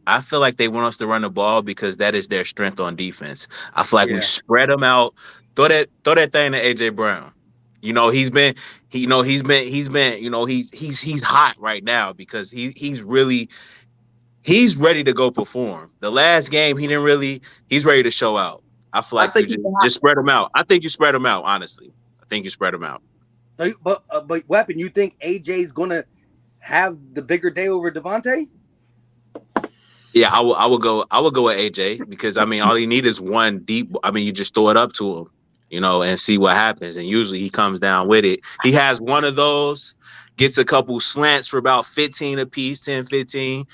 I feel like they want us to run the ball because that is their strength on defense. I feel like we spread them out. Throw that thing to AJ Brown. You know, he's hot right now because he's ready to go perform. The last game he's ready to show out. I feel like you just spread them out. I think you spread them out, honestly. I think you spread them out. But Weapon, you think AJ's gonna have the bigger day over Devontae? Yeah, I will go with AJ because I mean all you need is one deep. I mean you just throw it up to him, you know, and see what happens. And usually he comes down with it. He has one of those, gets a couple slants for about 15 apiece, 10, 15.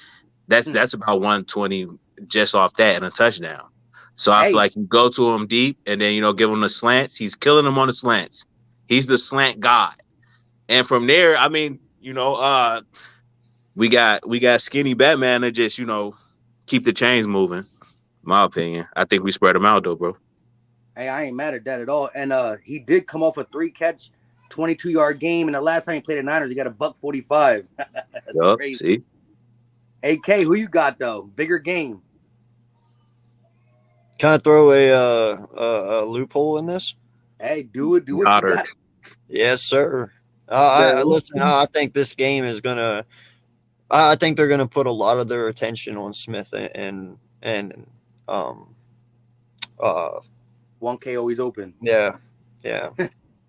That's about 120 just off that and a touchdown. So I feel like you go to him deep and then, you know, give him the slants. He's killing them on the slants. He's the slant god. And from there, I mean, you know, we got skinny Batman to just, you know, keep the chains moving. My opinion. I think we spread them out though, bro. Hey, I ain't mad at that at all. And he did come off a 3-catch, 22-yard game. And the last time he played the Niners, he got a $145. That's crazy. See? AK, who you got though? Bigger game. Can I throw a loophole in this? Hey, do it. Do what you got. Yes, sir. Listen, I think this game is gonna. I think they're gonna put a lot of their attention on Smith and 1K always open. Yeah.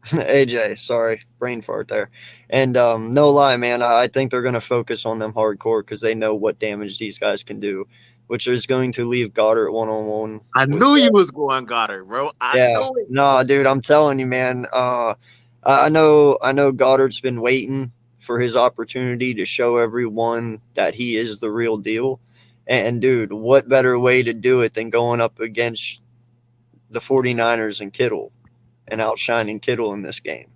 AJ, sorry, brain fart there. And no lie, man, I think they're gonna focus on them hardcore because they know what damage these guys can do, which is going to leave Goddard one-on-one. I knew you was going Goddard, bro. I knew it. No, dude, I'm telling you, man. I know Goddard's been waiting for his opportunity to show everyone that he is the real deal. And dude, what better way to do it than going up against the 49ers and Kittle and outshining Kittle in this game?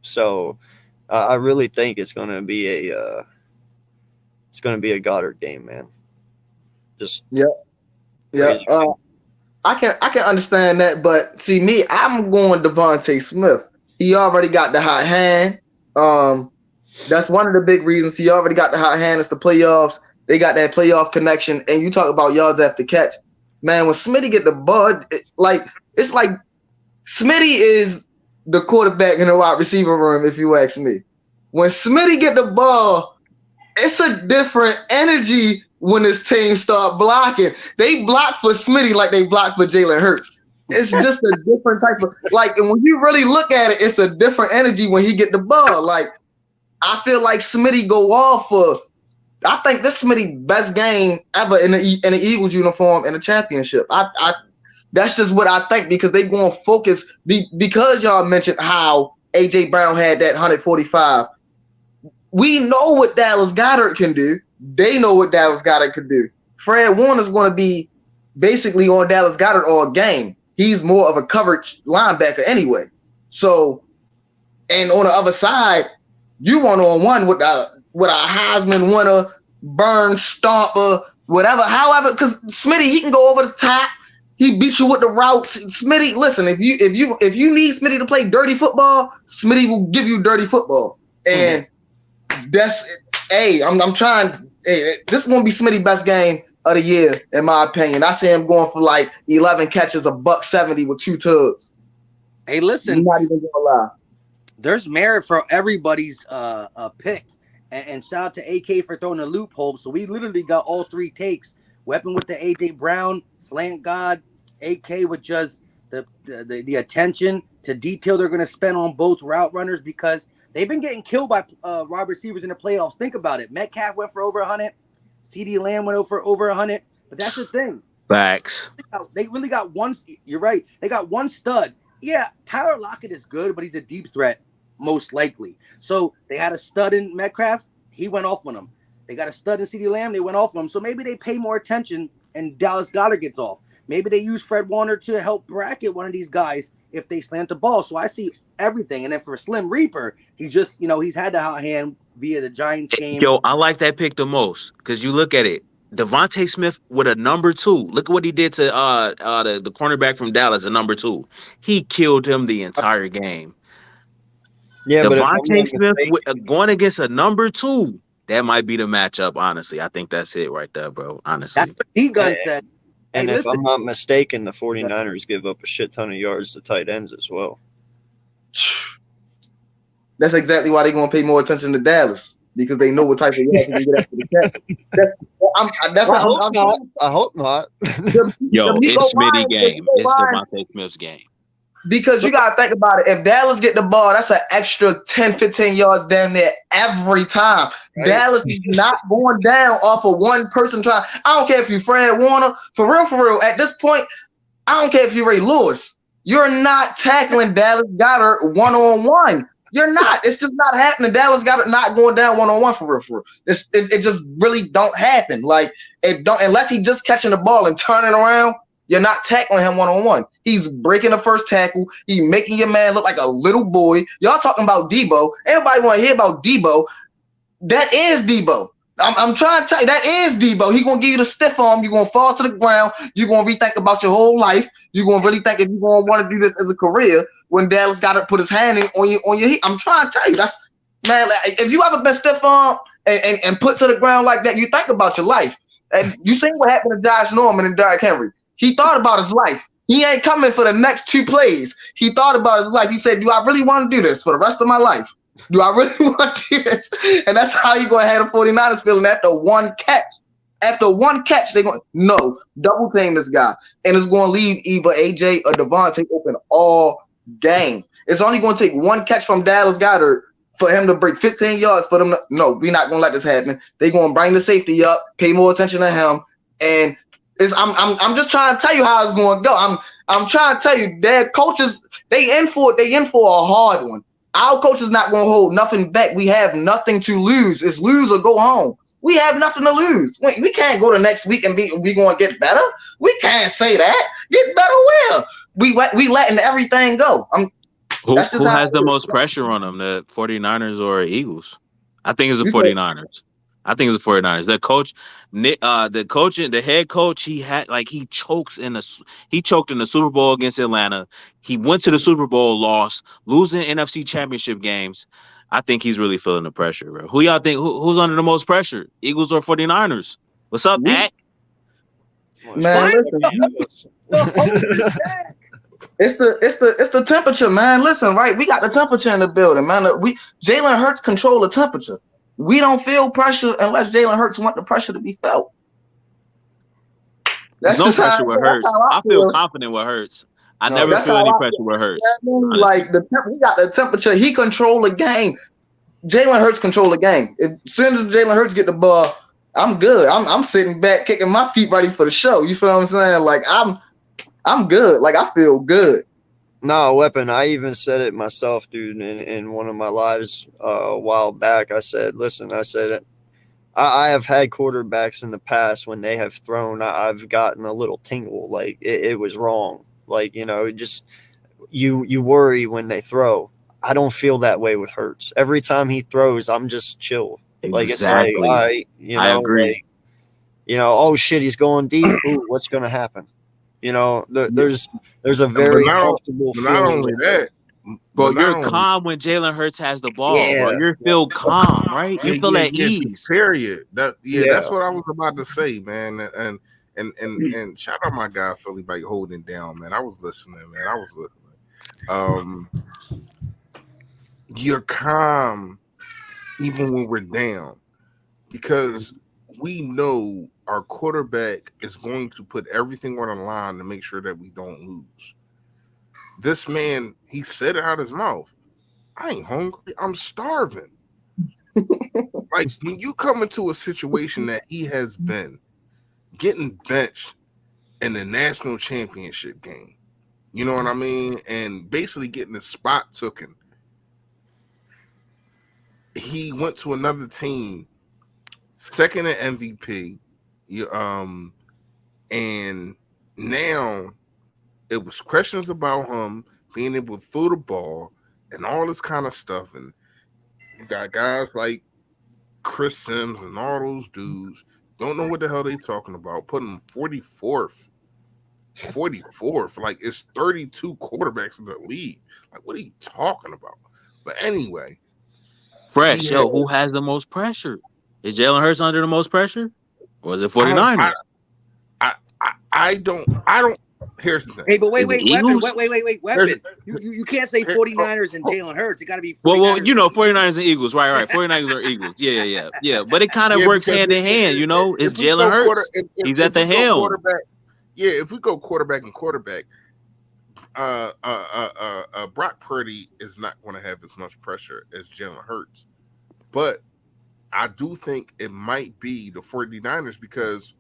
So I really think it's going to be a Goddard game, man. Just yeah. I can understand that, but see me, I'm going Devontae Smith. He already got the hot hand. That's one of the big reasons he already got the hot hand. It's the playoffs. They got that playoff connection. And you talk about yards after catch. Man, when Smitty get the ball, it's like Smitty is the quarterback in the wide receiver room, if you ask me. When Smitty get the ball, it's a different energy when his team start blocking. They block for Smitty like they block for Jalen Hurts. It's just a different type of and when you really look at it, it's a different energy when he get the ball. Like, I feel like Smitty go off for. I think this is Smitty's best game ever in the Eagles uniform in the championship. I that's just what I think, because they going to focus because y'all mentioned how AJ Brown had that 145. We know what Dallas Goedert can do. They know what Dallas Goedert can do. Fred Warner's going to be basically on Dallas Goedert all game. He's more of a coverage linebacker anyway. So, and on the other side, you one-on-one with a Heisman winner, Burns, Stomper, whatever, however, because Smitty, he can go over the top. He beats you with the routes. Smitty, listen, if you need Smitty to play dirty football, Smitty will give you dirty football. And I'm trying. Hey, this is gonna be Smitty's best game of the year, in my opinion. I see him going for 11 catches, $170 with 2 tugs. Hey, listen, I'm not even gonna lie. There's merit for everybody's pick. And shout out to AK for throwing a loophole. So we literally got all 3 takes. Weapon with the AJ Brown, slant God, AK with just the attention to detail they're going to spend on both route runners, because they've been getting killed by wide receivers in the playoffs. Think about it. Metcalf went for over 100. CeeDee Lamb went for over 100. But that's the thing. Facts. They really got one. You're right. They got one stud. Yeah, Tyler Lockett is good, but he's a deep threat, most likely. So they had a stud in Metcalf. He went off on them. They got a stud in CeeDee Lamb. They went off on him. So maybe they pay more attention and Dallas Goedert gets off. Maybe they use Fred Warner to help bracket one of these guys if they slant the ball. So I see everything. And then for Slim Reaper, he just, he's had the hot hand via the Giants game. Yo, I like that pick the most because you look at it. Devontae Smith with a number 2. Look at what he did to the cornerback from Dallas, a number 2. He killed him the entire game. Yeah, Devontae Smith going against a number 2. That might be the matchup, honestly. I think that's it right there, bro. Honestly. That's what D-Gun said. And if I'm not mistaken, the 49ers give up a shit ton of yards to tight ends as well. That's exactly why they're going to pay more attention to Dallas, because they know what type of yards they can get after the catch. I hope not. Yo, it's Smitty game. It's Devontae Smith's game. Because you got to think about it. If Dallas get the ball, that's an extra 10, 15 yards down there every time. Right. Dallas is not going down off of one person trying. I don't care if you Fred Warner. For real, at this point, I don't care if you Ray Lewis. You're not tackling Dallas Goedert one-on-one. You're not. It's just not happening. Dallas Goedert not going down one-on-one for real. It just really don't happen. It don't, unless he just catching the ball and turning around. You're not tackling him one-on-one. He's breaking the first tackle. He's making your man look like a little boy. Y'all talking about Debo. Everybody want to hear about Debo. That is Debo. I'm trying to tell you, that is Debo. He's going to give you the stiff arm. You're going to fall to the ground. You're going to rethink about your whole life. You're going to really think if you're going to want to do this as a career when Dallas got to put his hand on your hip. I'm trying to tell you, that's, man, if you ever been stiff arm and put to the ground like that, you think about your life. And you seen what happened to Josh Norman and Derrick Henry. He thought about his life. He ain't coming for the next 2 plays. He thought about his life. He said, do I really want to do this for the rest of my life? Do I really want to do this? And that's how you going to have the 49ers feeling after one catch. After one catch, they're going, no, double team this guy. And it's going to leave either AJ or Devontae open all game. It's only going to take one catch from Dallas Goedert for him to break 15 yards for them. No, we're not going to let this happen. They're going to bring the safety up, pay more attention to him, and I'm just trying to tell you how it's going to go. I'm trying to tell you, their coaches, they in for a hard one. Our coach is not going to hold nothing back. We have nothing to lose. It's lose or go home. We have nothing to lose. We can't go to next week and we going to get better. We can't say that. Get better where? We letting everything go. Who has the most pressure on them, the 49ers or Eagles? I think it's the 49ers. I think it's the 49ers. The coach, the head coach, he choked in the Super Bowl against Atlanta. He went to the Super Bowl, lost, losing NFC Championship games. I think he's really feeling the pressure, bro. Who y'all think who's under the most pressure? Eagles or 49ers? What's up, Ack? Man, listen. It's the temperature, man. Listen, right? We got the temperature in the building, man. Jalen Hurts control the temperature. We don't feel pressure unless Jalen Hurts want the pressure to be felt. That's no pressure with Hurts. I feel confident with Hurts. I never feel any pressure with Hurts. Like we got the temperature. He control the game. Jalen Hurts control the game. As soon as Jalen Hurts get the ball, I'm good. I'm sitting back, kicking my feet, ready for the show. You feel what I'm saying? Like I'm good. Like I feel good. No, Weapon. I even said it myself, dude, in one of my lives a while back. I said, listen, I have had quarterbacks in the past when they have thrown, I've gotten a little tingle. Like it was wrong. Like, just you worry when they throw. I don't feel that way with Hurts. Every time he throws, I'm just chill. Exactly. Like it's like, all right, I agree. Like, oh shit, he's going deep. Ooh, what's gonna happen? There's a very comfortable feeling. Not only that, bro, you're calm when Jalen Hurts has the ball, bro. You feel calm, right? You feel at ease. Period. That's what I was about to say, man. And shout out my guy Philly by holding it down, man. I was listening. You're calm even when we're down because we know our quarterback is going to put everything on the line to make sure that we don't lose. This man, he said it out his mouth. I ain't hungry. I'm starving. Like when you come into a situation that he has been getting benched in the national championship game, you know what I mean? And basically getting the spot taken. He went to another team, second in MVP. And now it was questions about him being able to throw the ball and all this kind of stuff. And you got guys like Chris Sims and all those dudes don't know what the hell they talking about, putting him 44th. Like it's 32 quarterbacks in the league. Like, what are you talking about? But anyway. Fresh, who has the most pressure? Is Jalen Hurts under the most pressure? Or is it 49ers? I don't. Here's the thing. Hey, but wait, Weapon. You can't say 49ers and Jalen Hurts. It got to be 49ers. Well, 49ers and Eagles. Right. 49ers are Eagles. Yeah. But it kind of works hand in hand, It's Jalen Hurts. He's at the helm. If we go quarterback and quarterback, Brock Purdy is not going to have as much pressure as Jalen Hurts. But I do think it might be the 49ers because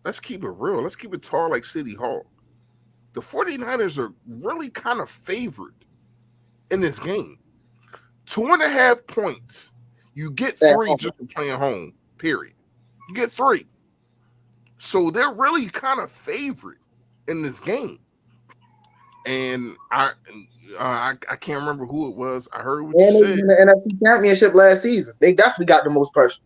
let's keep it real. Let's keep it tall like City Hall. The 49ers are really kind of favored in this game. 2.5 points. You get 3 just for playing home, period. You get 3. So they're really kind of favored in this game. And I can't remember who it was. I heard what you said. In the NFC Championship last season. They definitely got the most pressure.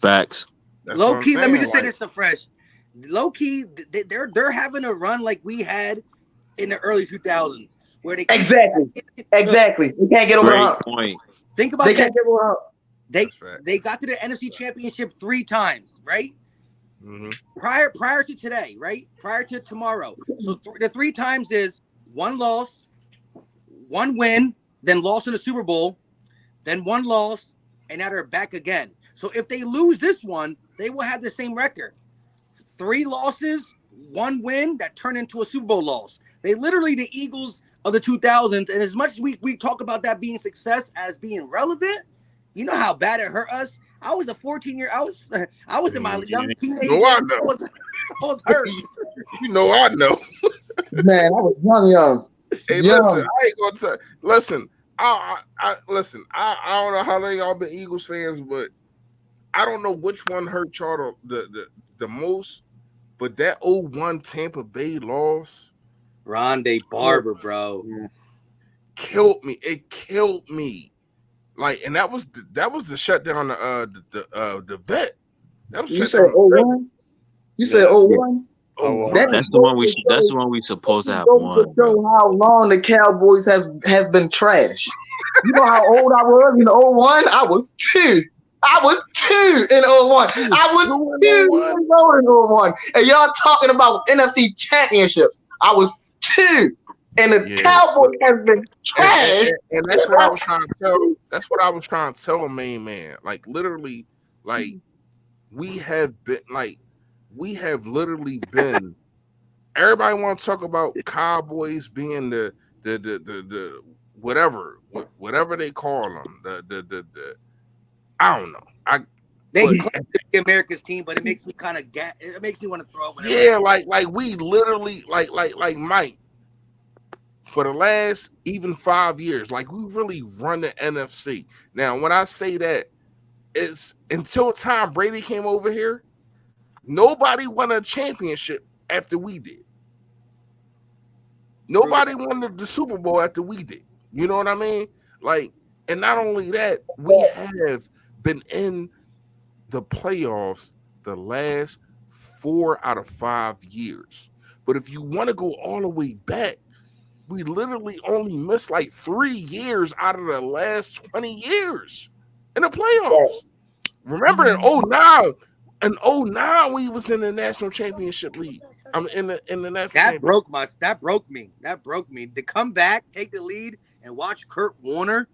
Facts. Low key, let me just say this to Fresh. Low key, they're having a run like we had in the early 2000s, where they exactly. You can't get over the hump. Point. Think about they that. Can't get over the hump. They got to the NFC Championship 3 times, right? Mm-hmm. Prior to today, right? Prior to tomorrow. So the 3 times is 1 loss, 1 win, then loss in the Super Bowl, then 1 loss, and now they're back again. So if they lose this one, they will have the same record. 3 losses, 1 win that turned into a Super Bowl loss. They literally the Eagles of the 2000s. And as much as we talk about that being success as being relevant, you know how bad it hurt us. I was a 14-year. I was in my young teenage. I was hurt. I know. Man, I was young. Hey, listen, I ain't gonna tell. Listen, I listen. I don't know how long y'all been Eagles fans, but I don't know which one hurt y'all the most. But that 0-1 Tampa Bay loss, Rondé Barber, bro, killed me. It killed me. Like, and that was the shutdown the vet. That was You said 01? You said 01? That's the one we. That's the one we supposed to have won. To show how long the Cowboys have been trash. You know how old I was in 01? I was 2. I was 2 in 01. I was 2 years old in 01. And y'all talking about NFC championships. I was 2. And the Cowboys have been trash. And that's what I was trying to tell. That's what I was trying to tell main man. Like, literally, like, we have literally been. Everybody want to talk about Cowboys being the whatever they call them. The I don't know. They claim to be America's team, but it makes me kind of it makes me want to throw up. Yeah, like we literally like Mike. For the last even 5 years, like, we really run the NFC. Now, when I say that, it's until Tom Brady came over here, nobody won a championship after we did. Nobody won the Super Bowl after we did. You know what I mean? Like, and not only that, we have been in the playoffs the last 4 out of 5 years. But if you want to go all the way back, we literally only missed like 3 years out of the last 20 years in the playoffs. Remember in 09, we was in the national championship league. I'm in the national. That broke me. To come back, take the lead, and watch Kurt Warner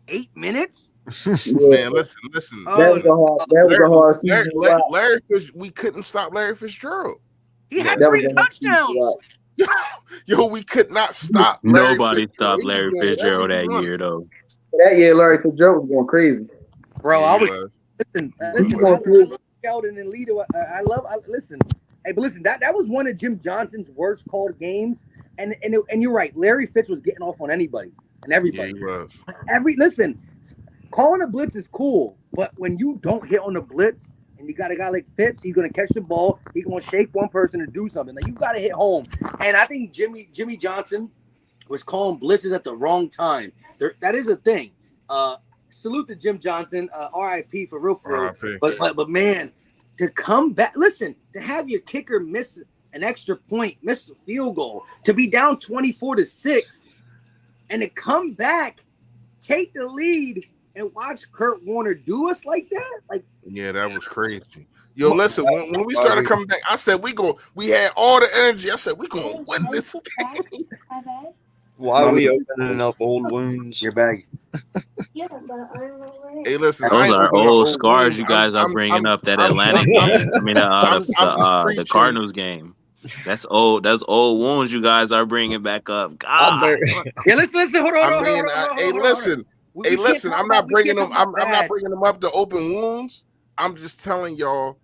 8 minutes. Man, listen. That was a hard season. Larry we couldn't stop Larry Fitzgerald. He had 3 touchdowns. Yo, we could not stop. Nobody stopped Larry Fitzgerald that year, though. That year, Larry Fitzgerald was going crazy. Bro, I was listen. I love Sheldon and Lito. Listen. Hey, but listen, that was one of Jim Johnson's worst called games, and you're right. Larry Fitz was getting off on anybody and everybody. Yeah, he was. Listen, calling a blitz is cool, but when you don't hit on the blitz. And you got a guy like Fitz, he's gonna catch the ball, he's gonna shake one person to do something. Like, you gotta hit home. And I think Jimmy Johnson was calling blitzes at the wrong time. That is a thing. Salute to Jim Johnson, RIP for real. But man, to come back, listen, to have your kicker miss an extra point, miss a field goal, to be down 24-6, and to come back, take the lead, and watch Kurt Warner do us like that, like. Yeah, that was crazy. Yo, listen, when we started coming back, I said we had all the energy. I said we gonna win this game. Why are we opening up old wounds? Your bag. Hey, listen, those are old scars you guys are bringing up. That Atlanta game. I mean, the Cardinals game. That's old. That's old wounds you guys are bringing back up. God. Yeah, listen. Hold on. Hey, listen. I'm not bringing them. I'm not bringing them up to open wounds. I'm just telling y'all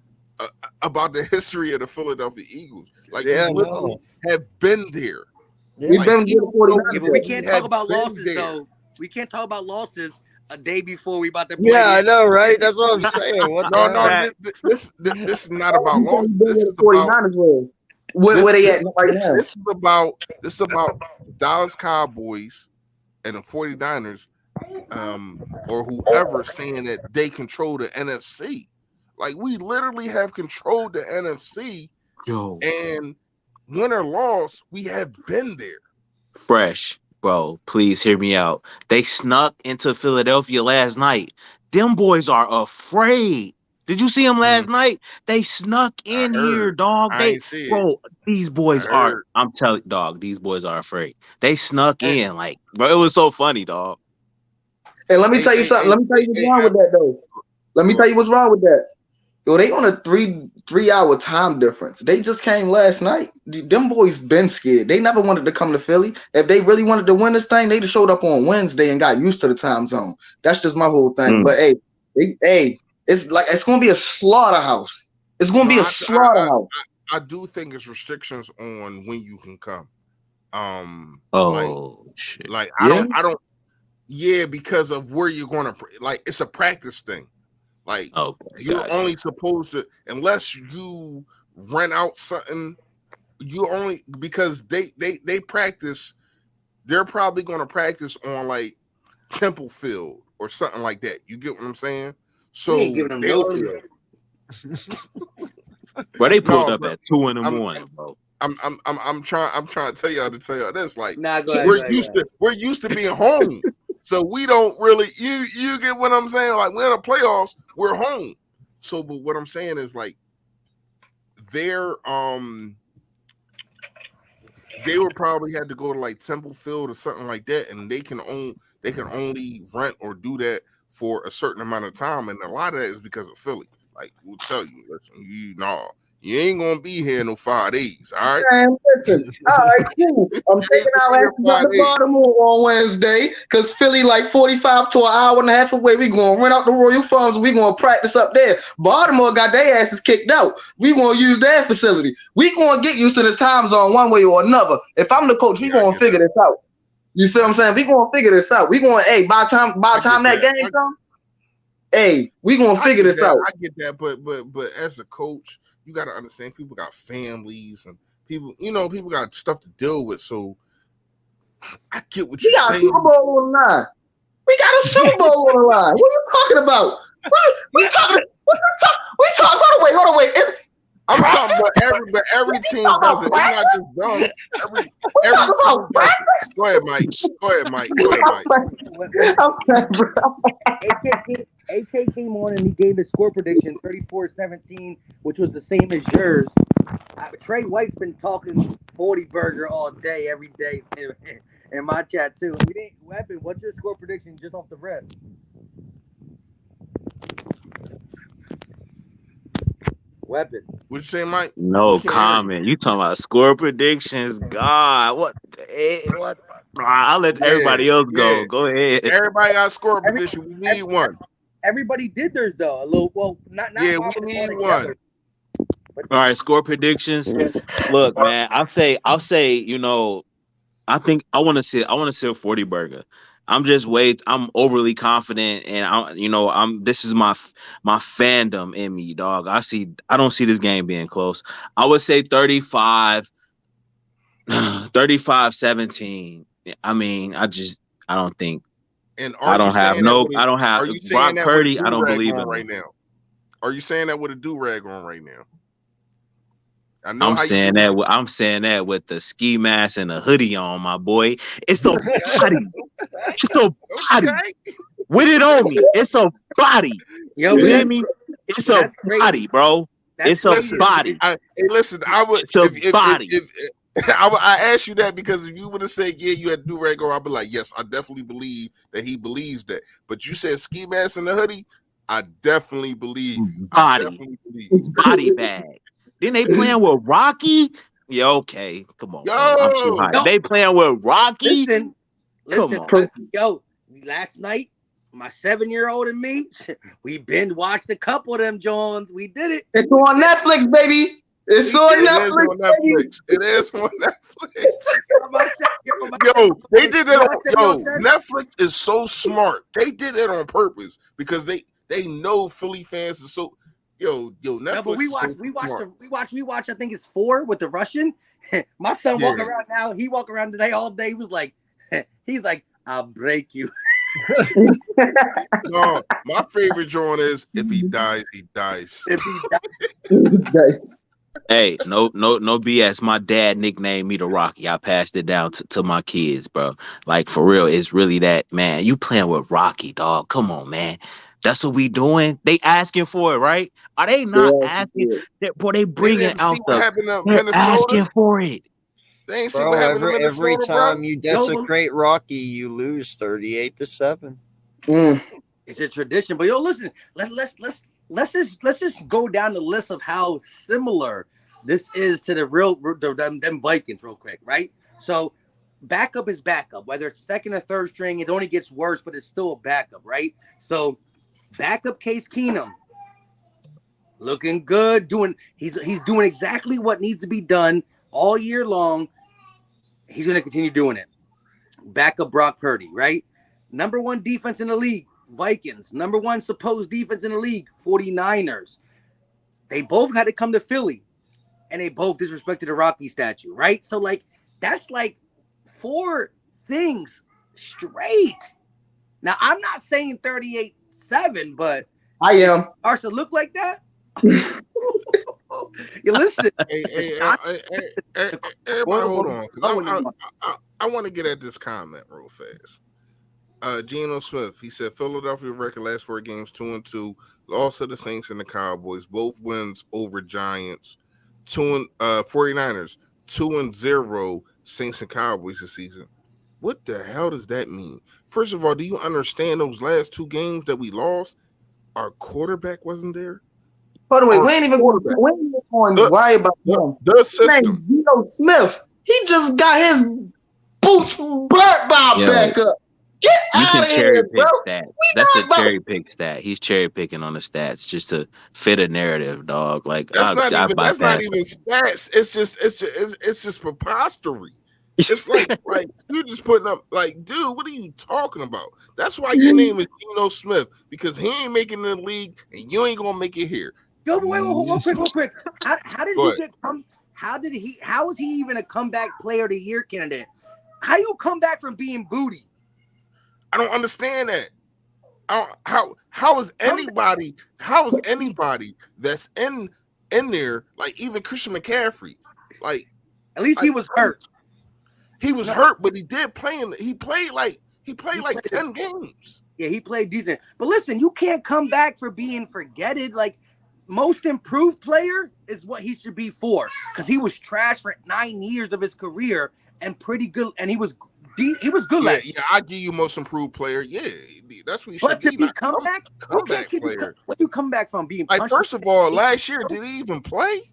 about the history of the Philadelphia Eagles. Like, we literally have been there. We've been there. But we can't talk about losses, though. We can't talk about losses a day before we about to play. Yeah, I know, right? That's what I'm saying. This is not about losses. This is about where they at right now. This is about the Dallas Cowboys and the 49ers. Or whoever saying that they control the NFC. Like, we literally have controlled the NFC. Yo. And win or loss, we have been there. Fresh, bro, please hear me out. They snuck into Philadelphia last night. Them boys are afraid. Did you see them last night? They snuck in here, dog. These boys are, I'm telling you, dog, these boys are afraid. They snuck in, like, bro, it was so funny, dog. And let me tell you something. Let me tell you what's wrong with that, though. Let me tell you what's wrong with that. Yo, they on a three-hour time difference. They just came last night. Them boys been scared. They never wanted to come to Philly. If they really wanted to win this thing, they'd have showed up on Wednesday and got used to the time zone. That's just my whole thing. But hey, it's gonna be a slaughterhouse. It's gonna be a slaughterhouse. I do think it's restrictions on when you can come. Shit. Like I don't. Yeah, because of where you're going to, like, it's a practice thing. Like, you're only supposed to, unless you rent out something, you only, because they practice, they're probably going to practice on, like, Temple Field or something like that. You get what I'm saying? So He ain't giving them they no already, field. Bro, they pulled no, up bro, at 2 in the I'm morning, bro. I'm trying to tell y'all this. Like Nah, go ahead. we're used to being home, so we don't really you get what I'm saying. Like we're in the playoffs, we're home. So, but what I'm saying is like they're they would probably had to go to like Temple Field or something like that, and they can only rent or do that for a certain amount of time, and a lot of that is because of Philly. Like we'll tell you, listen, you ain't gonna be here no 5 days, all right? Man, listen, all right, cool. I'm taking our asses up to Baltimore on Wednesday because Philly like 45 to an hour and a half away. We gonna rent out the Royal Farms. We gonna practice up there. Baltimore got their asses kicked out. We gonna use their facility. We gonna get used to the time zone one way or another. If I'm the coach, we gonna figure this out. You feel what I'm saying? We gonna figure this out. We gonna by the time that game comes, we gonna figure this out. I get that, but as a coach, you got to understand people got families and people got stuff to deal with. So I get what you're saying. We got a Super Bowl on the line. We got a Super Bowl on the line. What are you talking about? What are you talking? Hold on, wait. I'm talking about every team does it. It's not just dumb. Every team does it. Go ahead, Mike. AK came on and he gave his score prediction 34-17, which was the same as yours. Trey White's been talking 40 burger all day, every day in my chat too. Weapon, what's your score prediction just off the rip? Weapon. What you say, Mike? No comment. You talking about score predictions? God, what? I'll let everybody else go. Yeah. Go ahead. Everybody got a score prediction. We need one. Everybody did theirs though. A little, well, not. Yeah, we need one. All right, score predictions. Look, man, I'll say. I think I want to see a 40 burger. I'm overly confident, and this is my fandom in me, dog. I don't see this game being close. I would say 35-17. I mean, I don't think. And I don't have are you saying Brock that Purdy. with a I don't believe on in right now. Are you saying that with a do-rag on right now? I'm saying that with the ski mask and the hoodie on, my boy. It's a body. It's a body. Okay. With it on me. It's a body. Yo, you hear me? It's a body, bro. It's a body. Listen, I would. It's a body. I asked you that because if you would have said, yeah, you had do-rag on, I'd be like, yes, I definitely believe that he believes that. But you said ski mask and the hoodie, I definitely believe you. Body bag. Then they playing with Rocky? Yeah, okay. Come on. I'm too high. They playing with Rocky? Listen. Come on. Yo, last night, my 7-year-old and me, we binge watched a couple of them Jones. We did it. It's on Netflix, baby. It's on Netflix. It is on Netflix. Yo, they did that. Netflix is so smart. They did that on purpose because they know Philly fans are so. Yo, Netflix. No, but we watched. I think it's 4 with the Russian. My son walk around now. He walk around today all day. He was like, I'll break you. No, my favorite joint is if he dies, he dies. If he dies. Hey, no BS. My dad nicknamed me the Rocky. I passed it down to my kids, bro. Like for real, it's really that, man. You playing with Rocky, dog? Come on, man. That's what we doing. They asking for it, right? Are they not asking? Boy, they bringing out they're asking for it. They ain't see what happened in Minnesota, every time you desecrate Rocky, you lose 38-7. It's a tradition. But yo, listen, let's just go down the list of how similar this is to them Vikings real quick, right? So backup is backup. Whether it's second or third string, it only gets worse, but it's still a backup, right? So backup Case Keenum, looking good, he's doing exactly what needs to be done all year long. He's going to continue doing it. Backup Brock Purdy, right? Number 1 defense in the league, Vikings. Number 1 supposed defense in the league, 49ers. They both had to come to Philly, and they both disrespected the Rocky statue, right? So, that's 4 things straight Now, I'm not saying 38-7, but I am. Arsa look like that? You listen. Everybody, hold on. I want to get at this comment real fast. Geno Smith, he said Philadelphia record last 4 games 2-2, lost to the Saints and the Cowboys, both wins over Giants, 49ers, 2-0, Saints and Cowboys this season. What the hell does that mean? First of all, do you understand those last 2 games that we lost? Our quarterback wasn't there. By the way, we ain't even going to worry about him. The system. Geno Smith, he just got his boots burnt by a backup. Get out of here, bro. That's a cherry pick stat. He's cherry picking on the stats just to fit a narrative, dog. Like that's not even stats. It's just preposterous. It's like you're just putting up like, dude, what are you talking about? That's why your name is Geno Smith, because he ain't making the league and you ain't gonna make it here. Yo, wait, real quick. How is he even a comeback player of the year candidate? How you come back from being booty? I don't understand that. How is anybody that's in there, like even Christian McCaffrey, like at least he was hurt. He was hurt, but he did play he played like 10 games. Yeah, he played decent. But listen, you can't come back for being forgetted. Like most improved player is what he should be for, because he was trash for 9 years of his career and pretty good, and he was good last year. Yeah, I give you most improved player. Yeah, that's what he should but be. To be comeback player. When you come back from being like, first of all, last year, did he even play?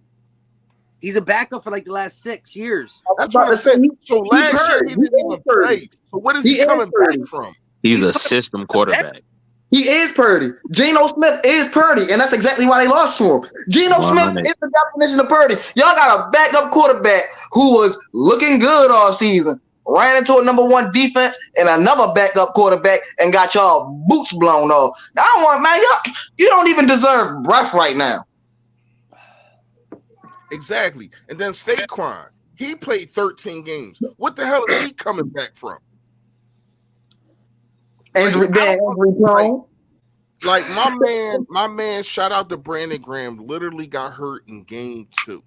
He's a backup for like the last 6 years. That's what I said. So last year he didn't even play. So what is he coming back from? He's a system quarterback. He is Purdy. Geno Smith is Purdy, and that's exactly why they lost to him. Geno Smith is the definition of Purdy. Y'all got a backup quarterback who was looking good all season, ran into a number 1 defense and another backup quarterback and got y'all boots blown off. You don't even deserve breath right now. Exactly. And then Saquon, he played 13 games. What the hell is he coming back from? Injury prone. Like my man, shout out to Brandon Graham, literally got hurt in game 2.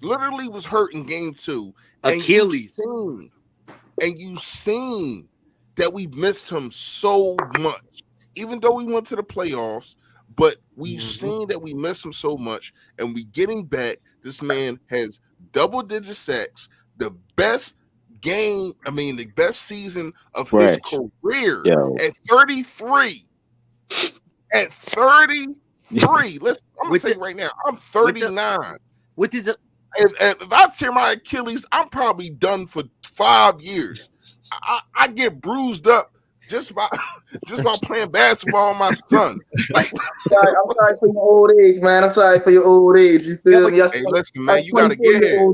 Literally was hurt in game 2. Achilles. And you seen that we missed him so much. Even though we went to the playoffs, but we've seen that we miss him so much, and we getting back. This man has double-digit sacks, the best season of his career at 33. At 33, listen, I'm gonna say right now, I'm 39. Which is if I tear my Achilles, I'm probably done for 5 years. I get bruised up just by playing basketball with my son. Like, I'm sorry for your old age, man. I'm sorry for your old age. You feel me? Hey, listen, man, you gotta get here.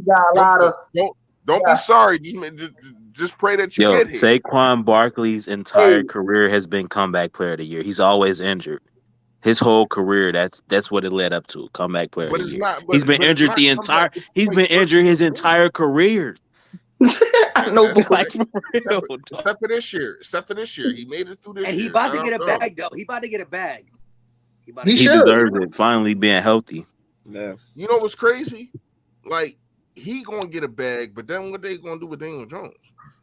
Don't be sorry. Just pray that you get here. Saquon Barkley's entire career has been comeback player of the year. He's always injured. His whole career, that's what it led up to. Comeback player of the year. He's been injured his entire career. I know, except for this year. He made it through this year. And he about to get a bag, though. He about to get a bag. He deserves it. Finally being healthy. Yeah. You know what's crazy? Like, he gonna get a bag, but then what they gonna do with Daniel Jones?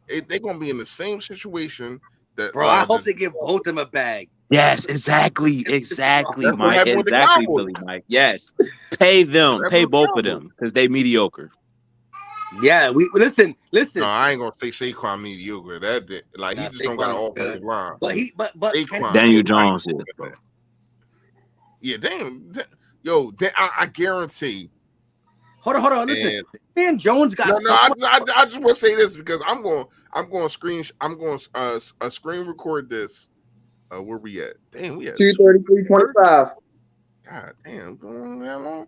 They gonna be in the same situation that. Bro, I hope they give both of them a bag. Yes, exactly, Mike. Exactly, Billy Mike. Yes, pay them, pay both of them because they mediocre. Yeah, we listen. No, I ain't gonna say Saquon mediocre. He just don't got an offensive line. But Daniel Jones is. Bro. Yeah, I guarantee. Hold on. Listen, Dan Jones got. I just want to say this because I'm going to screen record this. Where we at? Damn, we at 2:33:25. God damn, going that long.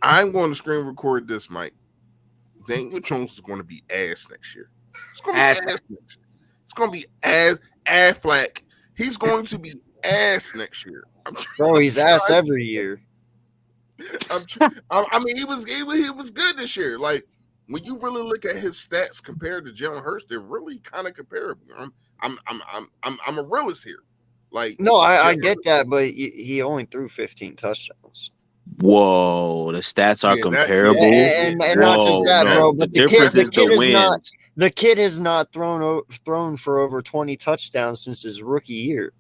I'm going to screen record this, Mike. Daniel Jones is going to be ass next year. It's going to be ass next year. It's going to be ass flack. He's going to be ass next year. Bro, he's ass every year. I mean, he was good this year. Like, when you really look at his stats compared to Jalen Hurts, they're really kind of comparable. I'm a realist here. Like, no, I get that, but he only threw 15 touchdowns. Whoa, the stats are comparable. And not just that, bro, but the kid has not thrown for over 20 touchdowns since his rookie year.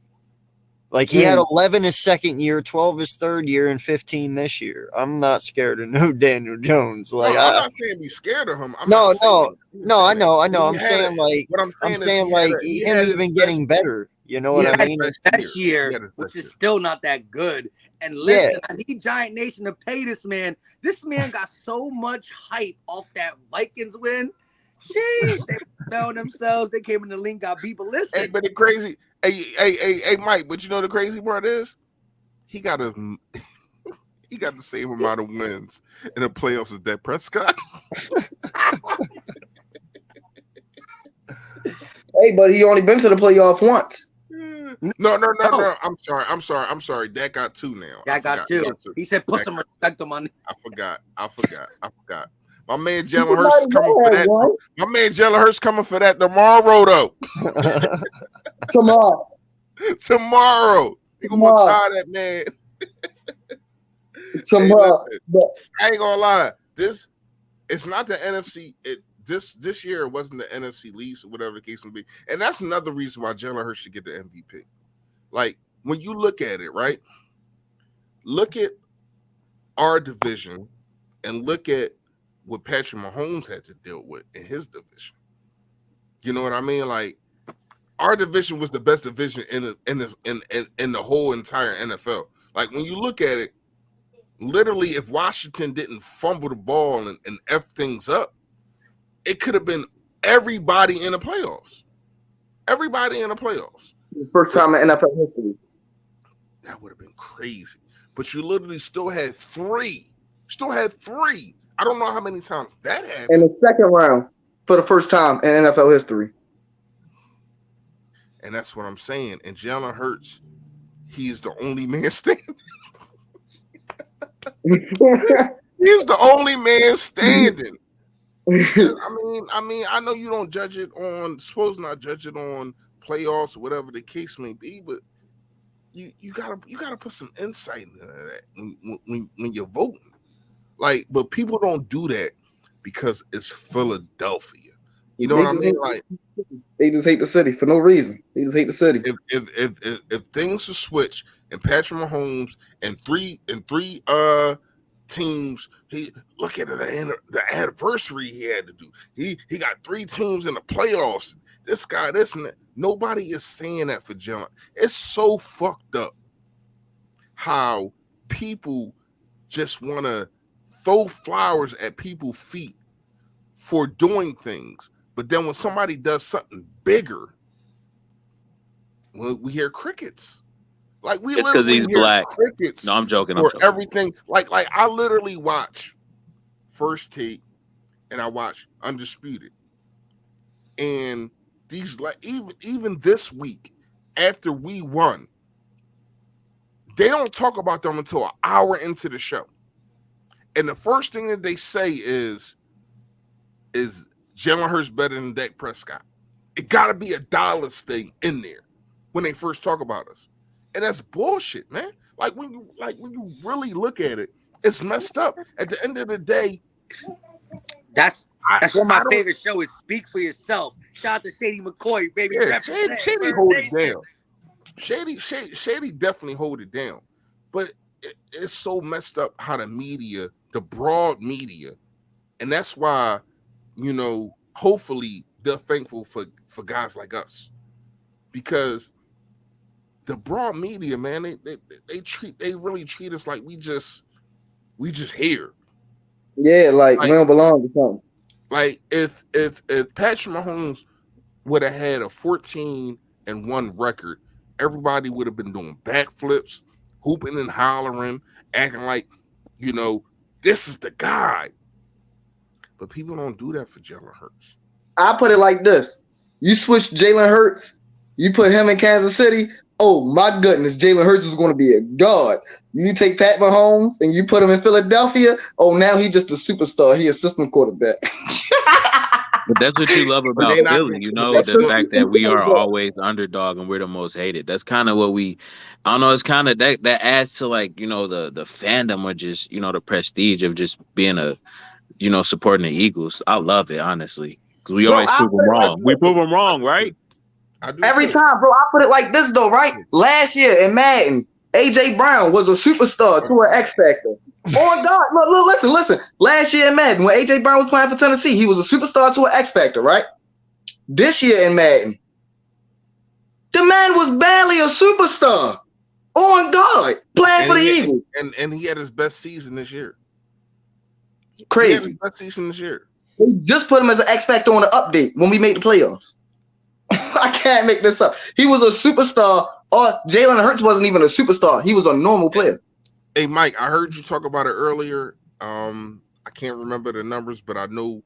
Like, he had 11 his second year, 12 his third year, and 15 this year. I'm not scared of no Daniel Jones. Like, I'm not saying be scared of him. I know. I'm saying him even getting better. You know what I mean? This year, which is still not that good. And listen, I need Giant Nation to pay this man. This man got so much hype off that Vikings win. Sheesh, they found themselves. They came in the league, got beat. But listen, hey, but the crazy, hey, Mike. But you know the crazy part is, he got the same amount of wins in the playoffs as Dak Prescott. Hey, but he only been to the playoff once. No. I'm sorry. Dak got 2 now. Dak got two. He said, "Put some respect on my name." I forgot. My man Jalen Hurts is coming for that. My man Jalen Hurts coming for that tomorrow, though. Tomorrow. You gonna tie that man? Tomorrow. Hey, I ain't gonna lie. It's not the NFC. This year it wasn't the NFC least or whatever the case may be, and that's another reason why Jalen Hurts should get the MVP. Like, when you look at it, right? Look at our division and look at what Patrick Mahomes had to deal with in his division. You know what I mean? Like, our division was the best division in the whole entire NFL. Like, when you look at it, literally, if Washington didn't fumble the ball and F things up, it could have been everybody in the playoffs. Everybody in the playoffs. First time in NFL history. That would have been crazy. But you literally still had 3. I don't know how many times that happened. In the second round for the first time in NFL history. And that's what I'm saying. And Jalen Hurts, he's the only man standing. He's the only man standing. I mean, I know you don't judge it on, suppose not judge it on playoffs or whatever the case may be, but you gotta put some insight into that when you're voting. Like, but people don't do that because it's Philadelphia. You know what I mean? Like, they just hate the city for no reason. They just hate the city. If things are switched and Patrick Mahomes and three teams, he look at the adversary he had to do. He got 3 teams in the playoffs. This guy, this and that. Nobody is saying that for Jalen. It's so fucked up how people just want to throw flowers at people's feet for doing things. But then when somebody does something bigger, we hear crickets. Like, it's because he's black. Crickets. No, I'm joking. For everything, like I literally watch First Take and I watch Undisputed, and these, like, even this week after we won, they don't talk about them until an hour into the show, and the first thing that they say is Jalen Hurts better than Dak Prescott. It got to be a Dallas thing in there when they first talk about us. And that's bullshit, man. Like, when you really look at it, it's messed up. At the end of the day, that's one of my favorite shows is Speak for Yourself. Shout out to Shady McCoy, baby. Yeah, Shady hold it down. Shady definitely hold it down. But it's so messed up how the media, the broad media, and that's why, you know, hopefully they're thankful for guys like us, because the broad media, man, they really treat us like we just here. Yeah, like we don't belong to something. Like, if Patrick Mahomes would have had a 14-1 record, everybody would have been doing backflips, hooping and hollering, acting like, you know, this is the guy. But people don't do that for Jalen Hurts. I put it like this: you switch Jalen Hurts, you put him in Kansas City, Oh my goodness, Jalen Hurts is going to be a god. You take Pat Mahomes and you put him in Philadelphia. Oh, now he's just a superstar. He a system quarterback. But that's what you love about Philly, the fact that we are always the underdog and we're the most hated. That's kind of what I don't know, it's kind of that adds to the fandom or just, the prestige of just being supporting the Eagles. I love it, honestly, because we always prove them wrong. We prove them wrong, right? Every time, bro. I put it like this, though, right? Last year in Madden, A.J. Brown was a superstar to an X Factor. Oh, God. Look, listen. Last year in Madden, when A.J. Brown was playing for Tennessee, he was a superstar to an X Factor, right? This year in Madden, the man was barely a superstar. Oh, God. Playing for the Eagles. And he had his best season this year. Crazy. He had his best season this year. We just put him as an X Factor on the update when we made the playoffs. I can't make this up. He was a superstar, or Jalen Hurts wasn't even a superstar. He was a normal player. Hey, Mike, I heard you talk about it earlier. I can't remember the numbers, but I know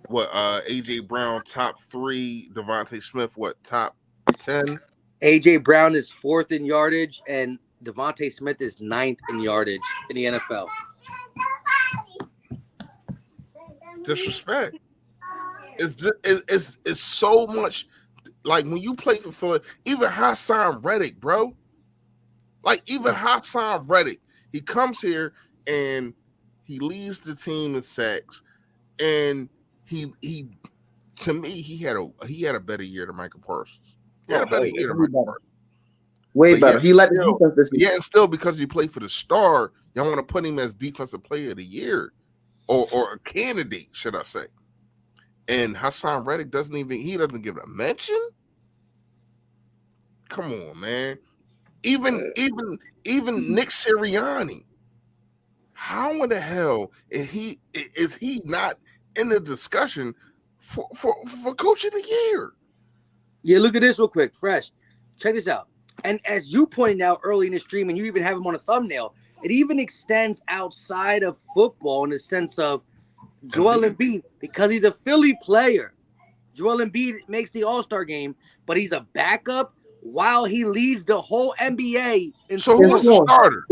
what A.J. Brown top 3, Devontae Smith top 10. A.J. Brown is 4th in yardage, and Devontae Smith is 9th in yardage in the NFL. Disrespect. It's so much. Like when you play for Philly, even Hassan Reddick, bro. Like even Hassan Reddick, he comes here and he leads the team in sacks, and he to me he had a better year than Michael Parsons. He had a better year than Michael Parsons. Way better. He led the defense this year. Yeah, and still because you play for the Star, y'all want to put him as Defensive Player of the Year, or a candidate, should I say? And Hassan Reddick doesn't get a mention. Come on, man. Even Nick Sirianni. How in the hell is he not in the discussion for Coach of the Year? Yeah, look at this real quick, fresh. Check this out. And as you pointed out early in the stream, and you even have him on a thumbnail, it even extends outside of football in the sense of Joel Embiid, because he's a Philly player. Joel Embiid makes the All-Star game, but he's a backup while he leads the whole NBA. So who was the starter?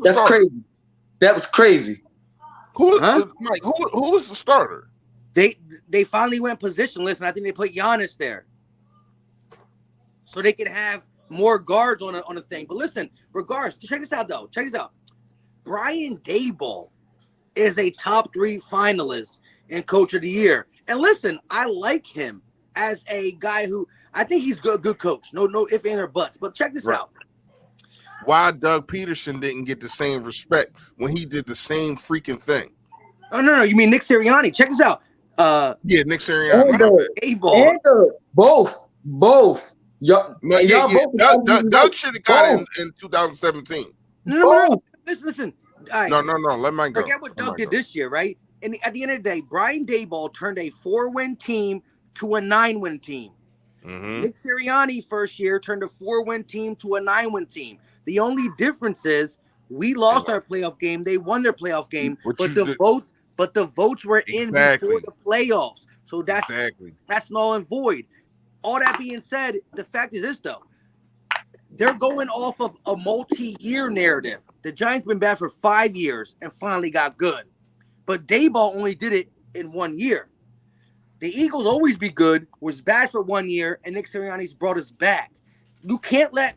That's crazy. That was crazy. Who was the starter? They finally went positionless, and I think they put Giannis there, so they could have more guards on a thing. But listen, regards, check this out though. Check this out. Brian Daboll is a top 3 finalist in Coach of the Year. And listen, I like him as a guy who I think he's a good coach. No ifs, ands, or buts. But check this out. Why Doug Peterson didn't get the same respect when he did the same freaking thing? Oh no, you mean Nick Sirianni? Check this out. Yeah, Nick Sirianni. And both. Doug should have got in 2017. No. Listen. Right. No. Let mine go. Forget what Doug did this year, right? And at the end of the day, Brian Daboll turned a 4-win team to a 9-win team. Mm-hmm. Nick Sirianni first year turned a 4-win team to a 9-win team. The only difference is we lost our playoff game. They won their playoff game, but the votes were in before the playoffs. So that's null and void. All that being said, the fact is this though. They're going off of a multi-year narrative. The Giants been bad for 5 years and finally got good. But Daboll only did it in 1 year. The Eagles always be good, was bad for 1 year, and Nick Sirianni's brought us back. You can't let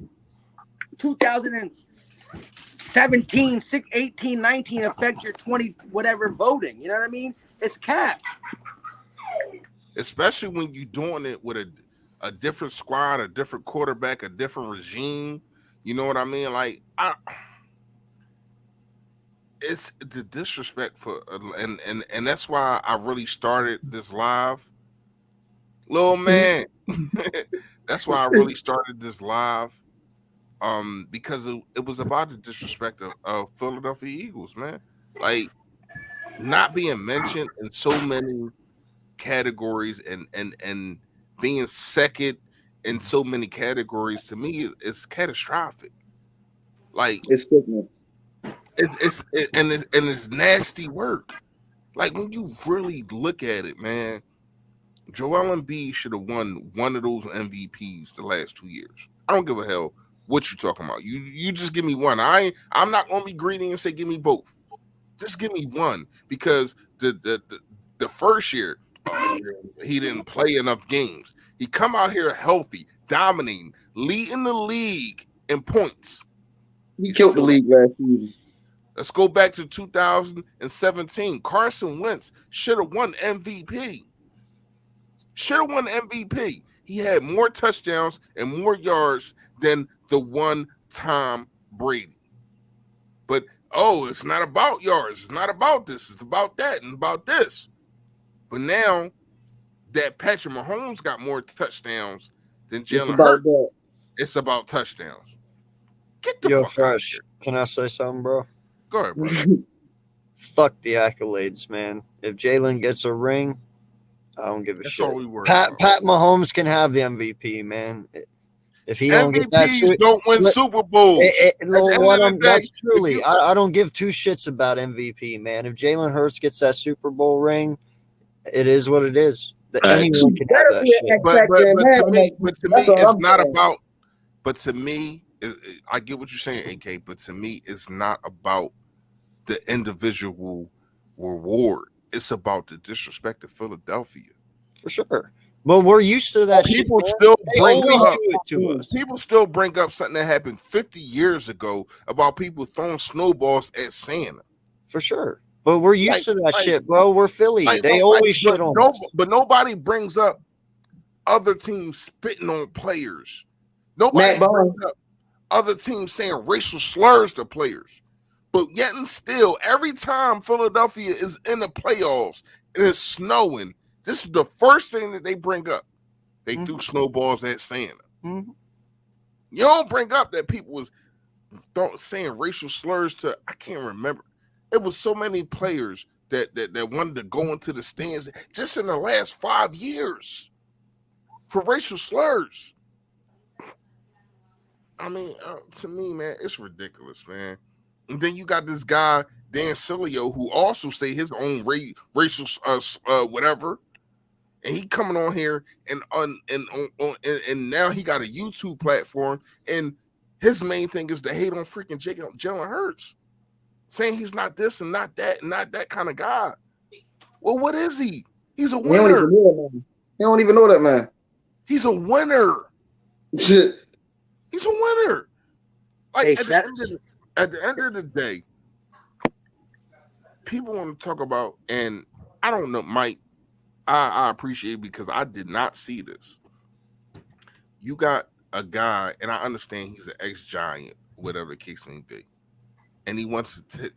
2017, 18, 19 affect your 20 whatever voting. You know what I mean? It's capped. Especially when you're doing it with a different squad, a different quarterback, a different regime. You know what I mean? Like, it's the disrespect for, and that's why I really started this live, little man. That's why I really started this live, because it was about the disrespect of Philadelphia Eagles, man. Like, not being mentioned in so many categories and being second in so many categories, to me is catastrophic. Like, it's sickening. It's nasty work. Like, when you really look at it, man, Joel Embiid should have won one of those MVPs the last 2 years. I don't give a hell What you talking about? You just give me one. I'm not gonna be greedy and say give me both. Just give me one, because the first year he didn't play enough games. He come out here healthy, dominating, leading the league in points. He killed the league last season. Let's go back to 2017. Carson Wentz should have won MVP. Should have won MVP. He had more touchdowns and more yards than the one Tom Brady. But it's not about yards. It's not about this. It's about that and about this. But now that Patrick Mahomes got more touchdowns than Jalen Hurts, it's about touchdowns. Get the fuck out of here. Can I say something, bro? Go ahead, bro. Fuck the accolades, man. If Jalen gets a ring, I don't give a shit. All we worry Pat about. Mahomes can have the MVP, man. If he don't get MVPs don't win Super Bowls. That's truly. I don't give two shits about MVP, man. If Jalen Hurts gets that Super Bowl ring, it is what it is. Anyone can have that shit. But to me, it's not about. But to me, I get what you're saying, AK. But to me, it's not about the individual reward. It's about the disrespect of Philadelphia. For sure. But we're used to that. People still bring up something that happened 50 years ago about people throwing snowballs at Santa. For sure. But we're used to that shit, bro. We're Philly. They always shit on us. But nobody brings up other teams spitting on players. Nobody brings up other teams saying racial slurs to players. But yet and still, every time Philadelphia is in the playoffs and it's snowing, this is the first thing that they bring up. They threw snowballs at Santa. Mm-hmm. You don't bring up that people was saying racial slurs to, I can't remember. It was so many players that wanted to go into the stands just in the last 5 years for racial slurs. I mean, to me, man, it's ridiculous, man. And then you got this guy, Dan Sileo, who also say his own racial whatever. And he coming on here and now he got a YouTube platform, and his main thing is to hate on freaking Jalen Hurts, saying he's not this and not that and not that kind of guy. Well, what is he? He's a winner. You don't even know that, man. He's a winner. Shit. He's a winner. Like, Hey, at the end of the day, people want to talk about, and I don't know, Mike, I appreciate it because I did not see this. You got a guy, and I understand he's an ex-Giant, whatever the case may be, and he wants to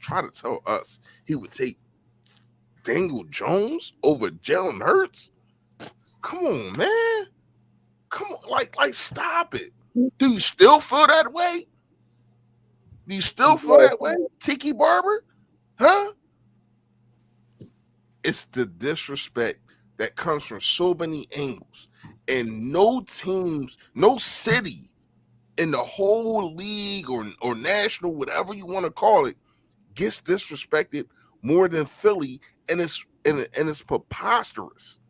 try to tell us he would take Daniel Jones over Jalen Hurts. Come on, man. Come on, like stop it. Do you still feel that way? Do you still feel that way? Tiki Barber? Huh? It's the disrespect that comes from so many angles. And no teams, no city in the whole league or national, whatever you want to call it, gets disrespected more than Philly, and it's preposterous.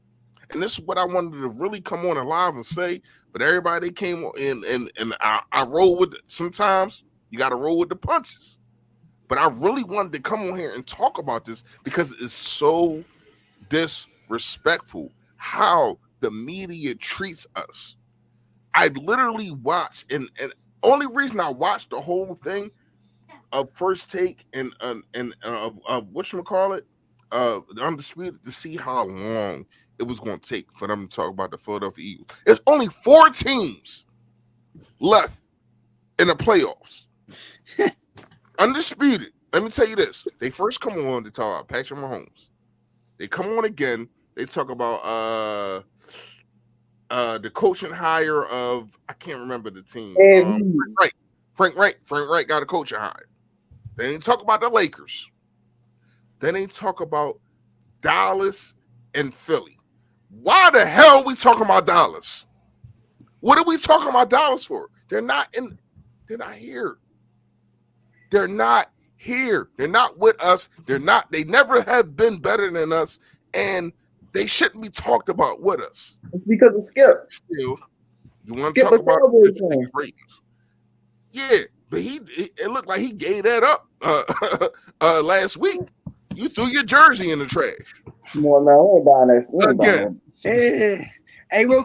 And this is what I wanted to really come on live and say, but everybody came in and I roll with it. Sometimes you got to roll with the punches. But I really wanted to come on here and talk about this because it's so disrespectful how the media treats us. I literally watched, and only reason I watched the whole thing of First Take and whatchamacallit, the Undisputed, to see how long it was going to take for them to talk about the Philadelphia Eagles. There's only 4 teams left in the playoffs. Undisputed. Let me tell you this. They first come on to talk about Patrick Mahomes. They come on again. They talk about the coaching hire of, I can't remember the team. Frank Wright got a coaching hire. Then they talk about the Lakers. Then they talk about Dallas and Philly. Why the hell are we talking about Dallas? What are we talking about Dallas for? They're not here. They're not here. They're not with us. They never have been better than us, and they shouldn't be talked about with us. It's because of Skip. You want to Skip talk a about Cowboys the fan. ratings? Yeah, but he yeah, but it looked like he gave that up last week. You threw your jersey in the trash. Come on, man. We ain't buying this. We ain't buying Again. it. Hey, real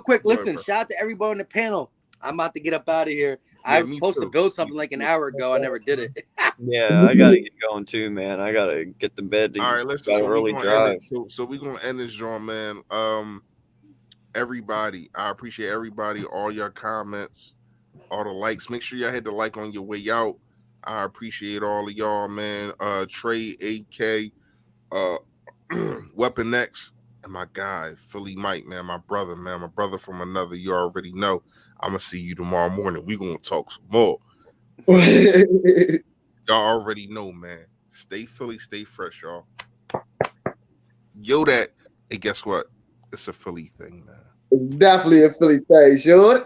quick. Go ahead, Listen, bro. shout out to everybody on the panel. I'm about to get up out of here. Yeah, I was me supposed to too. build something like an hour ago. I never did it. Yeah, I gotta get going too, man. I gotta get to bed. All right, listen. Got So an we're early gonna end drive. it. So we're gonna end this joint, man. Everybody, I appreciate everybody, all your comments, all the likes. Make sure y'all hit the like on your way out. I appreciate all of y'all, man. Trey, AK, Weapon X, and my guy, Philly Mike, man, my brother from another. You already know. I'm gonna see you tomorrow morning. We're gonna talk some more. Y'all already know, man. Stay Philly, stay fresh, y'all. Yo, that. Hey, guess what? It's a Philly thing, man. It's definitely a Philly thing, sure.